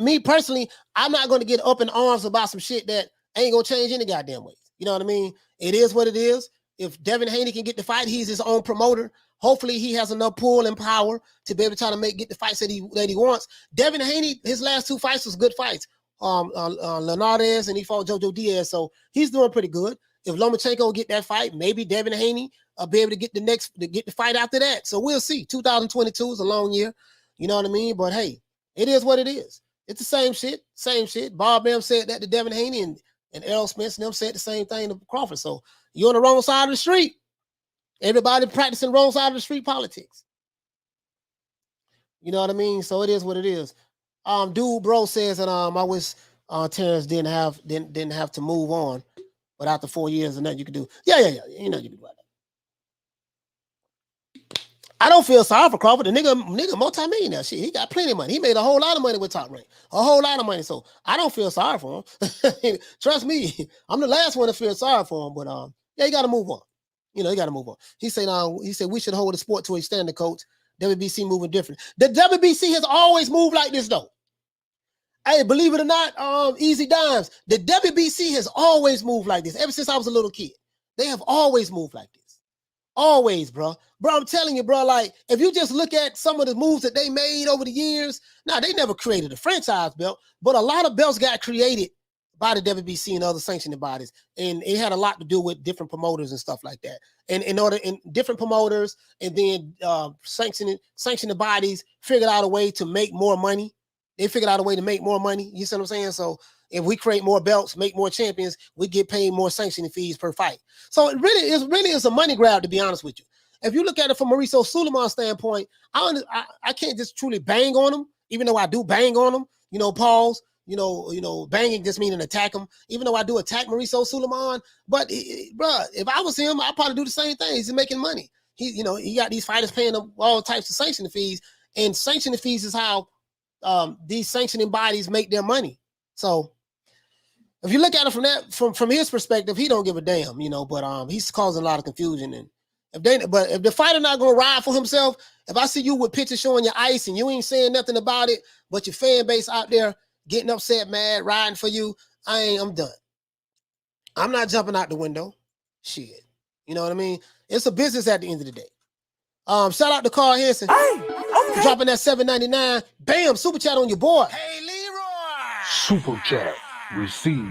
S2: Me personally, I'm not going to get up in arms about some shit that ain't going to change any goddamn way. You know what I mean? It is what it is. If Devin Haney can get the fight, he's his own promoter. Hopefully he has enough pull and power to be able to try to get the fights that he wants. Devin Haney, his last two fights was good fights. Leonardes, and he fought Jojo Diaz. So he's doing pretty good. If Lomachenko get that fight, maybe Devin Haney will be able to get the fight after that. So we'll see. 2022 is a long year. You know what I mean? But hey, it is what it is. It's the same shit. Bob Arum said that to Devin Haney, and Errol Spence and them said the same thing to Crawford. So you're on the wrong side of the street. Everybody practicing wrong side of the street politics. You know what I mean? So it is what it is. Dude, bro says that I wish Terrence didn't have to move on. But after 4 years, and nothing you can do. Yeah. You know you can do that. I don't feel sorry for Crawford. The nigga multi-millionaire. Shit, he got plenty of money. He made a whole lot of money with Top Rank. A whole lot of money. So I don't feel sorry for him. Trust me. I'm the last one to feel sorry for him. But yeah, you got to move on. You know, you got to move on. He said we should hold the sport to a standard, coach. WBC moving different. The WBC has always moved like this, though. Hey, believe it or not, Easy Dimes, the WBC has always moved like this. Ever since I was a little kid, they have always moved like this. Always, bro. Bro, I'm telling you, bro, like, if you just look at some of the moves that they made over the years, now, they never created a franchise belt, but a lot of belts got created by the WBC and other sanctioning bodies, and it had a lot to do with different promoters and stuff like that. And in different promoters, and then sanctioning bodies figured out a way to make more money. They figured out a way to make more money. You see what I'm saying? So if we create more belts, make more champions, we get paid more sanctioning fees per fight. So it really is a money grab, to be honest with you. If you look at it from Mauricio Suleiman's standpoint, I can't just truly bang on him, even though I do bang on him. You know, pause. You know, banging just meaning attack him. Even though I do attack Mauricio Suleiman, but bro, if I was him, I'd probably do the same thing. He's making money. He got these fighters paying them all types of sanctioning fees, and sanctioning fees is how these sanctioning bodies make their money. So if you look at it from his perspective, he don't give a damn, you know, but he's causing a lot of confusion. And if the fighter not gonna ride for himself, if I see you with pictures showing your ice and you ain't saying nothing about it, but your fan base out there getting upset, mad, riding for you, I'm done. I'm not jumping out the window. Shit. You know what I mean? It's a business at the end of the day. Shout out to Carl Henson. Hey, dropping that $7.99. Bam, super chat on your board.
S4: Hey, Leroy.
S5: Super chat received.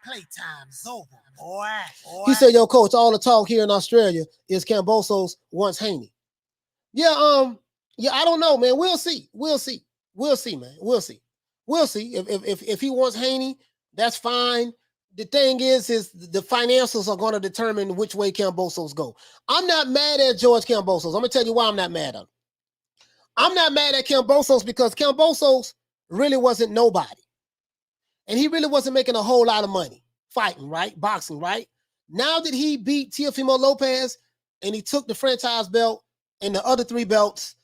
S4: Playtime's over, boy.
S2: He said, yo, coach, all the talk here in Australia is Kambosos wants Haney. Yeah, I don't know, man. We'll see, man. We'll see. If he wants Haney, that's fine. The thing is the financials are going to determine which way Kambosos go. I'm not mad at George Kambosos. I'm going to tell you why I'm not mad at him. I'm not mad at Kambosos because Kambosos really wasn't nobody. And he really wasn't making a whole lot of money fighting, right? Boxing, right? Now that he beat Teofimo Lopez and he took the franchise belt and the other 3 belts,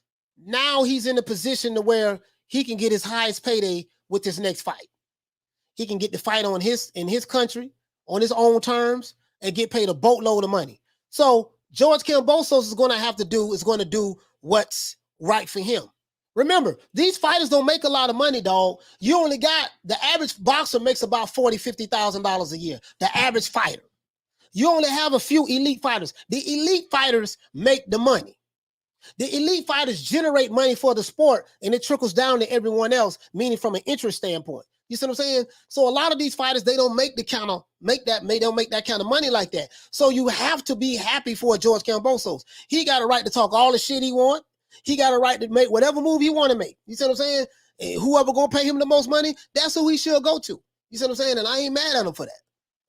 S2: now he's in a position to where he can get his highest payday with his next fight. He can get the fight in his country, on his own terms, and get paid a boatload of money. So George Kambosos is going to do what's right for him. Remember, these fighters don't make a lot of money, dog. You only got, the average boxer makes about $40,000, $50,000 a year. The average fighter. You only have a few elite fighters. The elite fighters make the money. The elite fighters generate money for the sport, and it trickles down to everyone else, meaning from an interest standpoint. You see what I'm saying? So a lot of these fighters, they don't make they don't make that kind of money like that. So you have to be happy for George Kambosos. He got a right to talk all the shit he want. He got a right to make whatever move he want to make. You see what I'm saying? And whoever gonna pay him the most money, that's who he should go to. You see what I'm saying? And I ain't mad at him for that.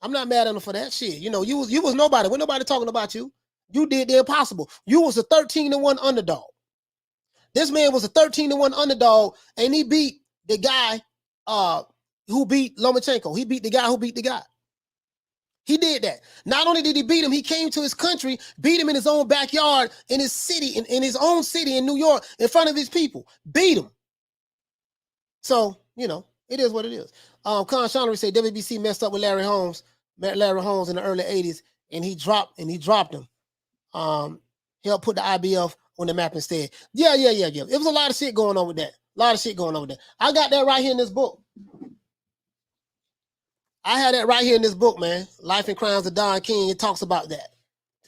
S2: I'm not mad at him for that shit. You know, you was nobody. When nobody talking about you. You did the impossible. You was a 13-1 underdog. This man was a 13-1 underdog, and he beat the guy who beat Lomachenko. He beat the guy who beat the guy. He did that. Not only did he beat him, he came to his country, beat him in his own backyard, in his city, in his own city in New York, in front of his people. Beat him. So, you know, it is what it is. Con Shonery said WBC messed up with Larry Holmes in the early 80s, and he dropped him. He'll put the IBF on the map instead. Yeah. It was a lot of shit going on with that. I got that right here in this book. I had that right here in this book, man. Life and Crimes of Don King. It talks about that.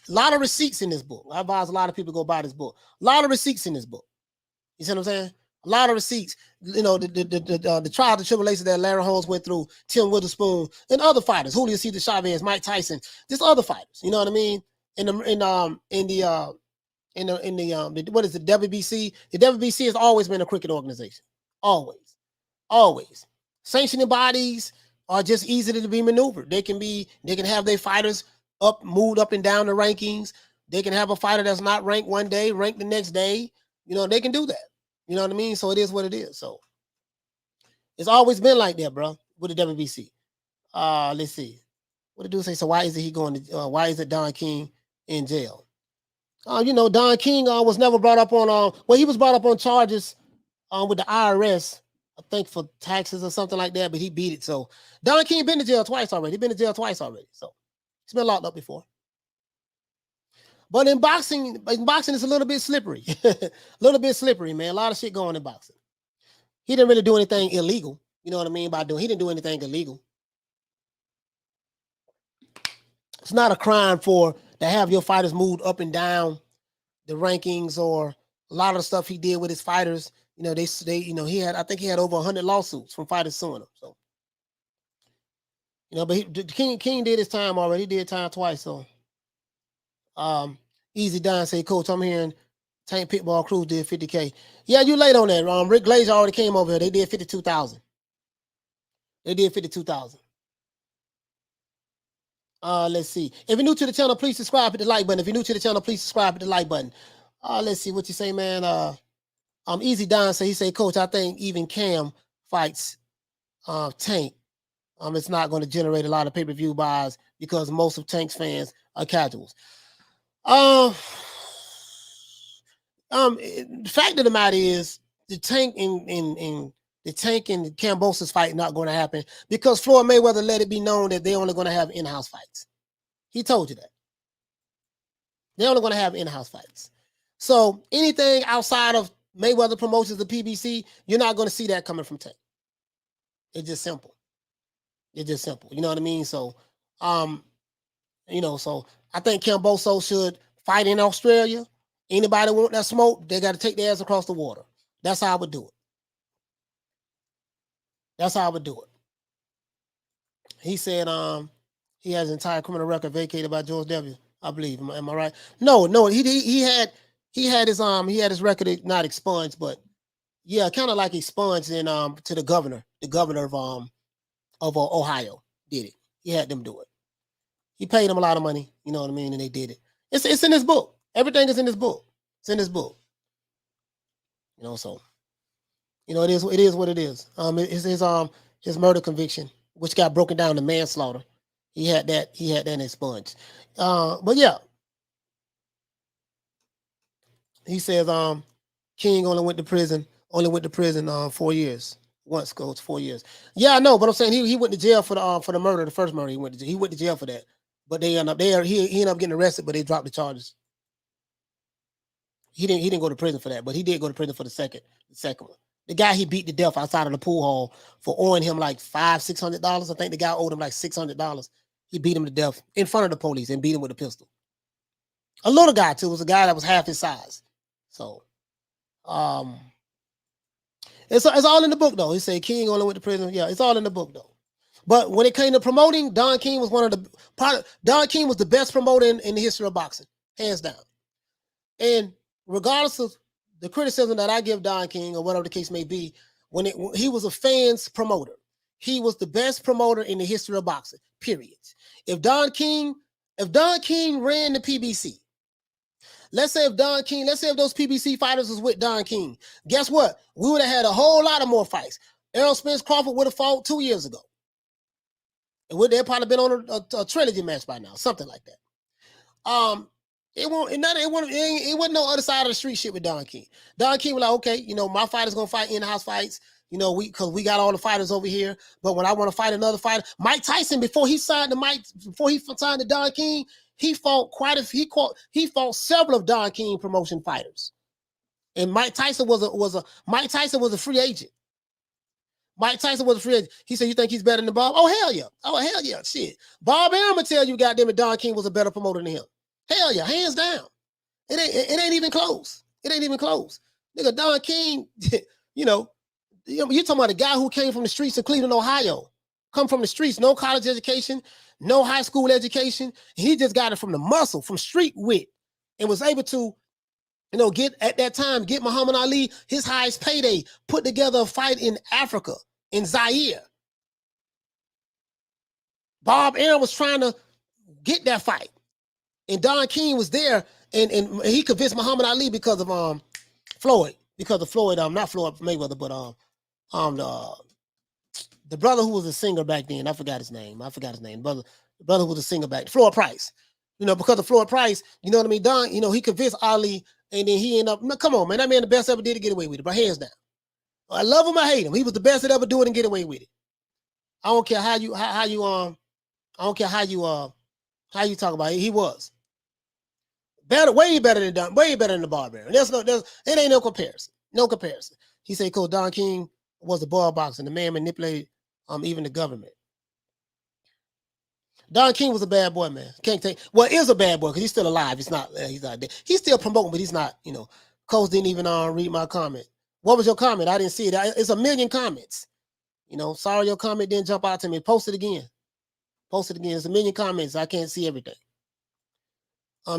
S2: A lot of receipts in this book. I advise a lot of people go buy this book. A lot of receipts in this book. You see what I'm saying? A lot of receipts. You know, the trials and tribulations that Larry Holmes went through, Tim Witherspoon, and other fighters, Julio Cesar Chavez, Mike Tyson, just other fighters. You know what I mean? What is the WBC? The WBC has always been a cricket organization. Always. Sanctioning bodies are just easy to be maneuvered. They can have their fighters moved up and down the rankings. They can have a fighter that's not ranked one day, ranked the next day. You know, they can do that. You know what I mean? So it is what it is. So it's always been like that, bro, with the WBC. Let's see. What did dude say? So why is it Don King in jail? You know, Don King was never brought up on he was brought up on charges with the IRS, I think for taxes or something like that, but he beat it. So Don King been to jail twice already. So he's been locked up before. But in boxing it's a little bit slippery. A little bit slippery, man. A lot of shit going on in boxing. He didn't really do anything illegal. You know what I mean by doing? He didn't do anything illegal. It's not a crime to have your fighters moved up and down the rankings, or a lot of the stuff he did with his fighters. You know, I think he had over 100 lawsuits from fighters suing him. So, you know, but King did his time already. He did time twice. So, Easy Don say, Coach, I'm hearing Tank Pitball Cruz did 50K. Yeah, you late on that. Rick Glazer already came over here. They did 52,000. Let's see. If you're new to the channel, please subscribe, hit the like button. Let's see what you say, man. Easy Don say, he say, Coach, I think even Cam fights Tank. It's not going to generate a lot of pay-per-view buys because most of Tank's fans are casuals. The fact of the matter is the Tank and Kambosos fight not going to happen because Floyd Mayweather let it be known that they're only going to have in-house fights. He told you that. They're only going to have in-house fights. So anything outside of Mayweather Promotions, the PBC, you're not going to see that coming from Tank. It's just simple. You know what I mean? So, so I think Kambosos should fight in Australia. Anybody want that smoke, they got to take their ass across the water. That's how I would do it. He said he has an entire criminal record vacated by George W. I believe. Am I right? No, he had his record not expunged, but yeah, kind of like expunged in to the governor of Ohio did it. He had them do it. He paid them a lot of money, you know what I mean, and they did it. It's in this book. Everything is in this book. It's in this book. You know, so it is what it is. His murder conviction, which got broken down to manslaughter, he had that expunged. But yeah, he says King only went to prison 4 years. Once goes 4 years. Yeah, I know, but I'm saying he went to jail for the murder, the first murder. He went to jail for that. But he ended up getting arrested, but they dropped the charges. He didn't go to prison for that, but he did go to prison for the second one. The guy he beat to death outside of the pool hall for owing him like $600. I think the guy owed him like $600. He beat him to death in front of the police and beat him with a pistol. A little guy too. It was a guy that was half his size. So, it's all in the book though. He said King only went to prison. Yeah, it's all in the book though. But when it came to promoting, Don King was Don King was the best promoter in the history of boxing, hands down. And regardless of the criticism that I give Don King or whatever the case may be, when he was a fan's promoter, he was the best promoter in the history of boxing. Period. If Don King ran the PBC, let's say if those PBC fighters was with Don King, guess what? We would have had a whole lot of more fights. Errol Spence Crawford would have fought 2 years ago. And they'd probably been on a trilogy match by now, something like that. It wasn't no other side of the street shit with Don King. Don King was like, okay, my fighter's gonna fight in-house fights, because we got all the fighters over here. But when I want to fight another fighter, Mike Tyson, before he signed to Don King, he fought several of Don King promotion fighters. And Mike Tyson was a free agent. Mike Tyson was a free agent. He said, "You think he's better than Bob?" Oh hell yeah! Oh hell yeah! Shit, Bob Arum will tell you, goddamn it, Don King was a better promoter than him. Hell yeah, hands down. It ain't even close. It ain't even close. Nigga, Don King, you're talking about a guy who came from the streets of Cleveland, Ohio. Come from the streets, no college education, no high school education. He just got it from the muscle, from street wit, and was able to, get Muhammad Ali his highest payday, put together a fight in Africa, in Zaire. Bob Arum was trying to get that fight. And Don King was there, and he convinced Muhammad Ali because of Floyd. Not Floyd Mayweather, but the brother who was a singer back then. I forgot his name. The brother who was a singer back then, Floyd Price. Because of Floyd Price, you know what I mean? Don, he convinced Ali, and then he ended up. Come on, man, that man the best ever did to get away with it, but hands down. I love him, I hate him. He was the best that ever do it and get away with it. I don't care how you talk about it. He was better, way better than the Barbarian. It ain't no comparison. No comparison. He said, "Coach, Don King was a ball boxer, and the man manipulated even the government." Don King was a bad boy, man. Is a bad boy because he's still alive. He's not dead. He's still promoting, but he's not. Coach didn't even read my comment. What was your comment? I didn't see it. It's 1 million comments. Sorry your comment didn't jump out to me. Post it again. It's 1 million comments. I can't see everything.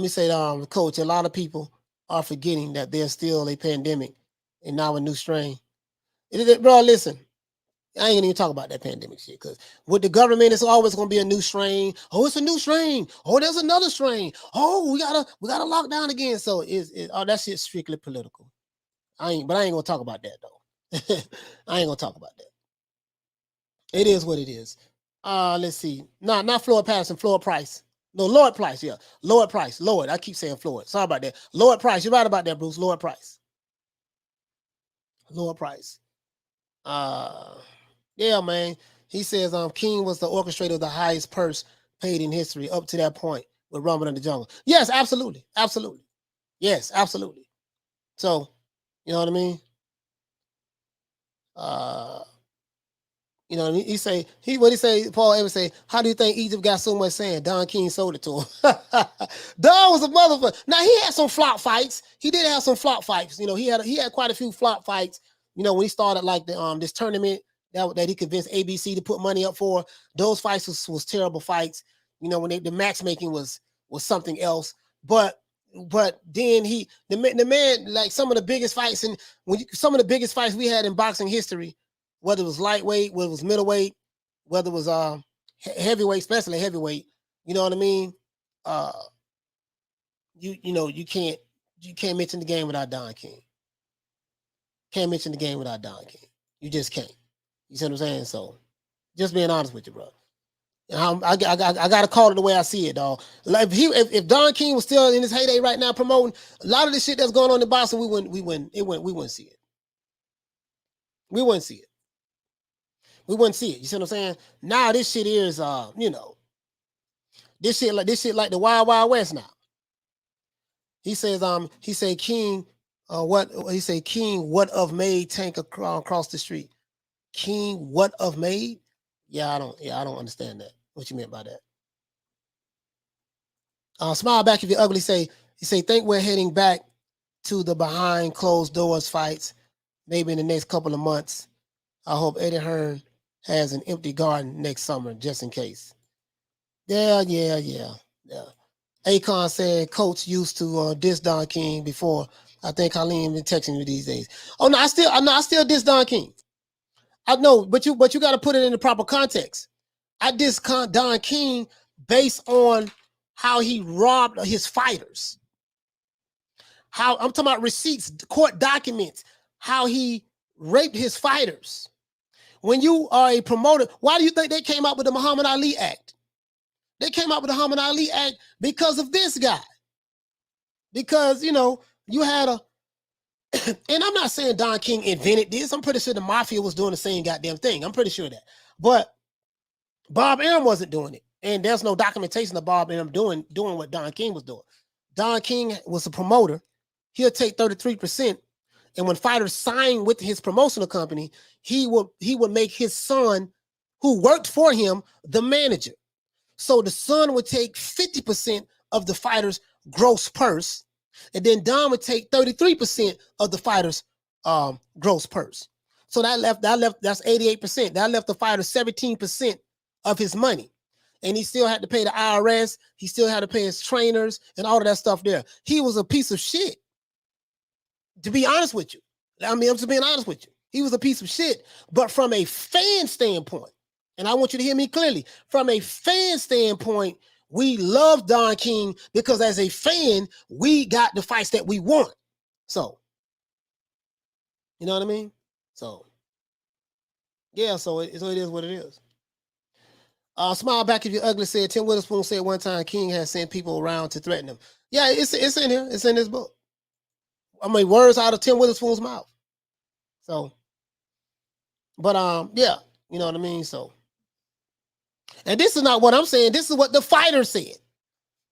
S2: He said, Coach, a lot of people are forgetting that there's still a pandemic and now a new strain. Bro, listen, I ain't even talk about that pandemic shit because with the government, it's always going to be a new strain. Oh, it's a new strain. Oh, there's another strain. Oh, we gotta lock down again. So that shit's strictly political. I ain't gonna talk about that though. I ain't gonna talk about that. It is what it is. Let's see. Not Floyd Patterson, Floyd Price. No, Lloyd Price, yeah. Lloyd Price. Lloyd. I keep saying Floyd. Sorry about that. Lloyd Price. You're right about that, Bruce. Lloyd Price. Yeah, man. He says King was the orchestrator of the highest purse paid in history up to that point with Rumble in the Jungle. Yes, absolutely. Absolutely. Yes, absolutely. So, you know what I mean? Paul Evans say, how do you think Egypt got so much sand? Don King sold it to him. Don was a motherfucker. Now he had some flop fights. He did have some flop fights. He had quite a few flop fights. When he started like this tournament that he convinced ABC to put money up for. Those fights was terrible fights. When the matchmaking was something else. But then the man, like some of the biggest fights some of the biggest fights we had in boxing history, whether it was lightweight, whether it was middleweight, whether it was heavyweight, especially heavyweight, you know what I mean? You can't mention the game without Don King. Can't mention the game without Don King. You just can't. You see what I'm saying? So, just being honest with you, bro. I got to call it the way I see it, dog. Like if Don King was still in his heyday right now promoting a lot of the shit that's going on in boxing, we wouldn't see it. We wouldn't see it. We wouldn't see it. You see what I'm saying? Now this shit is this shit like the Wild Wild West now. He says, King, what of made Tank across the street? King, what of made? I don't understand that. What you meant by that? Smile back if you're ugly. He say, think we're heading back to the behind closed doors fights, maybe in the next couple of months. I hope Eddie Hearn has an empty garden next summer, just in case. Yeah. Akon said Coach used to diss Don King before. I think Halim been texting you these days. Oh no, I still diss Don King. I know, but you got to put it in the proper context. I diss Don King based on how he robbed his fighters. How I'm talking about receipts, court documents, how he raped his fighters. When you are a promoter, why do you think they came out with the Muhammad Ali Act? They came out with the Muhammad Ali Act because of this guy. Because, you had and I'm not saying Don King invented this. I'm pretty sure the mafia was doing the same goddamn thing. I'm pretty sure of that. But Bob Arum wasn't doing it. And there's no documentation of Bob Arum doing what Don King was doing. Don King was a promoter. He'll take 33%. And when fighters signed with his promotional company, he would make his son, who worked for him, the manager. So the son would take 50% of the fighter's gross purse, and then Don would take 33% of the fighter's gross purse. So that left that's 88%. That left the fighter 17% of his money. And he still had to pay the IRS. He still had to pay his trainers and all of that stuff there. He was a piece of shit. To be honest with you. I'm just being honest with you. He was a piece of shit. But from a fan standpoint, and I want you to hear me clearly, from a fan standpoint, we love Don King because as a fan, we got the fights that we want. So, you know what I mean? So, yeah, so it is what it is. Smile back if you're ugly said, Tim Witherspoon said one time King has sent people around to threaten him. Yeah, it's in here. It's in this book. I mean, words out of Tim Witherspoon's mouth. So, but yeah, you know what I mean? So, and this is not what I'm saying. This is what the fighters said.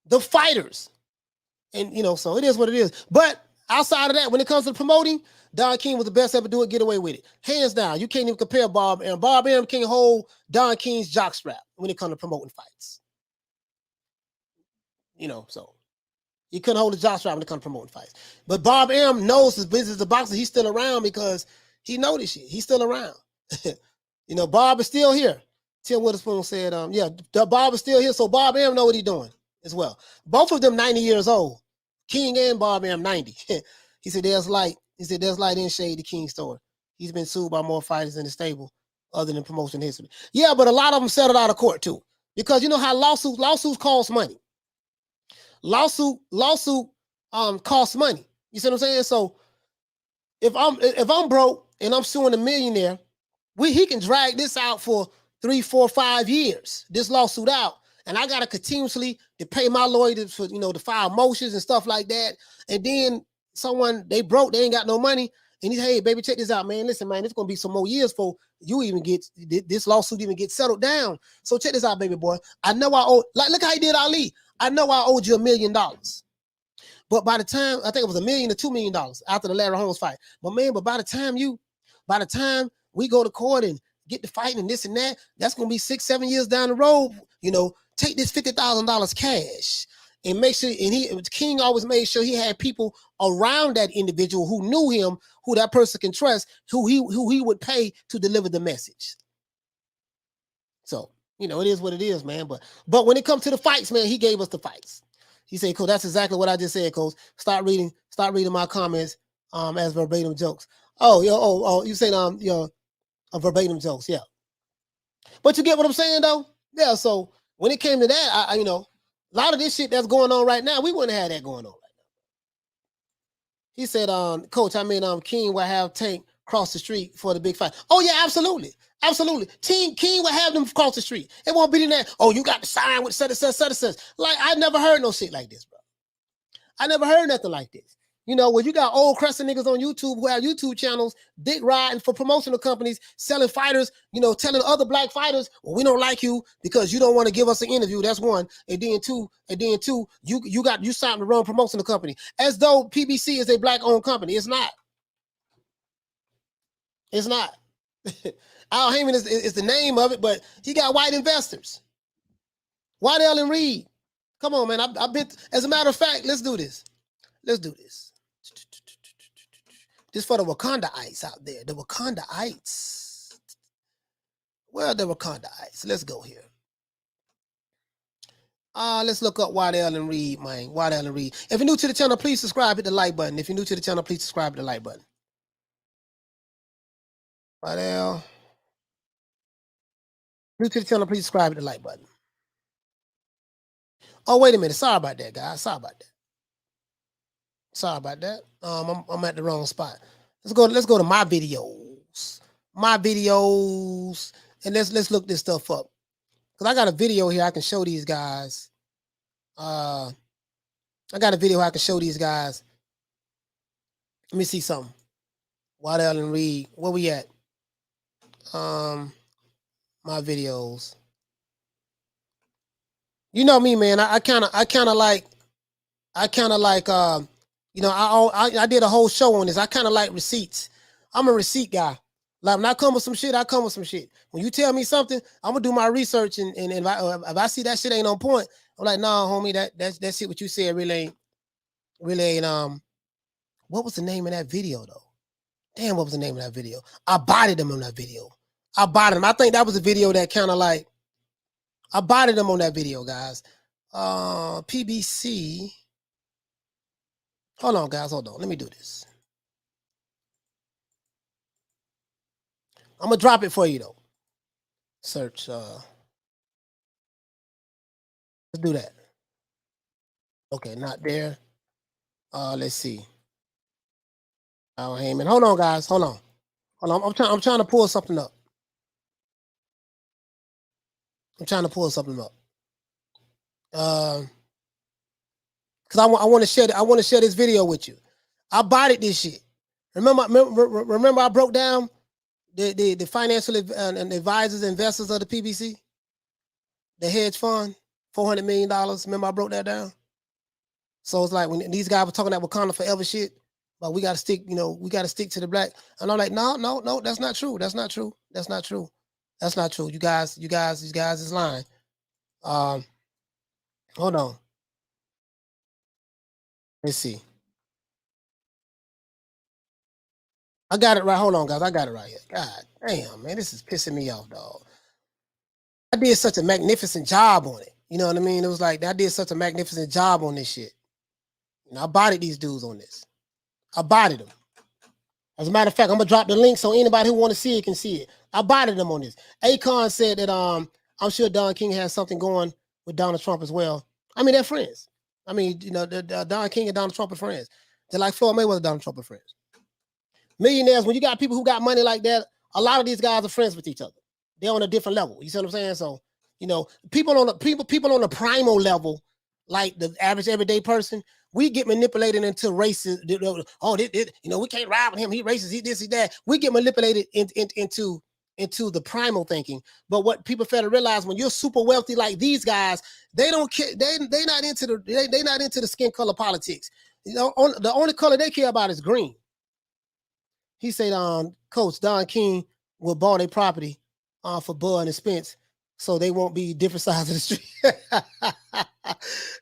S2: The fighters. And, so it is what it is. But outside of that, when it comes to promoting, Don King was the best ever do it, get away with it. Hands down. You can't even compare Bob Arum. Bob Arum can't hold Don King's jockstrap when it comes to promoting fights. So he couldn't hold the jockstrap when it comes to promoting fights. But Bob Arum knows his business as a boxer. He's still around because he knows this shit. He's still around. Bob is still here. Tim Witherspoon said, Bob is still here, so Bob Arum know what he's doing as well. Both of them 90 years old. King and Bob Arum 90. He said there's light. He said there's light in shade the King story. He's been sued by more fighters in the stable other than promotion history. Yeah, but a lot of them settled out of court too. Because you know how lawsuits cost money. Lawsuit costs money. You see what I'm saying? So if I'm broke and I'm suing a millionaire, he can drag this out for 3, 4, 5 years, this lawsuit out. And I got to continuously to pay my lawyers for, to file motions and stuff like that. And then they broke, they ain't got no money. And he's, hey, baby, check this out, man. Listen, man, it's going to be some more years before you even get, this lawsuit even get settled down. So check this out, baby boy. I know I owe, look how he did Ali. I know I owed you $1 million. But by the time, I think it was $1 million to $2 million after the Larry Holmes fight. But by the time we go to court and get the fight and this and that, that's going to be 6, 7 years down the road. Take this $50,000 cash and make sure, and King always made sure he had people around that individual who knew him, who that person can trust, who he would pay to deliver the message. So, it is what it is, man. But when it comes to the fights, man, he gave us the fights. He said, Coach, that's exactly what I just said, Coach. Start reading my comments as verbatim jokes. You saying verbatim jokes, yeah. But you get what I'm saying, though? Yeah, so when it came to that, I a lot of this shit that's going on right now, we wouldn't have that going on right now. He said, Coach, King will have Tank cross the street for the big fight. Oh, yeah, absolutely. Absolutely. King will have them cross the street. It won't be in that, you got to sign with such and such. Like, I never heard no shit like this, bro. I never heard nothing like this. You know, when you got old crescent niggas on YouTube who have YouTube channels, dick riding for promotional companies, selling fighters, you know, telling other black fighters, well, we don't like you because you don't want to give us an interview. That's one. And then two, you signed the wrong promotional company. As though PBC is a black-owned company. It's not. It's not. Al Heyman is the name of it, but he got white investors. Waddell and Reed. Come on, man. I've been, as a matter of fact, let's do this. Let's do this. This for the Wakandaites out there. The Wakandaites. Well, the Wakandaites. Let's go here. Let's look up Waddell and Reed, man. Waddell and Reed. If you're new to the channel, please subscribe. Hit the like button. If you're new to the channel, please subscribe. Hit the like button. Waddell. New to the channel, please subscribe. Hit the like button. Oh, wait a minute. Sorry about that, guys. Sorry about that. Sorry about that. I'm at the wrong spot. Let's go to my videos. My videos. And let's look this stuff up. Because I got a video here I can show these guys. I got a video I can show these guys. Let me see something. Waddell and Reed. Where we at? My videos. You know me, man. I kind of like you know, I did a whole show on this. I kind of like receipts. I'm a receipt guy. Like when I come with some shit, I come with some shit. When you tell me something, I'm gonna do my research, and if I see that shit ain't on point, I'm like, nah, homie, that shit what you said really ain't. What was the name of that video though? Damn, what was the name of that video? I bodied them on that video. I bodied them. I think that was a video that kind of like I bodied them on that video, guys. PBC. Hold on, guys. Hold on. Let me do this. I'm going to drop it for you, though. Search. Let's do that. Okay, not there. Let's see. Al Heyman. Hold on, guys. Hold on. Hold on. I'm trying to pull something up. I'm trying to pull something up. Because I want to share. I want to share this video with you. I bodied this shit. Remember I broke down the financial and advisors, investors of the PBC, the hedge fund, $400 million. Remember I broke that down. So it's like when these guys were talking that Wakanda forever shit, but we got to stick. You know, we got to stick to the black. And I'm like, no, that's not true. That's not true. That's not true. That's not true. You guys is lying. Hold on. Let's see. I got it right. Hold on, guys. I got it right here. God damn, man. This is pissing me off, dog. I did such a magnificent job on it. You know what I mean? It was like, I did such a magnificent job on this shit. You know, I bodied these dudes on this. I bodied them. As a matter of fact, I'm going to drop the link so anybody who want to see it can see it. I bodied them on this. Akon said that I'm sure Don King has something going with Donald Trump as well. I mean, they're friends. I mean, you know, Don King and Donald Trump are friends. They're like Floyd Mayweather and Donald Trump are friends. Millionaires, when you got people who got money like that, a lot of these guys are friends with each other. They're on a different level. You see what I'm saying? So, you know, people on the primal level, like the average everyday person, we get manipulated into races. Oh, you know, we can't ride with him. He racist. He this, he that. We get manipulated into the primal thinking. But what people fail to realize, when you're super wealthy like these guys, they don't care. They not into the skin color politics. You know, the only color they care about is green. He said, Coach Don King will bought a property for Bud and Spence, so they won't be different sides of the street.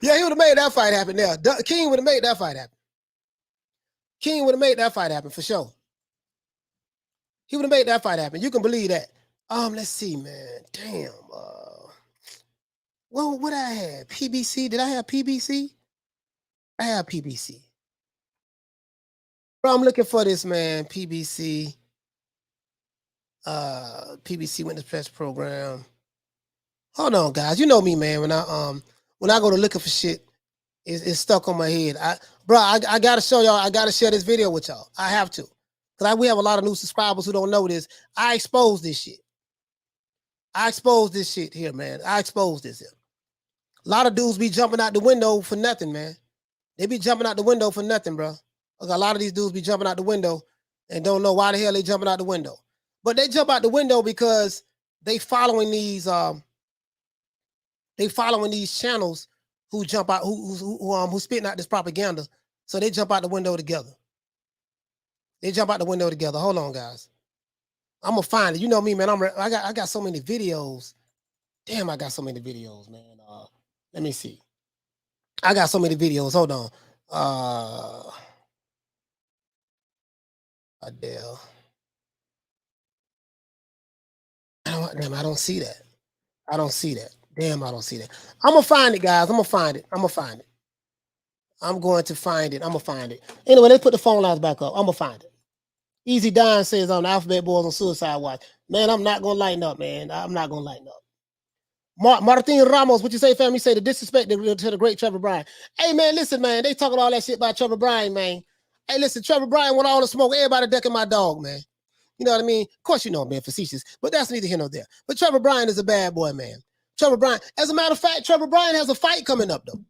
S2: Yeah, he would have made that fight happen there. King would have made that fight happen. King would have made that fight happen for sure. He would have made that fight happen. You can believe that. Let's see, man. Damn. Well, what I had? PBC. Did I have PBC? I have PBC. Bro, I'm looking for this, man. PBC. PBC Witness Press Program. Hold on, guys. You know me, man. When I go to looking for shit, it's stuck on my head. I gotta show y'all. I gotta share this video with y'all. I have to. Because we have a lot of new subscribers who don't know this. I exposed this shit. I exposed this shit here, man. I exposed this here. A lot of dudes be jumping out the window for nothing, man. They be jumping out the window for nothing, bro. Look, a lot of these dudes be jumping out the window and don't know why the hell they jumping out the window. But they jump out the window because they following these channels who jump out who spitting out this propaganda. So they jump out the window together. They jump out the window together. Hold on, guys. I'm gonna find it. You know me, man. I got so many videos. Damn, I got so many videos, man. Let me see. I got so many videos. Hold on. Adele. I don't see that. I don't see that. Damn, I don't see that. I'm gonna find it, guys. I'm gonna find it. I'm gonna find it. I'm going to find it. I'm gonna find it. Anyway, let's put the phone lines back up. I'm gonna find it. Easy Don says on the Alphabet Boys on Suicide Watch. Man, I'm not gonna lighten up, man. I'm not gonna lighten up. Martin Ramos, what you say, family? Say the disrespect to the great Trevor Bryan. Hey, man, listen, man. They talking all that shit about Trevor Bryan, man. Hey, listen, Trevor Bryan want all the smoke. Everybody ducking my dog, man. You know what I mean? Of course, you know I'm being facetious, but that's neither here nor there. But Trevor Bryan is a bad boy, man. Trevor Bryan. As a matter of fact, Trevor Bryan has a fight coming up, though.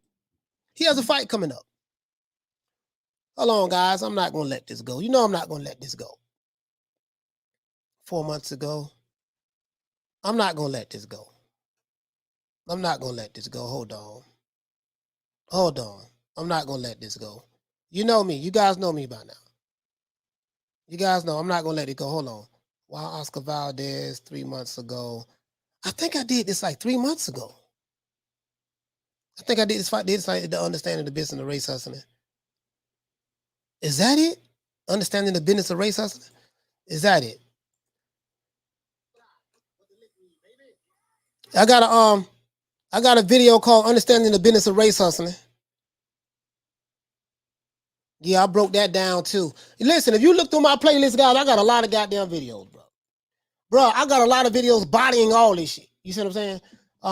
S2: He has a fight coming up. Hold on, guys. I'm not going to let this go. You know I'm not going to let this go. 4 months ago. I'm not going to let this go. I'm not going to let this go. Hold on. Hold on. I'm not going to let this go. You know me. You guys know me by now. You guys know I'm not going to let it go. Hold on. Wow, Oscar Valdez 3 months ago. I think I did this like 3 months ago. I think I did this fight. Did this like the understanding the business of race hustling. Is that it? Understanding the business of race hustling? Is that it? I got a video called Understanding the Business of Race Hustling. Yeah, I broke that down too. Listen, if you look through my playlist, guys, I got a lot of goddamn videos, bro. Bro, I got a lot of videos bodying all this shit. You see what I'm saying?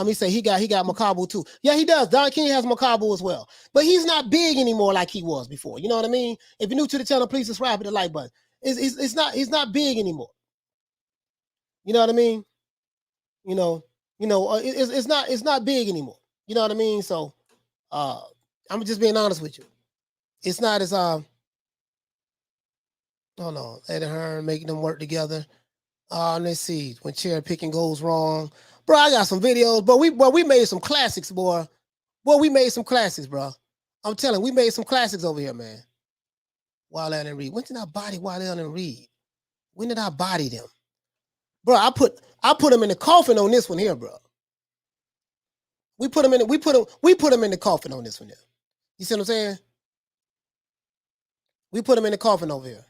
S2: He said he got Macabre too. Yeah, he does. Don King has Macabre as well. But he's not big anymore like he was before. You know what I mean? If you're new to the channel, please subscribe to the like button. He's not big anymore. You know what I mean? It's not big anymore. You know what I mean? So I'm just being honest with you. It's not as hold on, Eddie Hearn making them work together. Let's see, when cherry picking goes wrong. Bro, I got some videos, but we made some classics, boy. Boy, we made some classics, bro. I'm telling you, we made some classics over here, man. Wild Allen Reed. When did I body Wild Allen Reed? When did I body them? Bro, I put them in the coffin on this one here, bro. We put them in the coffin on this one here. You see what I'm saying? We put them in the coffin over here.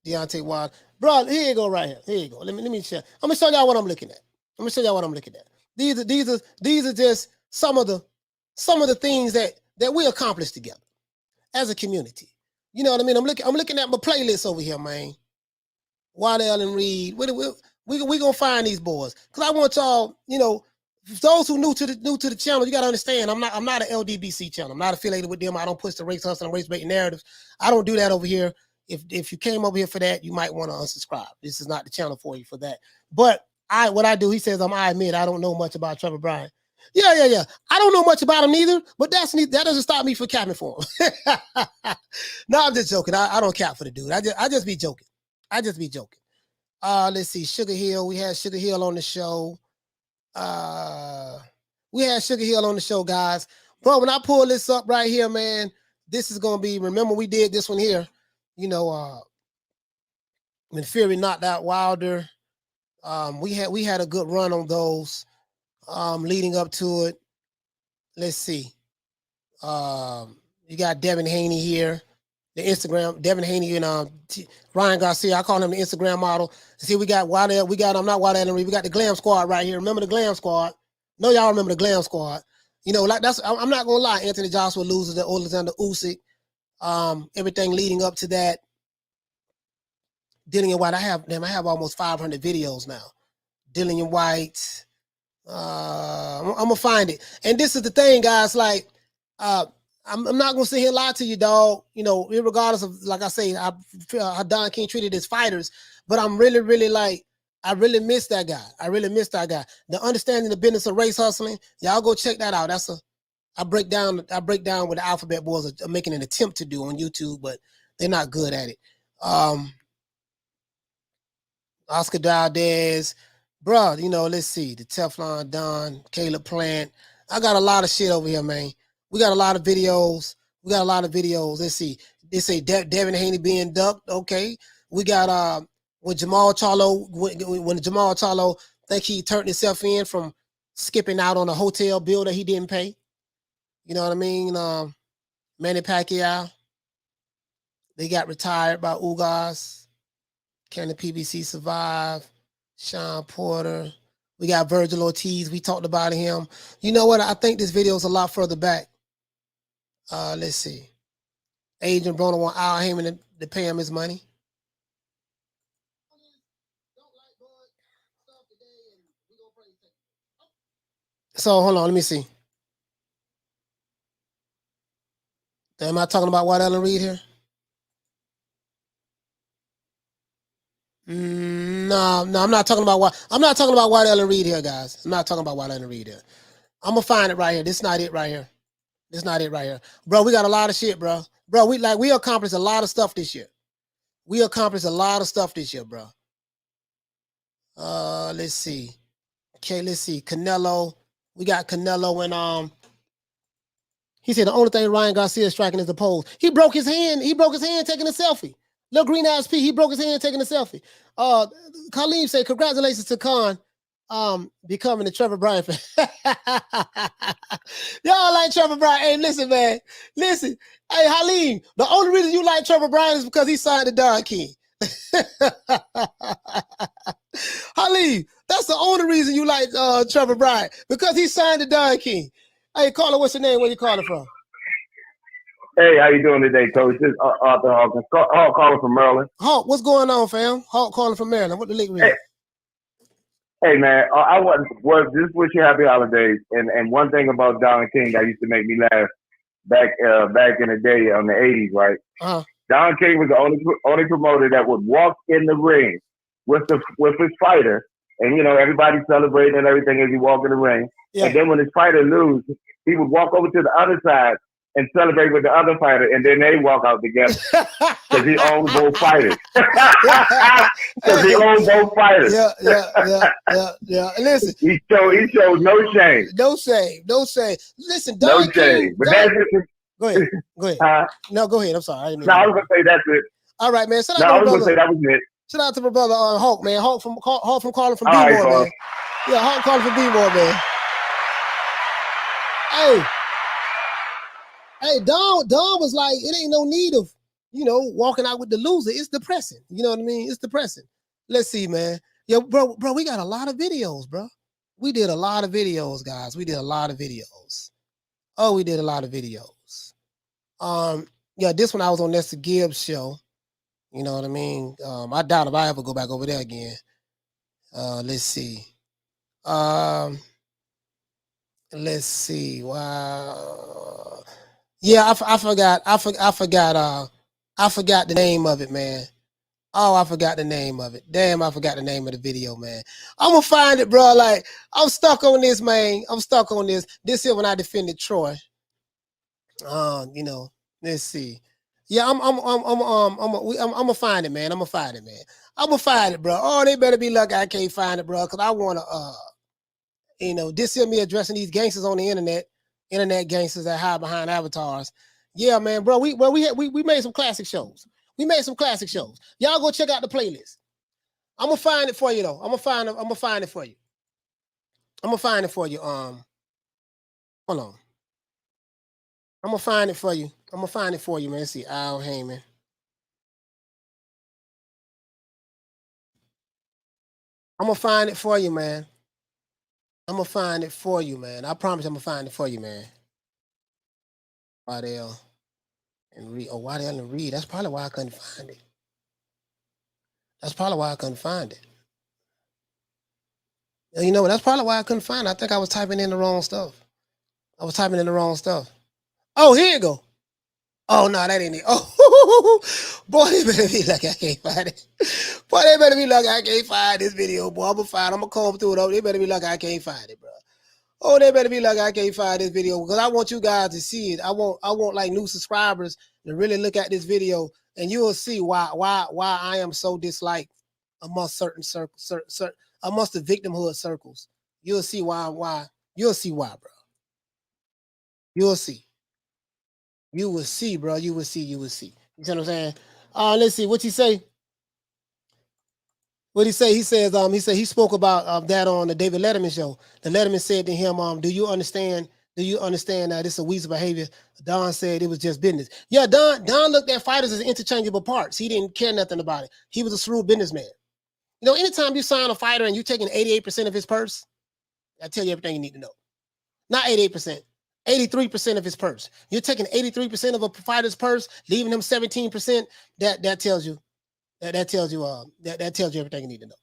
S2: Deontay Wilder. Bro, here you go right here. Here you go. Let me share. I'm gonna show y'all what I'm looking at. These are just some of the things that we accomplished together as a community. You know what I mean? I'm looking at my playlist over here, man. Wild Allen Reed. We gonna find these boys. Cause I want y'all, those who new to the channel, you gotta understand, I'm not an LDBC channel. I'm not affiliated with them. I don't push the race hustle and race baiting narratives. I don't do that over here. If you came over here for that, you might want to unsubscribe. This is not the channel for you for that. But what I do, he says, I admit I don't know much about Trevor Bryan. Yeah. I don't know much about him neither, but that doesn't stop me from capping for him. No, I'm just joking. I don't cap for the dude. I just be joking. Let's see, Sugar Hill. We had Sugar Hill on the show. Guys. Bro, when I pull this up right here, man, this is gonna be. Remember, we did this one here. When Fury knocked out Wilder. We had a good run on those. Leading up to it. Let's see. You got Devin Haney here. The Instagram, Devin Haney and Ryan Garcia. I call him the Instagram model. See, we got Wilder. I'm not Wilder. We got the Glam Squad right here. Remember the Glam Squad? No, y'all remember the Glam Squad. I'm not gonna lie. Anthony Joshua loses to Alexander Usyk. Everything leading up to that. Dillian White. I have almost 500 videos now. Dillian White. I'm gonna find it. And this is the thing, guys. Like, I'm not gonna sit here and lie to you, dog. Regardless of, like I say, how Don King treated his fighters, but I'm really I really miss that guy. The Understanding the Business of Race Hustling. Y'all go check that out. I break down what the Alphabet Boys are making an attempt to do on YouTube, but They're not good at it. Oscar Valdez, bro, you know, let's see. The Teflon Don, Caleb Plant. I got a lot of shit over here, man. We got a lot of videos. Let's see. They say Devin Haney being ducked. Okay. We got when Jamal Charlo, when Jamal Charlo think he turned himself in from skipping out on a hotel bill that he didn't pay. You know what I mean? Manny Pacquiao. They got retired by Ugas. Can the PBC survive? Sean Porter. We got Virgil Ortiz. We talked about him. You know what? I think this video is a lot further back. Let's see. Adrian Broner want Al Heyman to pay him his money. So hold on, let me see. Am I talking about White Ellen Reed here? No, I'm not talking about White Ellen Reed here, guys. I'm not talking about White Ellen Reed here. I'm gonna find it right here. This is not it right here. Bro, we got a lot of shit, bro. Bro, we accomplished a lot of stuff this year. Bro. Let's see. Okay, let's see. Canelo. We got Canelo and he said the only thing Ryan Garcia is striking is the pose. He broke his hand taking a selfie. Little Green Eyes P, he broke his hand taking a selfie. Khalim said, congratulations to Khan becoming a Trevor Bryan fan. Y'all like Trevor Bryan. Hey, listen, man. Listen. Hey, Halim, the only reason you like Trevor Bryan is because he signed the Don King. Halim, that's the only reason you like Trevor Bryan, because he signed the Don King. Hey, caller, what's your name? Where you calling from?
S11: Hey, how you doing today, Coach? This is Arthur Hawkins. Hawk calling from Maryland.
S2: Hawk, what's going on, fam? Hawk calling from Maryland. What the link read?
S11: Hey, man, just wish you happy holidays. And one thing about Don King that used to make me laugh back in the day on the 80s, right? Don King was the only promoter that would walk in the ring with his fighter, and you know everybody celebrating and everything as he walked in the ring. Yeah. And then when his fighter loses, he would walk over to the other side and celebrate with the other fighter, and then they walk out together because he owns both fighters.
S2: Yeah. Listen,
S11: he showed no shame.
S2: No shame. Listen,
S11: Don King. But that's it.
S2: Go ahead. No, go ahead. I'm sorry.
S11: I was gonna say that's it.
S2: All right, man.
S11: I was gonna say that was it.
S2: Shout out to my brother Hawk, man. Hawk from calling from B-More, man. Yeah, Hawk calling from B-More, man. Hey, Don was like, it ain't no need of, walking out with the loser. It's depressing. You know what I mean? It's depressing. Let's see, man. Yo, bro, we got a lot of videos, bro. We did a lot of videos, guys. We did a lot of videos. Yeah, this one I was on Lester Gibbs' show. You know what I mean? I doubt if I ever go back over there again. Let's see. Wow. Yeah, I forgot the name of it, man. Oh, I forgot the name of it. Damn, I forgot the name of the video, man. I'm gonna find it, bro. Like, I'm stuck on this, man. This here when I defended Troy. Let's see. Yeah, I'm gonna find it, man. I'm gonna find it, bro. Oh, they better be lucky I can't find it, bro, because I wanna this here me addressing these gangsters on the internet gangsters that hide behind avatars. Yeah, man, bro. We made some classic shows. Y'all go check out the playlist. I'm gonna find it for you though. I'm gonna find it for you. Hold on. I'm gonna find it for you. Man. Let's see, Al Heyman. I'm gonna find it for you, man. I promise I'm gonna find it for you, man. Waddell and Reed. That's probably why I couldn't find it. That's probably why I couldn't find it. I think I was typing in the wrong stuff. Oh, here you go. Oh, no, that ain't it. Oh, boy, they better be like I can't find it. Boy, they better be like I can't find this video, boy. I'm gonna comb through it. Oh, they better be like I can't find it, bro. Oh, they better be like I can't find this video because I want you guys to see it. I want like new subscribers to really look at this video and you will see why I am so disliked amongst certain circles, amongst the victimhood circles. You'll see why. You'll see why, bro. You'll see. You will see, bro. You will see. You will see. You see what I'm saying? Let's see what he say. What he say? He says, he spoke about that on the David Letterman show. The Letterman said to him, do you understand that it's a weasel behavior? Don said it was just business. Yeah, Don looked at fighters as interchangeable parts. He didn't care nothing about it. He was a shrewd businessman. You know, anytime you sign a fighter and you're taking 88% of his purse, I tell you everything you need to know. Not 88%, 83% of his purse. You're taking 83% of a fighter's purse, leaving him 17%. That tells you everything you need to know.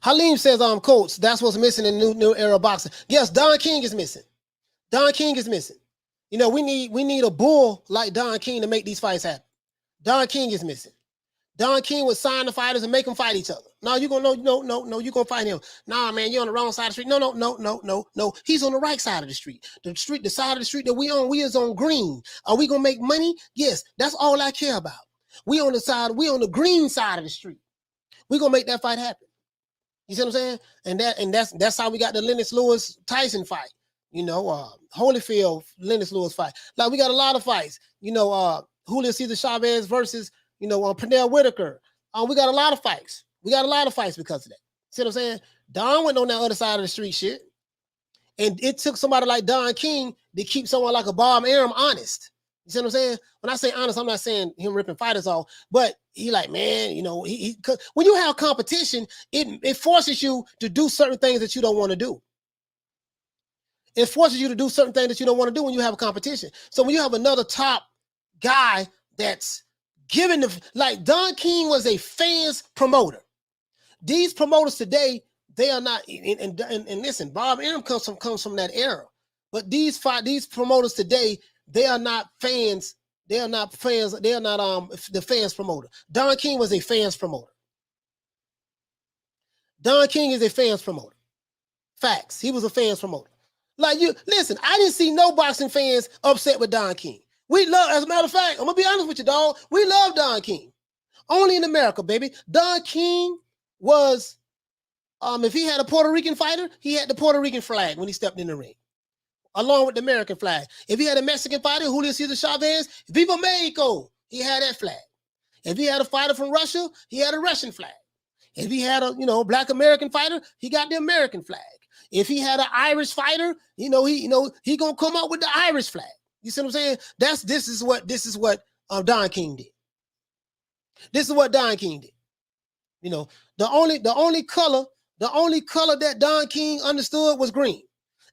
S2: Halim says, Coach, that's what's missing in new era boxing. Yes, Don King is missing. Don King is missing. You know, we need a bull like Don King to make these fights happen. Don King is missing. Don King would sign the fighters and make them fight each other. No, you're gonna no, you're gonna fight him. Nah, man, you're on the wrong side of the street. No. He's on the right side of the street. The side of the street that we is on green. Are we gonna make money? Yes, that's all I care about. We on the green side of the street. We're gonna make that fight happen. You see what I'm saying? And that's how we got the Lennox Lewis Tyson fight. You know, Holyfield Lennox Lewis fight. Like, we got a lot of fights. You know, Julio Cesar Chavez versus, Pernell Whitaker. We got a lot of fights. We got a lot of fights because of that. See what I'm saying? Don went on that other side of the street shit. And it took somebody like Don King to keep someone like a Bob Arum honest. You see what I'm saying? When I say honest, I'm not saying him ripping fighters off, but he like, man, cause when you have competition, it forces you to do certain things that you don't want to do. It forces you to do certain things that you don't want to do when you have a competition. So when you have another top guy that's giving like Don King was a fans promoter. These promoters today, they are not, and listen, Bob Arum comes from that era. But these promoters today, they are not fans. They are not fans. They are not the fans promoter. Don King was a fans promoter. Don King is a fans promoter. Facts. He was a fans promoter. Like, you listen, I didn't see no boxing fans upset with Don King. We love, as a matter of fact, I'm gonna be honest with you, dog. We love Don King. Only in America, baby. Don King was, if he had a Puerto Rican fighter, he had the Puerto Rican flag when he stepped in the ring, along with the American flag. If he had a Mexican fighter, Julio Cesar Chavez, Viva Mexico, he had that flag. If he had a fighter from Russia, he had a Russian flag. If he had a Black American fighter, he got the American flag. If he had an Irish fighter, he gonna come up with the Irish flag. You see what I'm saying? This is what Don King did. This is what Don King did. The only color that Don King understood was green.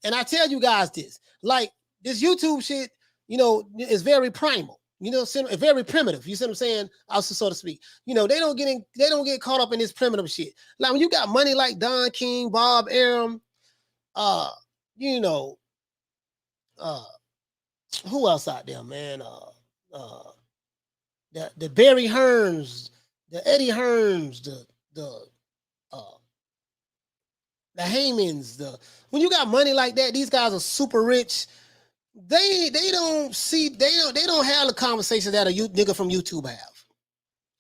S2: And I tell you guys this, like, this YouTube shit, is very primal. Very primitive. You see what I'm saying? Also, so to speak. They don't get caught up in this primitive shit. Like, when you got money like Don King, Bob Arum, who else out there, man? The Barry Hearns, the Eddie Hearns, the Haymans, when you got money like that, these guys are super rich. They don't have the conversations that a nigga from YouTube have.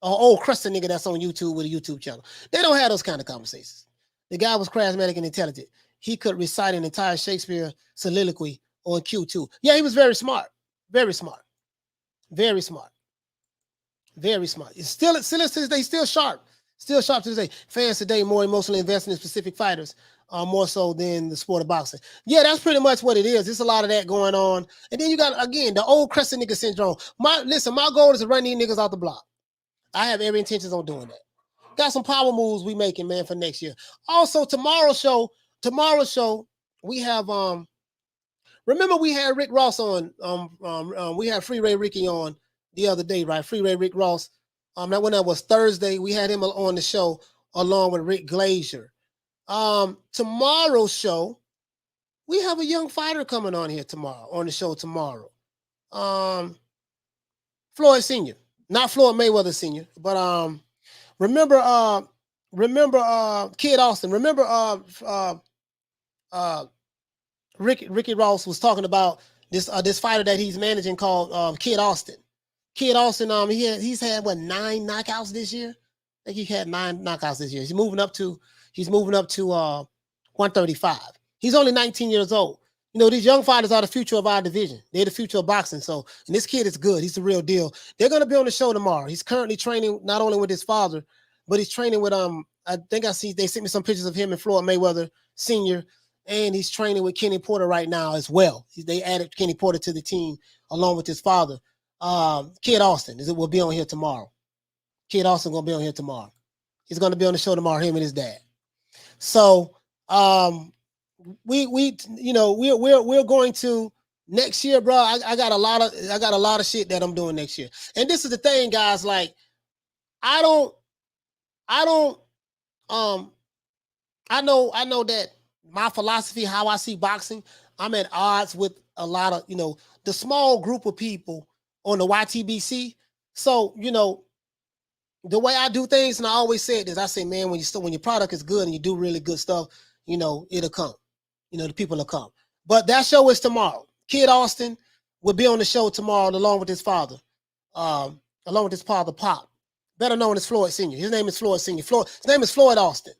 S2: Or old crusty nigga that's on YouTube with a YouTube channel. They don't have those kind of conversations. The guy was charismatic and intelligent. He could recite an entire Shakespeare soliloquy on Q2. Yeah, he was very smart. Very smart. Very smart. Very smart. He's still sharp. Still sharp to this day. Fans today more emotionally invested in specific fighters, more so than the sport of boxing. Yeah, that's pretty much what it is. There's a lot of that going on. And then you got, again, the old crescent nigga syndrome. My goal is to run these niggas off the block. I have every intention on doing that. Got some power moves we making, man, for next year. Also, tomorrow's show, we have remember we had Rick Ross on, we had Free Ray Ricky on the other day, right? Free Ray Rick Ross. That was Thursday. We had him on the show along with Rick Glazier. Tomorrow's show, we have a young fighter coming on here on the show tomorrow. Floyd Sr., not Floyd Mayweather Sr., but remember Kid Austin. Remember Ricky Ross was talking about this fighter that he's managing called Kid Austin. Kid Austin, he's had what 9 knockouts this year. I think he had 9 knockouts this year. He's moving up to 135. He's only 19 years old. You know, these young fighters are the future of our division. They're the future of boxing. So, and this kid is good. He's the real deal. They're going to be on the show tomorrow. He's currently training not only with his father, but he's training with I think they sent me some pictures of him and Floyd Mayweather Sr. And he's training with Kenny Porter right now as well. They added Kenny Porter to the team along with his father. Kid Austin will be on here tomorrow. Kid Austin gonna be on here tomorrow. He's gonna be on the show tomorrow, him and his dad. So we're going to next year, bro. I got a lot of shit that I'm doing next year. And this is the thing, guys. Like, I know that my philosophy, how I see boxing, I'm at odds with a lot of, the small group of people on the YTBC. So, the way I do things, and I always said this, I say, man, when your product is good and you do really good stuff, it'll come. The people will come. But that show is tomorrow. Kid Austin will be on the show tomorrow along with his father, Pop, better known as Floyd Sr. His name is Floyd Sr. His name is Floyd Austin.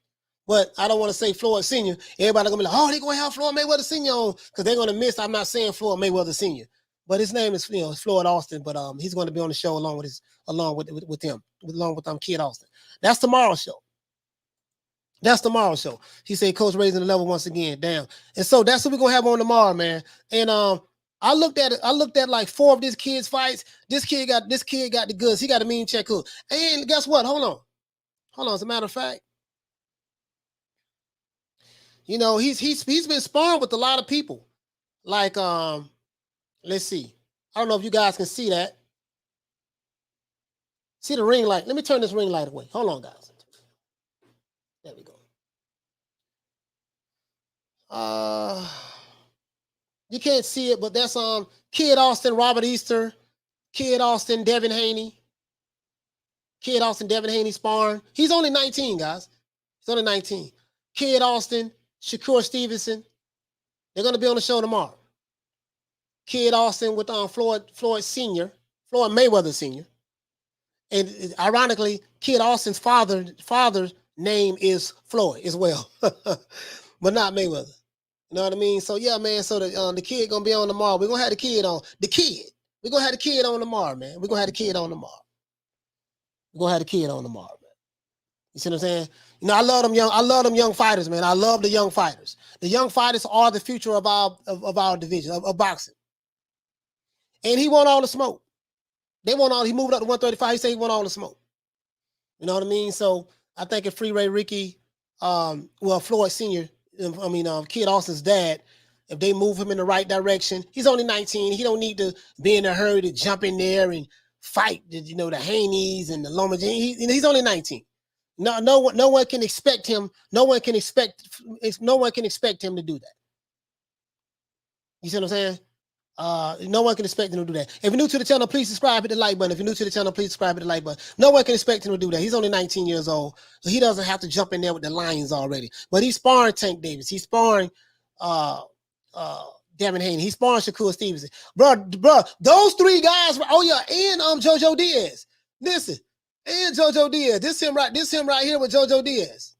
S2: But I don't want to say Floyd Sr. Everybody going to be like, oh, they're going to have Floyd Mayweather Sr. on, because they're going to miss. I'm not saying Floyd Mayweather Sr. But his name is Floyd Austin. But he's going to be on the show along with Kid Austin. That's tomorrow's show. He said, Coach raising the level once again. Damn. And so that's what we're gonna have on tomorrow, man. And I looked at like 4 of this kid's fights. This kid got the goods. He got a mean check hook. And guess what? Hold on. As a matter of fact, he's been sparring with a lot of people. Like let's see. I don't know if you guys can see that. See the ring light. Let me turn this ring light away. Hold on, guys. There we go. You can't see it, but that's Kid Austin, Robert Easter, Kid Austin, Devin Haney. Kid Austin, Devin Haney sparring. He's only 19, guys. He's only 19. Kid Austin, Shakur Stevenson. They're going to be on the show tomorrow. Kid Austin with Floyd Sr., Floyd Mayweather Sr. And ironically, Kid Austin's father's name is Floyd as well, but not Mayweather. You know what I mean? So yeah, man. So the kid gonna be on tomorrow. We're gonna have the kid on. We're gonna have the kid on tomorrow, man. We're gonna have the kid on tomorrow. Man. You see what I'm saying? I love them young fighters, man. I love the young fighters. The young fighters are the future of our division of boxing. And he want all the smoke. He moved up to 135. He said he want all the smoke. You know what I mean? So I think if Freeway Ricky, Floyd Sr., Kid Austin's dad, if they move him in the right direction, he's only 19. He don't need to be in a hurry to jump in there and fight the Haneys and the Lomas. He's only 19. No one can expect him. No one can expect him to do that. You see what I'm saying? No one can expect him to do that. If you're new to the channel, please subscribe, hit the like button. If you're new to the channel, please subscribe, hit the like button. No one can expect him to do that. He's only 19 years old, so he doesn't have to jump in there with the lions already. But he's sparring Tank Davis. He's sparring Devin Haney. He's sparring Shakur Stevenson. Bro, those 3 guys. Oh yeah, and JoJo Diaz. Listen, and JoJo Diaz. This him right here with JoJo Diaz.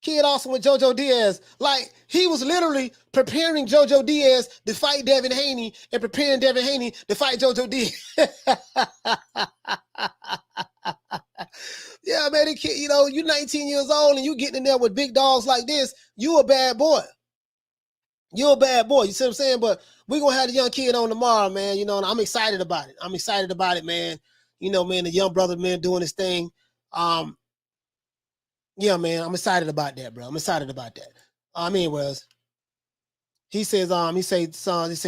S2: Kid Austin with JoJo Diaz. Like, he was literally preparing JoJo Diaz to fight Devin Haney and preparing Devin Haney to fight JoJo Diaz. Yeah, man, you're 19 years old and you getting in there with big dogs like this, you a bad boy. You see what I'm saying? But we're going to have the young kid on tomorrow, man, and I'm excited about it. Man. Man, the young brother, man, doing his thing. Yeah, man, I'm excited about that, bro. He says,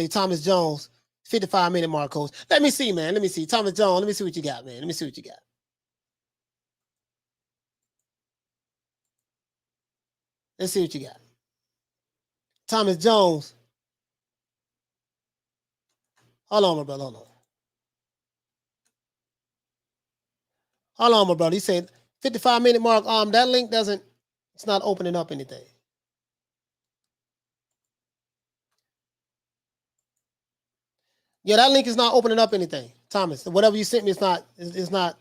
S2: Thomas Jones, 55-minute mark, coach. Let me see, man. Thomas Jones, let me see what you got, man. Let's see what you got. Thomas Jones. Hold on, my brother. Hold on, my brother. He said 55-minute mark. That link it's not opening up anything. Yeah, that link is not opening up anything, Thomas. Whatever you sent me, it's not.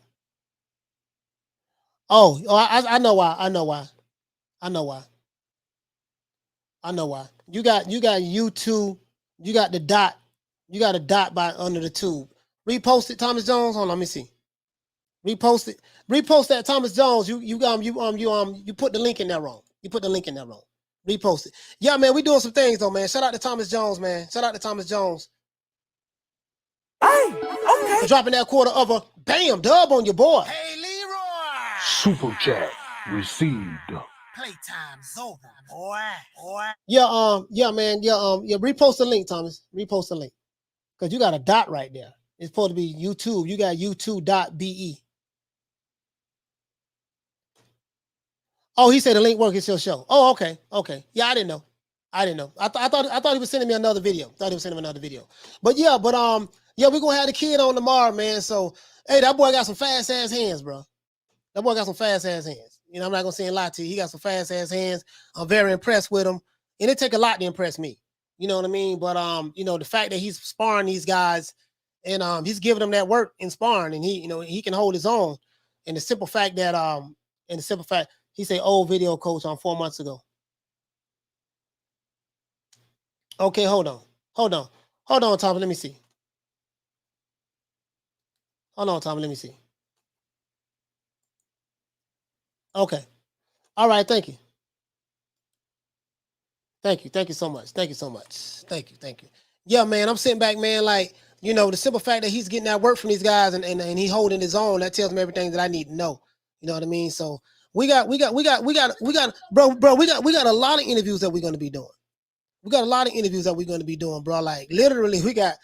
S2: Oh, I know why. I know why. You got YouTube. You got the dot. You got a dot by under the tube. Repost it, Thomas Jones. Hold on, let me see. Repost it. Repost that, Thomas Jones. You put the link in there wrong. You put the link in there wrong. Repost it. Yeah, man, we doing some things though, man. Shout out to Thomas Jones, man. Shout out to Thomas Jones.
S4: Hey, okay.
S2: For dropping that quarter of a bam dub on your boy.
S4: Hey, Leroy.
S5: Super chat received.
S4: Playtime's over, boy.
S2: Yeah, man. Yeah, repost the link, Thomas. Repost the link. Because you got a dot right there. It's supposed to be YouTube. You got YouTube.be. Oh, he said the link works. It's your show. Oh, okay. Yeah, I didn't know. I thought he was sending me another video. But yeah, we're gonna have the kid on tomorrow, man. So hey, that boy got some fast ass hands, bro. You know, I'm not gonna say a lot to you. He got some fast ass hands. I'm very impressed with him. And it take a lot to impress me. You know what I mean? But the fact that he's sparring these guys and he's giving them that work in sparring, and he can hold his own. And the simple fact that he said old video coach on 4 months ago. Okay, hold on, Tom. Let me see. Okay. All right. Thank you. Thank you so much. Thank you. Yeah, man. I'm sitting back, man. Like, the simple fact that he's getting that work from these guys and he holding his own, that tells me everything that I need to know. You know what I mean? So we got, bro. We got a lot of interviews that we're going to be doing. Bro. Like literally, we got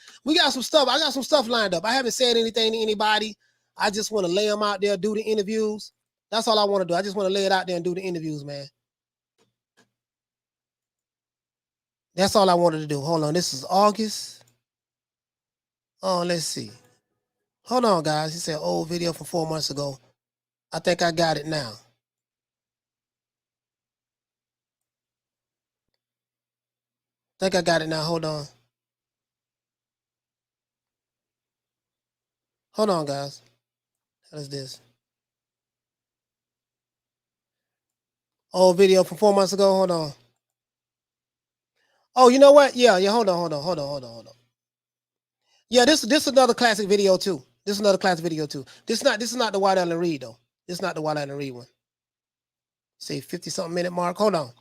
S2: some stuff. I got some stuff lined up. I haven't said anything to anybody. I just want to lay them out there, do the interviews. That's all I want to do. I just want to lay it out there and do the interviews, man. That's all I wanted to do. Hold on. This is August. Oh, let's see. Hold on, guys. He said old video from 4 months ago. I think I got it now. Hold on. Hold on, guys. What is this? Old video from 4 months ago. Hold on. Oh, you know what? Yeah. Hold on. Yeah, this is another classic video too. This is not the White Island Reed though. This is not the White Island Reed one. Say 50-something minute mark. Hold on.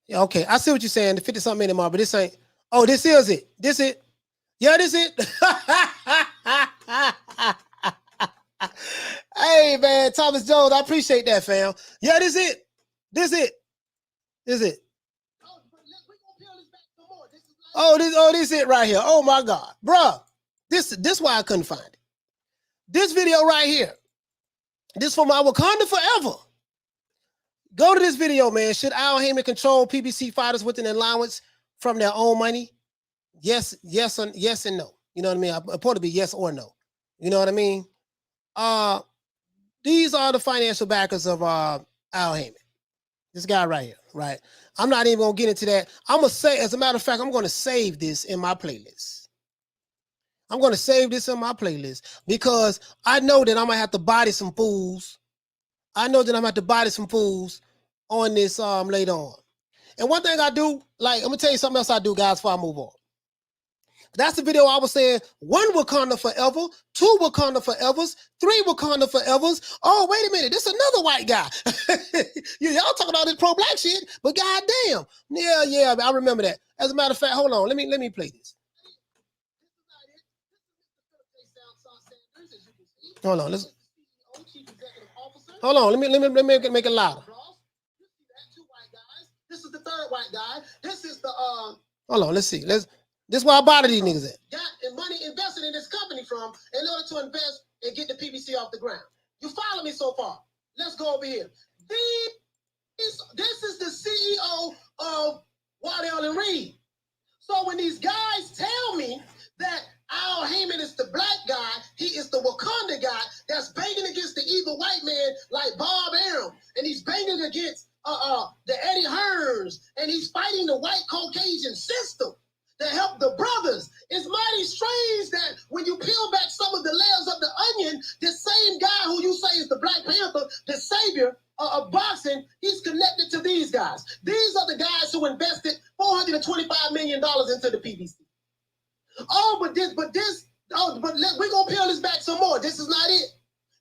S2: Yeah, okay. I see what you're saying. The 50-something minute mark, but this ain't. Oh, this is it. Yeah, this it. Hey, man, Thomas Jones, I appreciate that, fam. Yeah, this it. Oh, this it right here. Oh my God, bruh. This why I couldn't find it. This video right here. This from my Wakanda Forever. Go to this video, man. Should Al Haymon control PBC fighters with an allowance from their own money? Yes, and no. You know what I mean? It's supposed to be yes or no. You know what I mean? These are the financial backers of Al Haymon. This guy right here, right? I'm not even gonna get into that. I'm gonna say, as a matter of fact, I'm gonna save this in my playlist. Because I know that I'm gonna have to body some fools. On this later on. And one thing I do, like, I'm gonna tell you something else I do, guys, before I move on. That's the video I was saying, 1 Wakanda forever, 2 Wakanda forevers, 3 Wakanda forevers. Oh, wait a minute, this is another white guy. Y'all talking about this pro-black shit, but goddamn. Yeah, I remember that. As a matter of fact, hold on, let me play this. Hold on, listen. Hold on, let me make it louder. This is the third white guy. This is the Hold on, let's see. This is where I bother these niggas at. Got money invested in this company from in order to invest and get the PBC off the ground. You follow me so far? Let's go over here. This is the CEO of Waddell and Reed. So when these guys tell me that Al Haymon is the black guy, he is the Wakanda guy that's banging against the evil white man like Bob Arum, and he's banging against the Eddie Hearns then this same guy who you say is the Black Panther, the savior of boxing, he's connected to these guys. These are the guys who invested $425 million into the PBC. We're gonna peel this back some more. This is not it.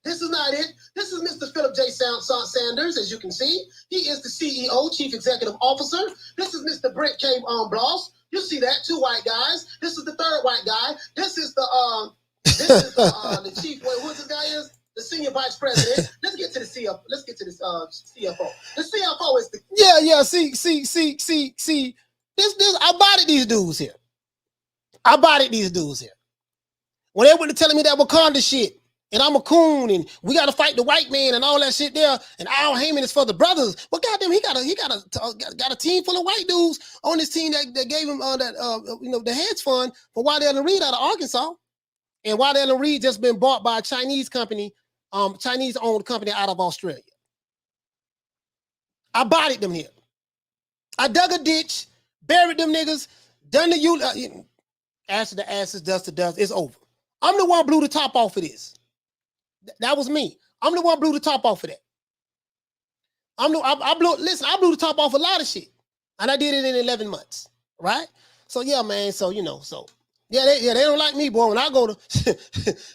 S2: This is not it. This is Mr. Philip J. Sanders, as you can see. He is the CEO, Chief Executive Officer. This is Mr. Brent K. Bloss. You see that, 2 white guys. This is the 3rd white guy. This is the chief. Who's this guy is? The senior vice president. Let's get to the CFO. Let's get to the CFO. The CFO is the See. This. I bodied these dudes here. When they were telling me that Wakanda shit, and I'm a coon, and we got to fight the white man and all that shit there, and Al Heyman is for the brothers. Well, goddamn, he got a team full of white dudes on this team that gave him the hedge fund for Waddell and Reed out of Arkansas, and Waddell and Reed just been bought by a Chinese company, Chinese-owned company out of Australia. I bodied them here. I dug a ditch, buried them niggas, done the ash to the ashes, dust to dust. It's over. I'm the one blew the top off of this. That was me. I'm the one blew the top off of that. I blew the top off a lot of shit. And I did it in 11 months. Right? So yeah, man. So they don't like me, boy. When I go to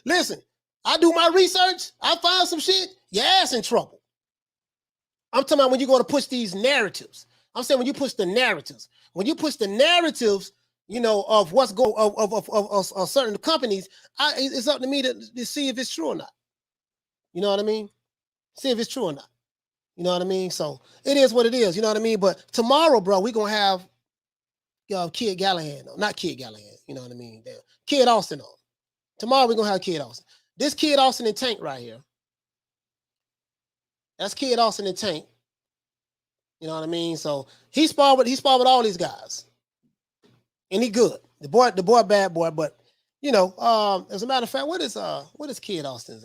S2: listen, I do my research, I find some shit, your ass in trouble. I'm talking about when you're going to push these narratives. I'm saying when you push the narratives. When you push the narratives, of what's going of certain companies, it's up to me to see if it's true or not. You know what I mean? See if it's true or not. You know what I mean? So it is what it is. You know what I mean? But tomorrow, bro, we're going to have Kid Gallahan. Not Kid Gallahan. You know what I mean? Kid Austin on. Tomorrow we're going to have Kid Austin. This Kid Austin and Tank right here. That's Kid Austin and Tank. You know what I mean? So he sparred with all these guys. And he good. The boy bad boy, but as a matter of fact, what is Kid Austin's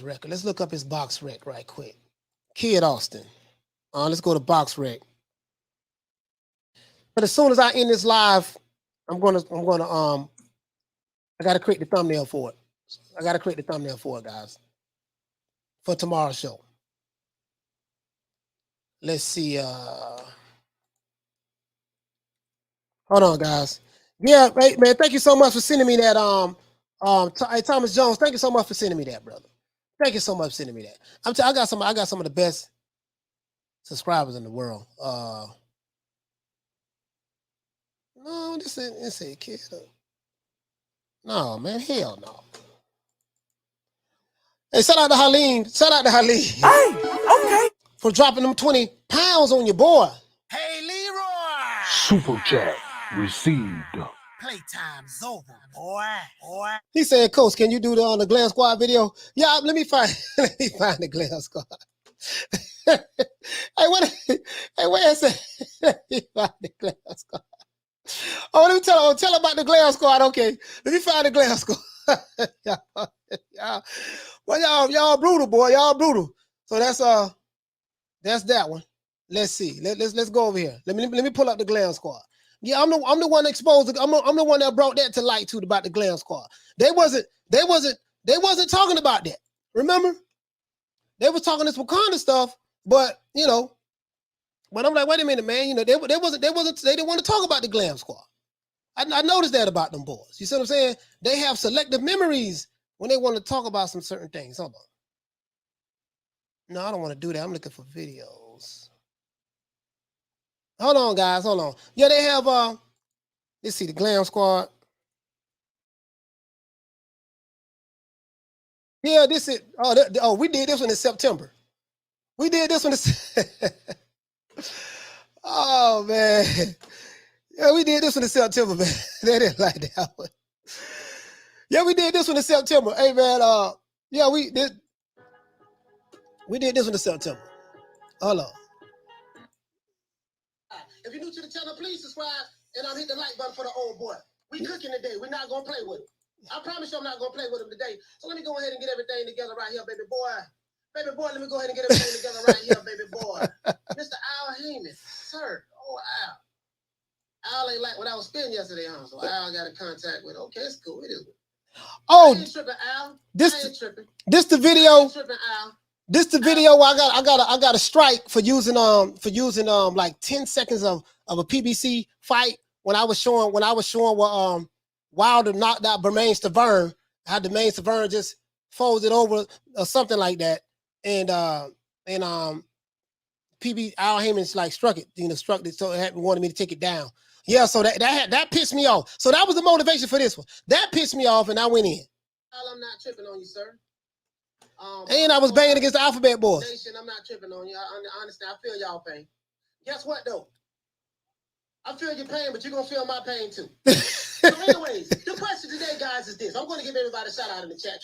S2: record? Let's look up his box rec right quick. Kid Austin. Let's go to box rec. But as soon as I end this live, I gotta create the thumbnail for it. Guys. For tomorrow's show. Let's see. Hold on, guys. Yeah, hey, man. Thank you so much for sending me that. Hey, Thomas Jones. Thank you so much for sending me that, brother. Thank you so much for sending me that. I got some of the best subscribers in the world. No, this ain't Kid. No, man. Hell no. Hey, shout out to Haleen. Hey, okay. For dropping them 20 pounds on your boy.
S4: Hey, Leroy.
S5: Super chat received.
S4: Playtime's over, boy.
S2: He said, Coach, can you do the Glam Squad video? Yeah, let me find the Glam Squad. Hey, wait a second. Let me find the Glam Squad. Oh, let me tell about the Glam Squad. Okay, let me find the Glam Squad. Y'all brutal, boy. Y'all brutal. So that's that one. Let's see. Let's go over here. Let me pull up the Glam Squad. Yeah, I'm the one exposed. I'm the one that brought that to light too about the Glam Squad. They wasn't talking about that. Remember? They was talking this Wakanda stuff, but but I'm like, wait a minute, man. They didn't want to talk about the Glam Squad. I noticed that about them boys. You see what I'm saying? They have selective memories when they want to talk about some certain things. Hold on. No, I don't want to do that. I'm looking for videos. Hold on, guys. Hold on. Yeah, they have let's see, the Glam Squad. Yeah, this is we did this one in September. Oh man. Yeah, we did this one in September, man. They didn't like that one. Yeah, we did this one in September. Hey man, yeah, we did this one in September. Hold on. If you're new to the channel, please subscribe and hit the like button for the old boy. We cooking today. We're not gonna play with him. I promise you I'm not gonna play with him today. So let me go ahead and get everything together right here, baby boy. Baby boy, let me go ahead and get everything together right here, baby boy. Mr. Al Heyman, sir. Oh, Al. Al ain't like what I was spinning yesterday, huh? So Al got in contact with. Okay, it's cool. It is.
S12: Oh,
S2: I ain't tripping, Al.
S12: this
S2: I ain't tripping.
S12: This the video.
S2: I ain't tripping, Al.
S12: This the video where I got a strike for using like 10 seconds of a PBC fight when I was showing what Wilder knocked out Bermain Stavern, how Bermain Stavern just folded over or something like that, and PB Al Heyman's like struck it, so it wanted me to take it down. Yeah, so that pissed me off. So that was the motivation for this one. That pissed me off, and I went in.
S2: Al, I'm not tripping on you, sir.
S12: And I was banging against the Alphabet Boys.
S2: Nation, I'm not tripping on you. I understand. I feel y'all pain. Guess what, though? I feel your pain, but you're going to feel my pain, too. So anyways, the question today, guys, is this. I'm going to give everybody a shout out in the chat.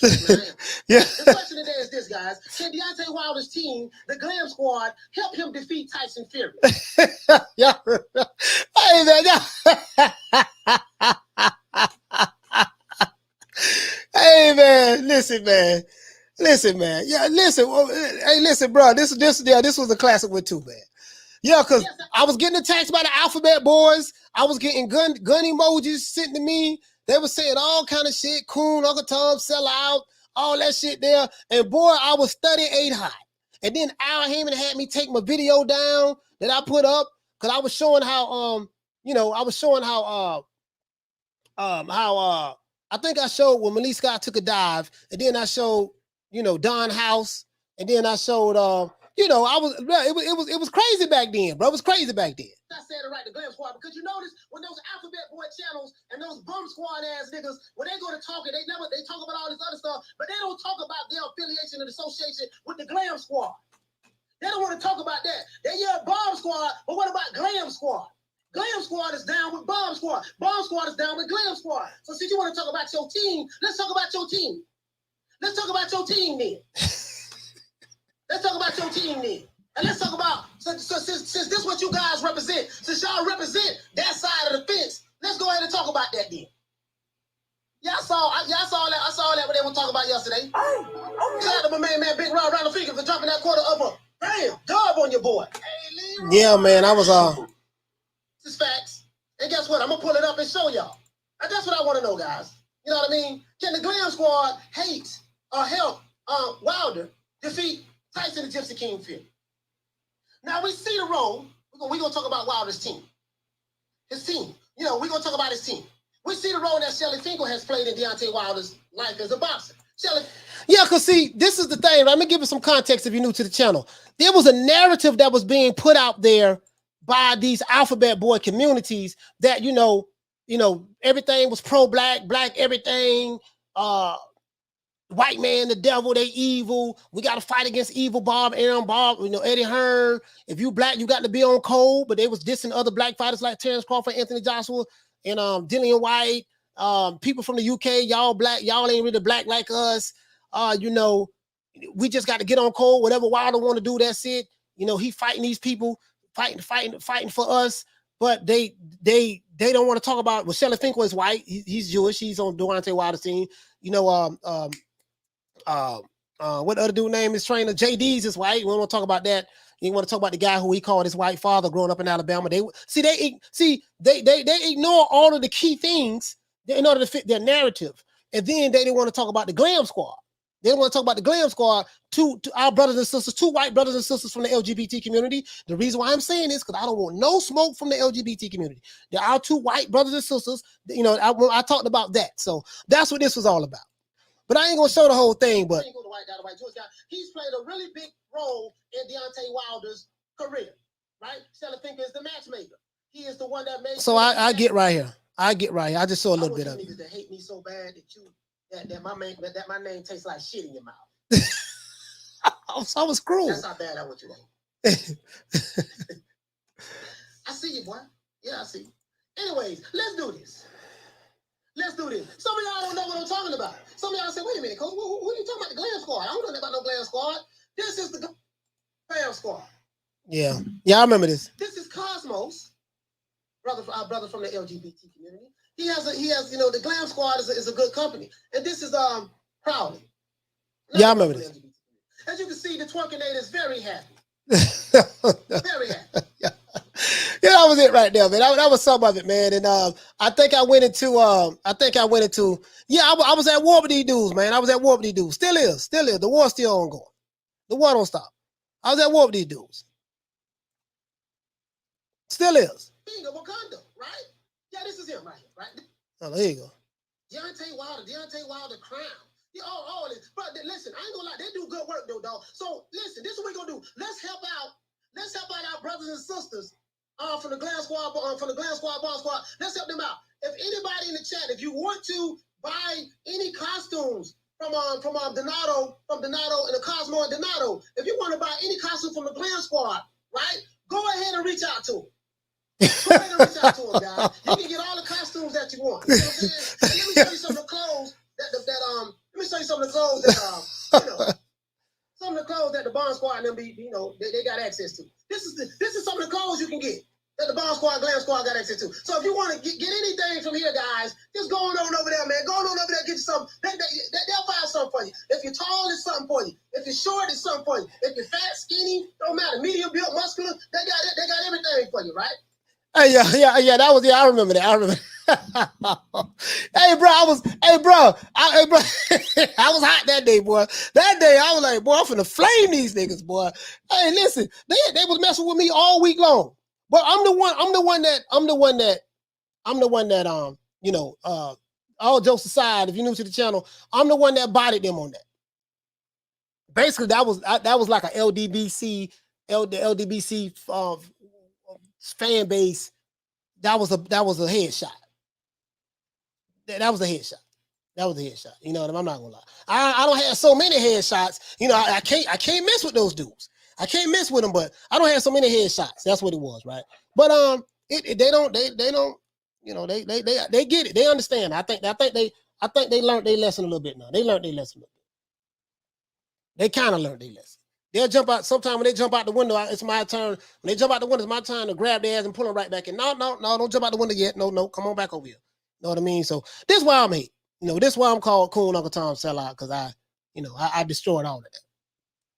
S12: Yeah.
S2: The question today is this, guys. Can Deontay Wilder's team, the Glam Squad, help him defeat Tyson Fury?
S12: Yeah. Hey, man. Yeah. Hey, man. Listen, man. Yeah, listen. Hey, listen, bro. This was a classic one, too, man. Yeah, because I was getting attacked by the Alphabet Boys. I was getting gun emojis sent to me. They were saying all kind of shit. Coon, Uncle Tom, sell out, all that shit there. And boy, I was 38 hot. And then Al Heyman had me take my video down that I put up because I was showing how I think I showed when Malik Scott took a dive, and then I showed Don House, and then I showed it was crazy back then, bro. It was crazy back then.
S2: I said it right, the Glam Squad, because you notice when those Alphabet Boy channels and those bum squad ass niggas, when they go to talking, they talk about all this other stuff, but they don't talk about their affiliation and association with the Glam Squad. They don't want to talk about that. They yell Bomb Squad, but what about Glam Squad? Glam Squad is down with Bomb Squad. Bomb Squad is down with Glam Squad. So since you want to talk about your team, let's talk about your team. Let's talk about your team then. Let's talk about your team then. And let's talk about, since this is what you guys represent, since y'all represent that side of the fence, let's go ahead and talk about that then. Y'all saw that. I saw that what they were talking about yesterday. Shout out to my man, Big Round the Figure for dropping that quarter of a dub on your boy. Hey, Leroy.
S12: Yeah, man, I was
S2: This is facts. And guess what? I'm gonna pull it up and show y'all. And that's what I want to know, guys. You know what I mean? Can the Glam Squad hate or help Wilder defeat Tyson the Gypsy King Fury? Now we see the role. We're gonna talk about Wilder's team. His team. We're gonna talk about his team. We see the role that Shelly Finkel has played in Deontay Wilder's life as a boxer. Shelly.
S12: Yeah, because see, this is the thing. Right? Let me give you some context if you're new to the channel. There was a narrative that was being put out there by these Alphabet Boy communities that, everything was pro-black, black everything, white man, the devil, they evil. We got to fight against evil Aaron Bob, Eddie Hearn. If you black, you got to be on code. But they was dissing other black fighters like Terrence Crawford, Anthony Joshua, and Dillian White. People from the UK, y'all black, y'all ain't really black like us. We just got to get on code. Whatever Wilder want to do, that's it. He fighting these people, fighting for us. But they don't want to talk about. Well, Shelly Finkel is white. He's Jewish. He's on Deontay Wilder's team. What other dude name is trainer? JD's is white. We don't want to talk about that. You want to talk about the guy who he called his white father growing up in Alabama. They ignore all of the key things in order to fit their narrative. And then they didn't want to talk about the Glam Squad. They don't want to talk about the Glam Squad to our brothers and sisters, two white brothers and sisters from the LGBT community. The reason why I'm saying this because I don't want no smoke from the LGBT community. There are two white brothers and sisters. I talked about that. So that's what this was all about. But I ain't gonna show the whole thing. But
S2: he's played a really big role in Deontay Wilder's career, right? Shelly Finkel is the matchmaker. He is the one that made.
S12: So I get right here. I just saw a little bit of it.
S2: Niggas that hate me so bad that my name tastes like shit in your mouth.
S12: I was cruel.
S2: That's how bad I want you to. I see you, boy. Yeah, I see you. Anyways, let's do this. Some of y'all don't know what I'm talking about. Some of y'all say, wait a minute, Coach, who are you talking about? The Glam Squad? I don't know about no Glam Squad. This is the Glam Squad.
S12: Yeah, I remember this.
S2: This is Cosmos, our brother from the LGBT community. He has the Glam Squad is a good company. And this is Crowley.
S12: Yeah, I remember this.
S2: As you can see, the Twerkinator is very happy. Very happy. Yeah, that was it right there, man. That was some of it, man. And I think I went into yeah, I was at war with these dudes, man. I was at war with these dudes. Still is. The war's still ongoing. The war don't stop. I was at war with these dudes. Still is. Bingo, Wakanda, right? Yeah, this is him right here, right? Oh, there you go. Deontay Wilder crown. Yeah, all this. But listen, I ain't gonna lie, they do good work though, dog. So listen, this is what we're gonna do. Let's help out our brothers and sisters from the Glam Squad, Bomb Squad. Let's help them out. If anybody in the chat, if you want to buy any costumes from Donato and the Cosmo and Donato, if you want to buy any costume from the Glam Squad, right? Go ahead and reach out to them. Go ahead and reach out to them, guys. You can get all the costumes that you want. You know what I'm saying? And let me show you some of the clothes let me show you some of the clothes that some of the clothes that the Bomb Squad and them they got access to. This is some of the clothes you can get that the Bomb Squad, Glam Squad got access to. So if you want to get anything from here, guys, just go on over there, man. Go on over there, get you something. They'll find something for you. If you're tall, it's something for you. If you're short, it's something for you. If you're fat, skinny, don't matter. Medium built, muscular, they got everything for you, right? Hey, yeah. That was I remember that. Hey, bro, I was hot that day, boy. That day, I was like, boy, I'm finna flame these niggas, boy. Hey, listen, they was messing with me all week long. But I'm the one that all jokes aside, if you're new to the channel, I'm the one that bodied them on that. Basically, that was like a LDBC, the LDBC fan base. That was a headshot. That was a headshot. You know what I mean? I'm not gonna lie. I don't have so many headshots. You know, I can't mess with those dudes. I can't mess with them, but I don't have so many headshots. That's what it was, right? But they don't. You know, they get it. They understand. I think they learned their lesson a little bit now. They learned their lesson a little bit. They kind of learned their lesson. They'll jump out. Sometime when they jump out the window, it's my turn. When they jump out the window, it's my time to grab their ass and pull them right back in. No, don't jump out the window yet. No, come on back over here. Know what I mean? So this is why I'm here. You know, this is why I'm called Cool Uncle Tom Sellout, because I destroyed all of that.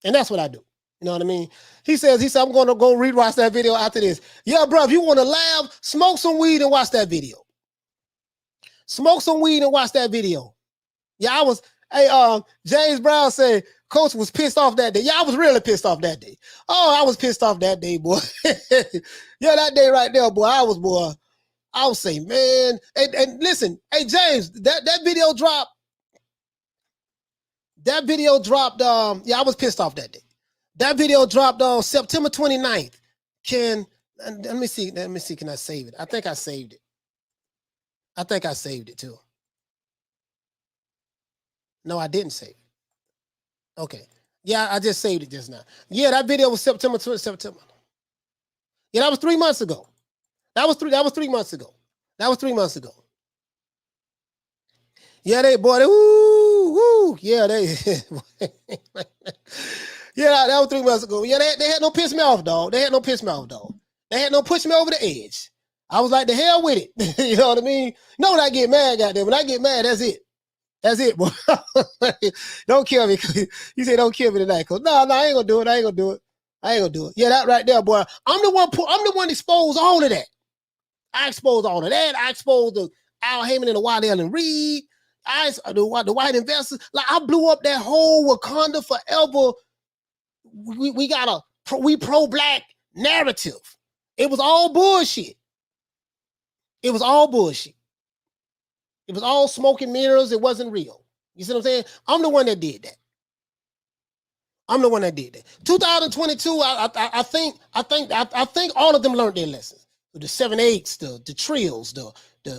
S2: And that's what I do. You know what I mean? He said, I'm going to go rewatch that video after this. Yeah, bro, if you want to laugh, smoke some weed and watch that video. Smoke some weed and watch that video. Yeah, James Brown said, Coach was pissed off that day. Yeah, I was really pissed off that day. Oh, I was pissed off that day, boy. Yeah, that day right there, boy, I would say, man, and listen, hey, James, that video dropped. That video dropped, I was pissed off that day. That video dropped on September 29th. Let me see, can I save it? I think I saved it too. No, I didn't save it. Okay. Yeah, I just saved it just now. Yeah, that video was September. Yeah, that was 3 months ago. That was 3 months ago. Yeah, they woo. Yeah, yeah, that was 3 months ago. Yeah, they had no piss me off, dog. They had no push me over the edge. I was like, the hell with it. You know what I mean? No, when I get mad, goddamn. When I get mad, that's it. That's it, boy. Don't kill me. You say don't kill me tonight, Coach. No, I ain't gonna do it. Yeah, that right there, boy. I'm the one that exposed all of that. I exposed all of that. I exposed the Al Heyman and the White Allen Reed. The white investors. Like, I blew up that whole Wakanda forever. We got we pro-black narrative. It was all bullshit. It was all smoke and mirrors. It wasn't real. You see what I'm saying? I'm the one that did that. 2022, I think all of them learned their lessons. The 7-8s, the trills, the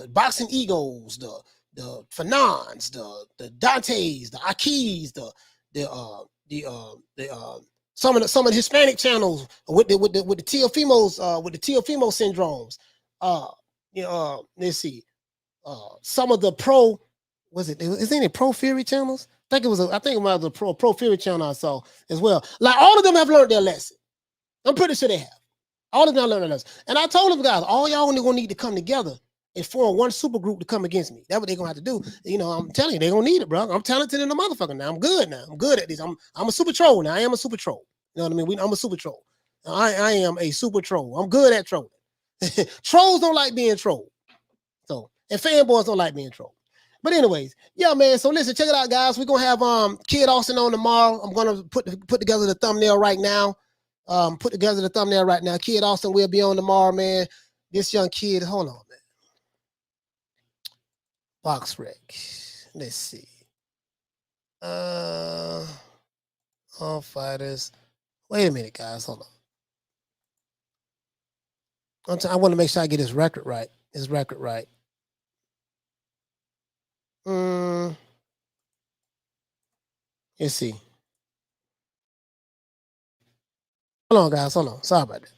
S2: boxing egos, the Fanons, the Dantes, the Akis, some of the Hispanic channels with the Teofimos, with the Teofimo syndromes. Let's see. Some of the is there any pro Fury channels? I think it was a pro Fury channel I saw as well. Like, all of them have learned their lesson. I'm pretty sure they have. All of them have learned their lesson. And I told them, guys, all y'all only gonna need to come together and form one super group to come against me. That's what they're gonna have to do. You know, I'm telling you, they're gonna need it, bro. I'm talented in the motherfucker now. I'm good now. I'm good at this. I'm a super troll now. I am a super troll. You know what I mean? I'm a super troll. I am a super troll. I'm good at trolling.
S12: Trolls don't like being trolled. So, and fanboys don't like being trolled. But anyways, yeah, man. So listen, check it out, guys. We're gonna have Kid Austin on tomorrow. I'm gonna put together the thumbnail right now. Kid Austin will be on tomorrow, man. This young kid, hold on, man. Box Rec. Let's see. All fighters. Wait a minute, guys. Hold on. I want to make sure I get his record right. Let's see. Hold on, guys. Hold on. Sorry about that.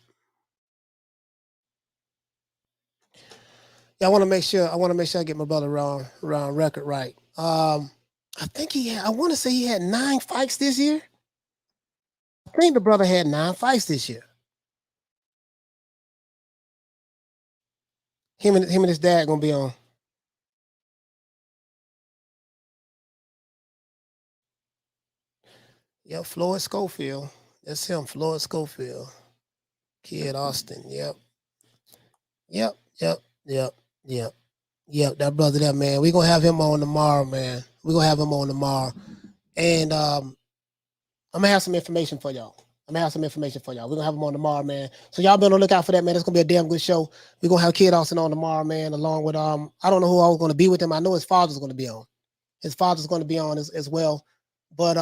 S12: Yeah, I want to make sure I get my brother around record right. I think I want to say he had 9 fights this year. I think the brother had 9 fights this year. Him and his dad gonna be on. Yep, Floyd Schofield. That's him, Floyd Schofield. Kid Austin. Yep. That brother there, man. We're gonna have him on tomorrow, man. And I'm gonna have some information for y'all. We're gonna have him on tomorrow, man. So y'all be on the lookout for that, man. It's gonna be a damn good show. We're gonna have Kid Austin on tomorrow, man, along with I don't know who I was gonna be with him. I know his father's gonna be on. As well. But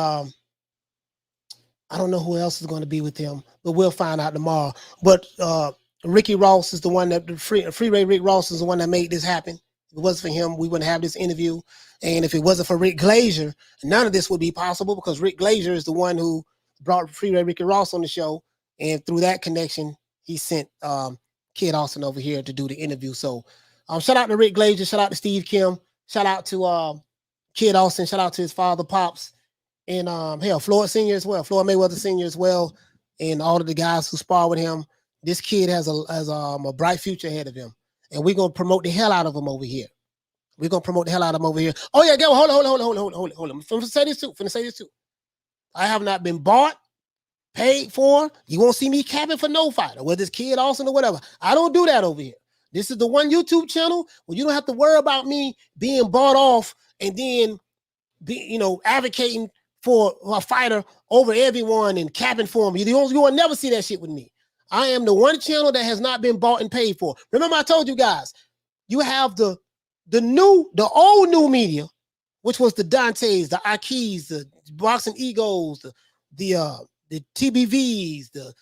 S12: I don't know who else is going to be with him, but we'll find out tomorrow. But Ricky Ross is the one that Freeway Rick Ross is the one that made this happen. If it wasn't for him, we wouldn't have this interview. And if it wasn't for Rick Glazier, none of this would be possible, because Rick Glazier is the one who brought Freeway Ricky Ross on the show. And through that connection, he sent Kid Austin over here to do the interview. So shout out to Rick Glazier, shout out to Steve Kim, shout out to Kid Austin, shout out to his father, Pops. And Floyd Sr. as well, Floyd Mayweather Sr. as well, and all of the guys who spar with him. This kid has a bright future ahead of him, and we're gonna promote the hell out of him over here. Oh yeah, hold on. I'm finna say this too. I have not been bought, paid for. You won't see me capping for no fighter, whether it's Kid Austin or whatever. I don't do that over here. This is the one YouTube channel where you don't have to worry about me being bought off and then advocating for a fighter over everyone and capping for him. You will never see that shit with me. I am the one channel that has not been bought and paid for. Remember, I told you guys, you have the old new media, which was the Dantes, the Akis, the Boxing Egos, the TBVs, the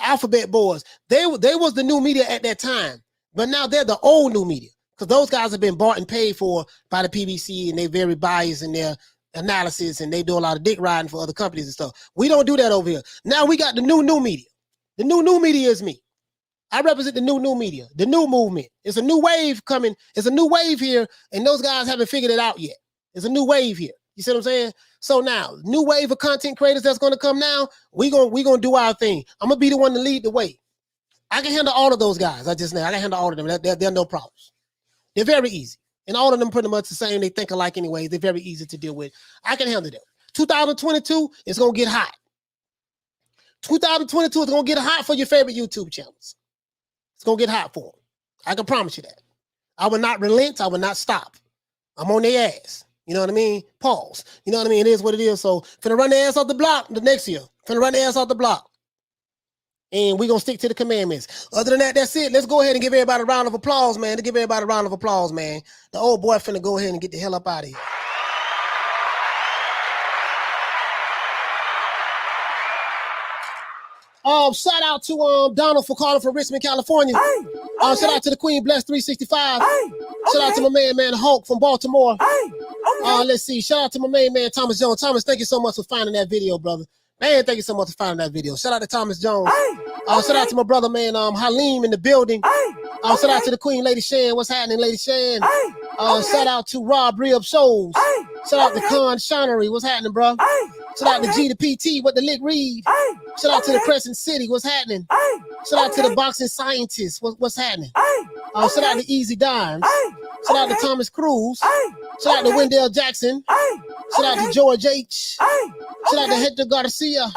S12: Alphabet Boys. They was the new media at that time, but now they're the old new media, because those guys have been bought and paid for by the PBC, and they're very biased in their analysis, and they do a lot of dick riding for other companies and stuff. We don't do that over here. Now we got the new media. The new media is me. I represent the new media, the new movement. It's a new wave coming. It's a new wave here, and those guys haven't figured it out yet. It's a new wave here. You see what I'm saying? So now, new wave of content creators that's going to come now, we gonna do our thing. I'm gonna be the one to lead the way. I can handle all of those guys. I can handle all of them. They're no problems. They're very easy. And all of them pretty much the same. They think alike anyway. They're very easy to deal with. I can handle them. 2022 is going to get hot. 2022 is going to get hot for your favorite YouTube channels. It's going to get hot for them. I can promise you that. I will not relent. I will not stop. I'm on their ass. You know what I mean? Pause. You know what I mean? It is what it is. So, finna run their ass off the block the next year. And we're going to stick to the commandments. Other than that, that's it. Let's go ahead and give everybody a round of applause, man. The old boy finna go ahead and get the hell up out of here. Shout out to Donald for calling from Richmond, California. Shout out to the Queen Bless 365. Shout out to my man Hulk from Baltimore. Let's see. Shout out to my man Thomas Jones. Thomas, thank you so much for finding that video, brother. Man, thank you so much for finding that video. Shout out to Thomas Jones. Shout out to my brother, man, Halim in the building. Shout out to the Queen, Lady Shan. What's happening, Lady Shan? Shout out to Rob Rib Shows. Shout out to Con Shonery. What's happening, bro? Shout out to G to PT with the Lick Reed. Shout out to the Crescent City. What's happening? Shout out to the Boxing Scientists. What's happening? Shout out to Easy Dimes. Shout out to Thomas Cruz. Shout out to Wendell Jackson. Shout out to George H. Shout out to Hector Garcia.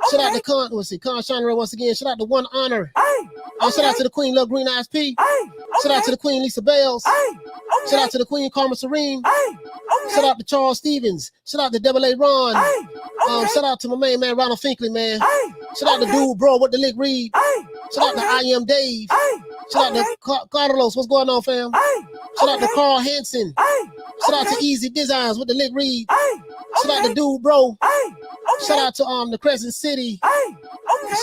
S12: Shout out to Con Shonery once again. Shout out to One Honor.
S2: Shout out to the Queen, Love Green Eyes P. Shout out to the Queen, Lisa Bales. Shout out to the Queen, Karma Serene. Shout out to Charles Stevens. Shout out to Double A Ron. Shout out to my main man, Ronald Finkley, man. Shout out to Dude Bro with the Lick Reed. Shout out to I Am Dave. Shout out to Carlos. What's going on, fam? Shout out to Carl Hansen. Shout out to Easy Designs with the Lick Reed. Shout out to Dude Bro. Shout out to the Crescent City.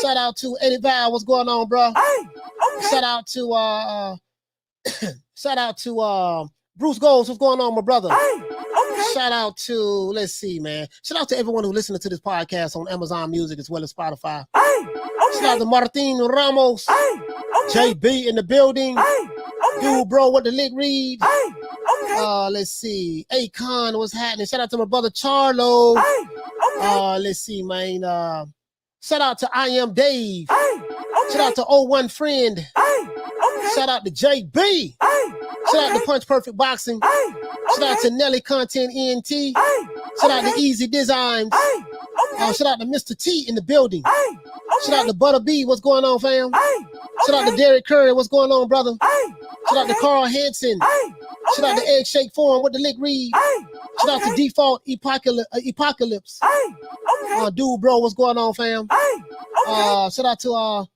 S2: Shout out to Eddie Val. What's going on, bro? Shout out to shout out to Bruce Goals. What's going on, my brother? Shout out to, let's see, man. Shout out to everyone who listening to this podcast on Amazon Music as well as Spotify. Shout out to Martin Ramos. JB in the building. Dude, bro, what the Lick Reed. Let's see. Akon, what's happening? Shout out to my brother Charlo. Let's see, man. Shout out to I Am Dave. Shout out to 01 Friend. Shout out to JB. Shout out to Punch Perfect Boxing. Shout out to Nelly Content ENT. Shout out to Easy Designs. Shout out to Mr. T in the building. Shout out to Butter B. What's going on, fam? Shout out to Derek Curry. What's going on, brother? Shout out to Carl Hansen. Shout out to Egg Shake Forum with the Lick Reed. Shout out to Default Apocalypse. Dude, bro, what's going on, fam? Shout out to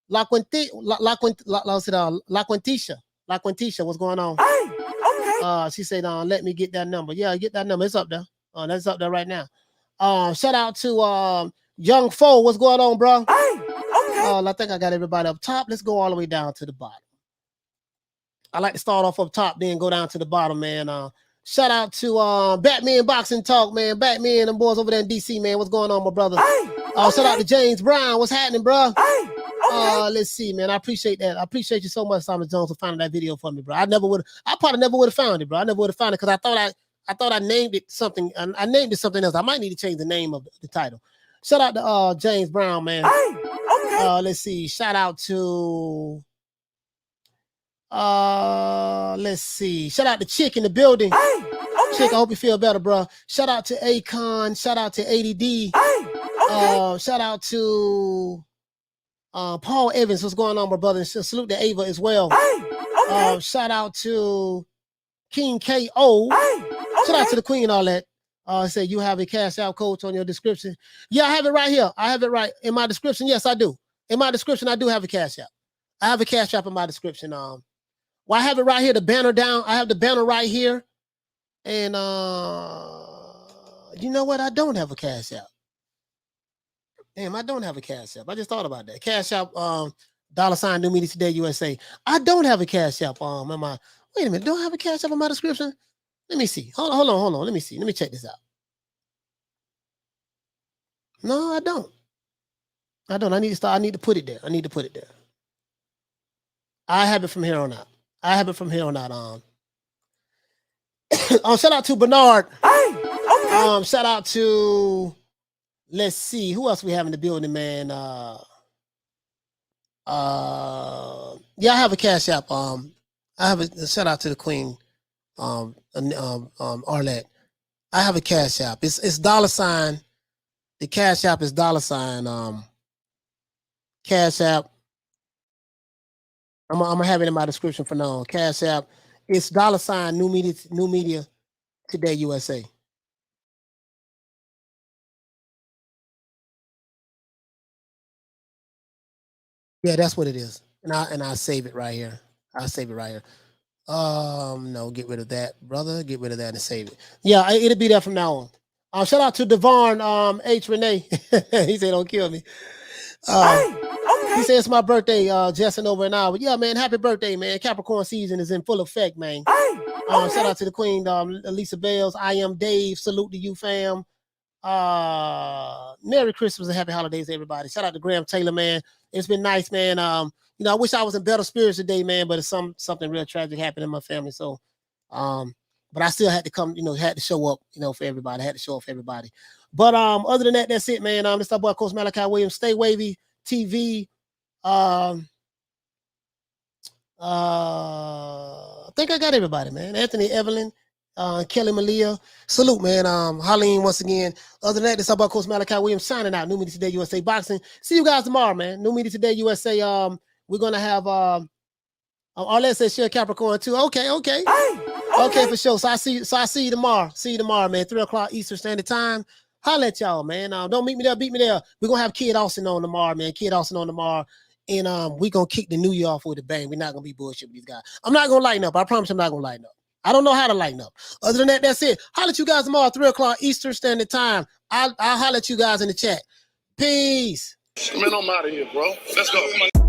S2: La Quintisha, what's going on? She said, let me get that number. Yeah, get that number. It's up there. That's up there right now. Shout out to Young Foe. What's going on, bro? I think I got everybody up top. Let's go all the way down to the bottom. I like to start off up top, then go down to the bottom, man. Shout out to Batman Boxing Talk, man. Batman, them boys over there in DC, man. What's going on, my brother? Shout out to James Brown. What's happening, bro? Let's see, man. I appreciate that. I appreciate you so much, Simon Jones, for finding that video for me, bro. I probably never would have found it, bro. I never would have found it because I thought I named it something. I named it something else. I might need to change the name of the title. Shout out to James Brown, man. Let's see. Shout out to let's see. Shout out to Chick in the building. Chick, I hope you feel better, bro. Shout out to Akon. Shout out to ADD. Shout out to Paul Evans. What's going on, my brother? Salute to Ava as well. Shout out to King KO. Shout out to the Queen, all that. Say you have a cash out coach on your description. Yeah, I have it right here. I have it right in my description. Yes, I do. In my description, I do have a cash app. I have a cash app in my description. Well, I have it right here. The banner down. I have the banner right here. And you know what? I don't have a cash app. Damn, I don't have a cash app. I just thought about that. Cash app, $ New Media Today USA. I don't have a cash app. Wait a minute. Don't I have a cash app in my description? Let me see. Hold on. Let me see. Let me check this out. No, I don't. I need to put it there. I have it from here on out. Shout out to Bernard. Shout out to, let's see, who else we have in the building, man? Yeah, I have a cash app. I have a shout out to the Queen. Arlette. I have a cash app. It's $. The cash app is $. Cash app. I'm gonna have it in my description for now. Cash app. It's $ New Media Today USA. Yeah, that's what it is. And I save it right here. No, get rid of that, brother. Get rid of that and save it. Yeah, it'll be there from now on. Shout out to Devon H. Renee. He said, don't kill me. He said it's my birthday, Justin over an hour. Yeah, man, happy birthday, man. Capricorn season is in full effect, man. Shout out to the Queen, Lisa Bales. I Am Dave. Salute to you, fam. Merry Christmas and happy holidays, everybody. Shout out to Graham Taylor, man. It's been nice, man. I wish I was in better spirits today, man, but it's something real tragic happened in my family. So, but I still had to come, had to show up, for everybody. I had to show up for everybody. But other than that, that's it, man. This is our boy, Coach Malachi Williams. Stay Wavy TV. I think I got everybody, man. Anthony Evelyn, Kelly Malia. Salute, man. Harleen once again. Other than that, this is our boy, Coach Malachi Williams signing out. New Media Today USA Boxing. See you guys tomorrow, man. New Media Today USA. we're gonna have Arlette says share Capricorn too. Okay, okay. Okay, for sure. So I see you tomorrow. See you tomorrow, man. 3 o'clock Eastern Standard Time. Holla at y'all, man. Don't meet me there, beat me there. We're gonna have Kid Austin on tomorrow, man. Kid Austin on tomorrow. And we're gonna kick the new year off with a bang. We're not gonna be bullshit with these guys. I'm not gonna lighten up. I promise I'm not gonna lighten up. I don't know how to lighten up. Other than that, that's it. Holla at you guys tomorrow, 3 o'clock Eastern Standard Time. I'll holla at you guys in the chat. Peace.
S13: Man, I'm out of here, bro. Let's go.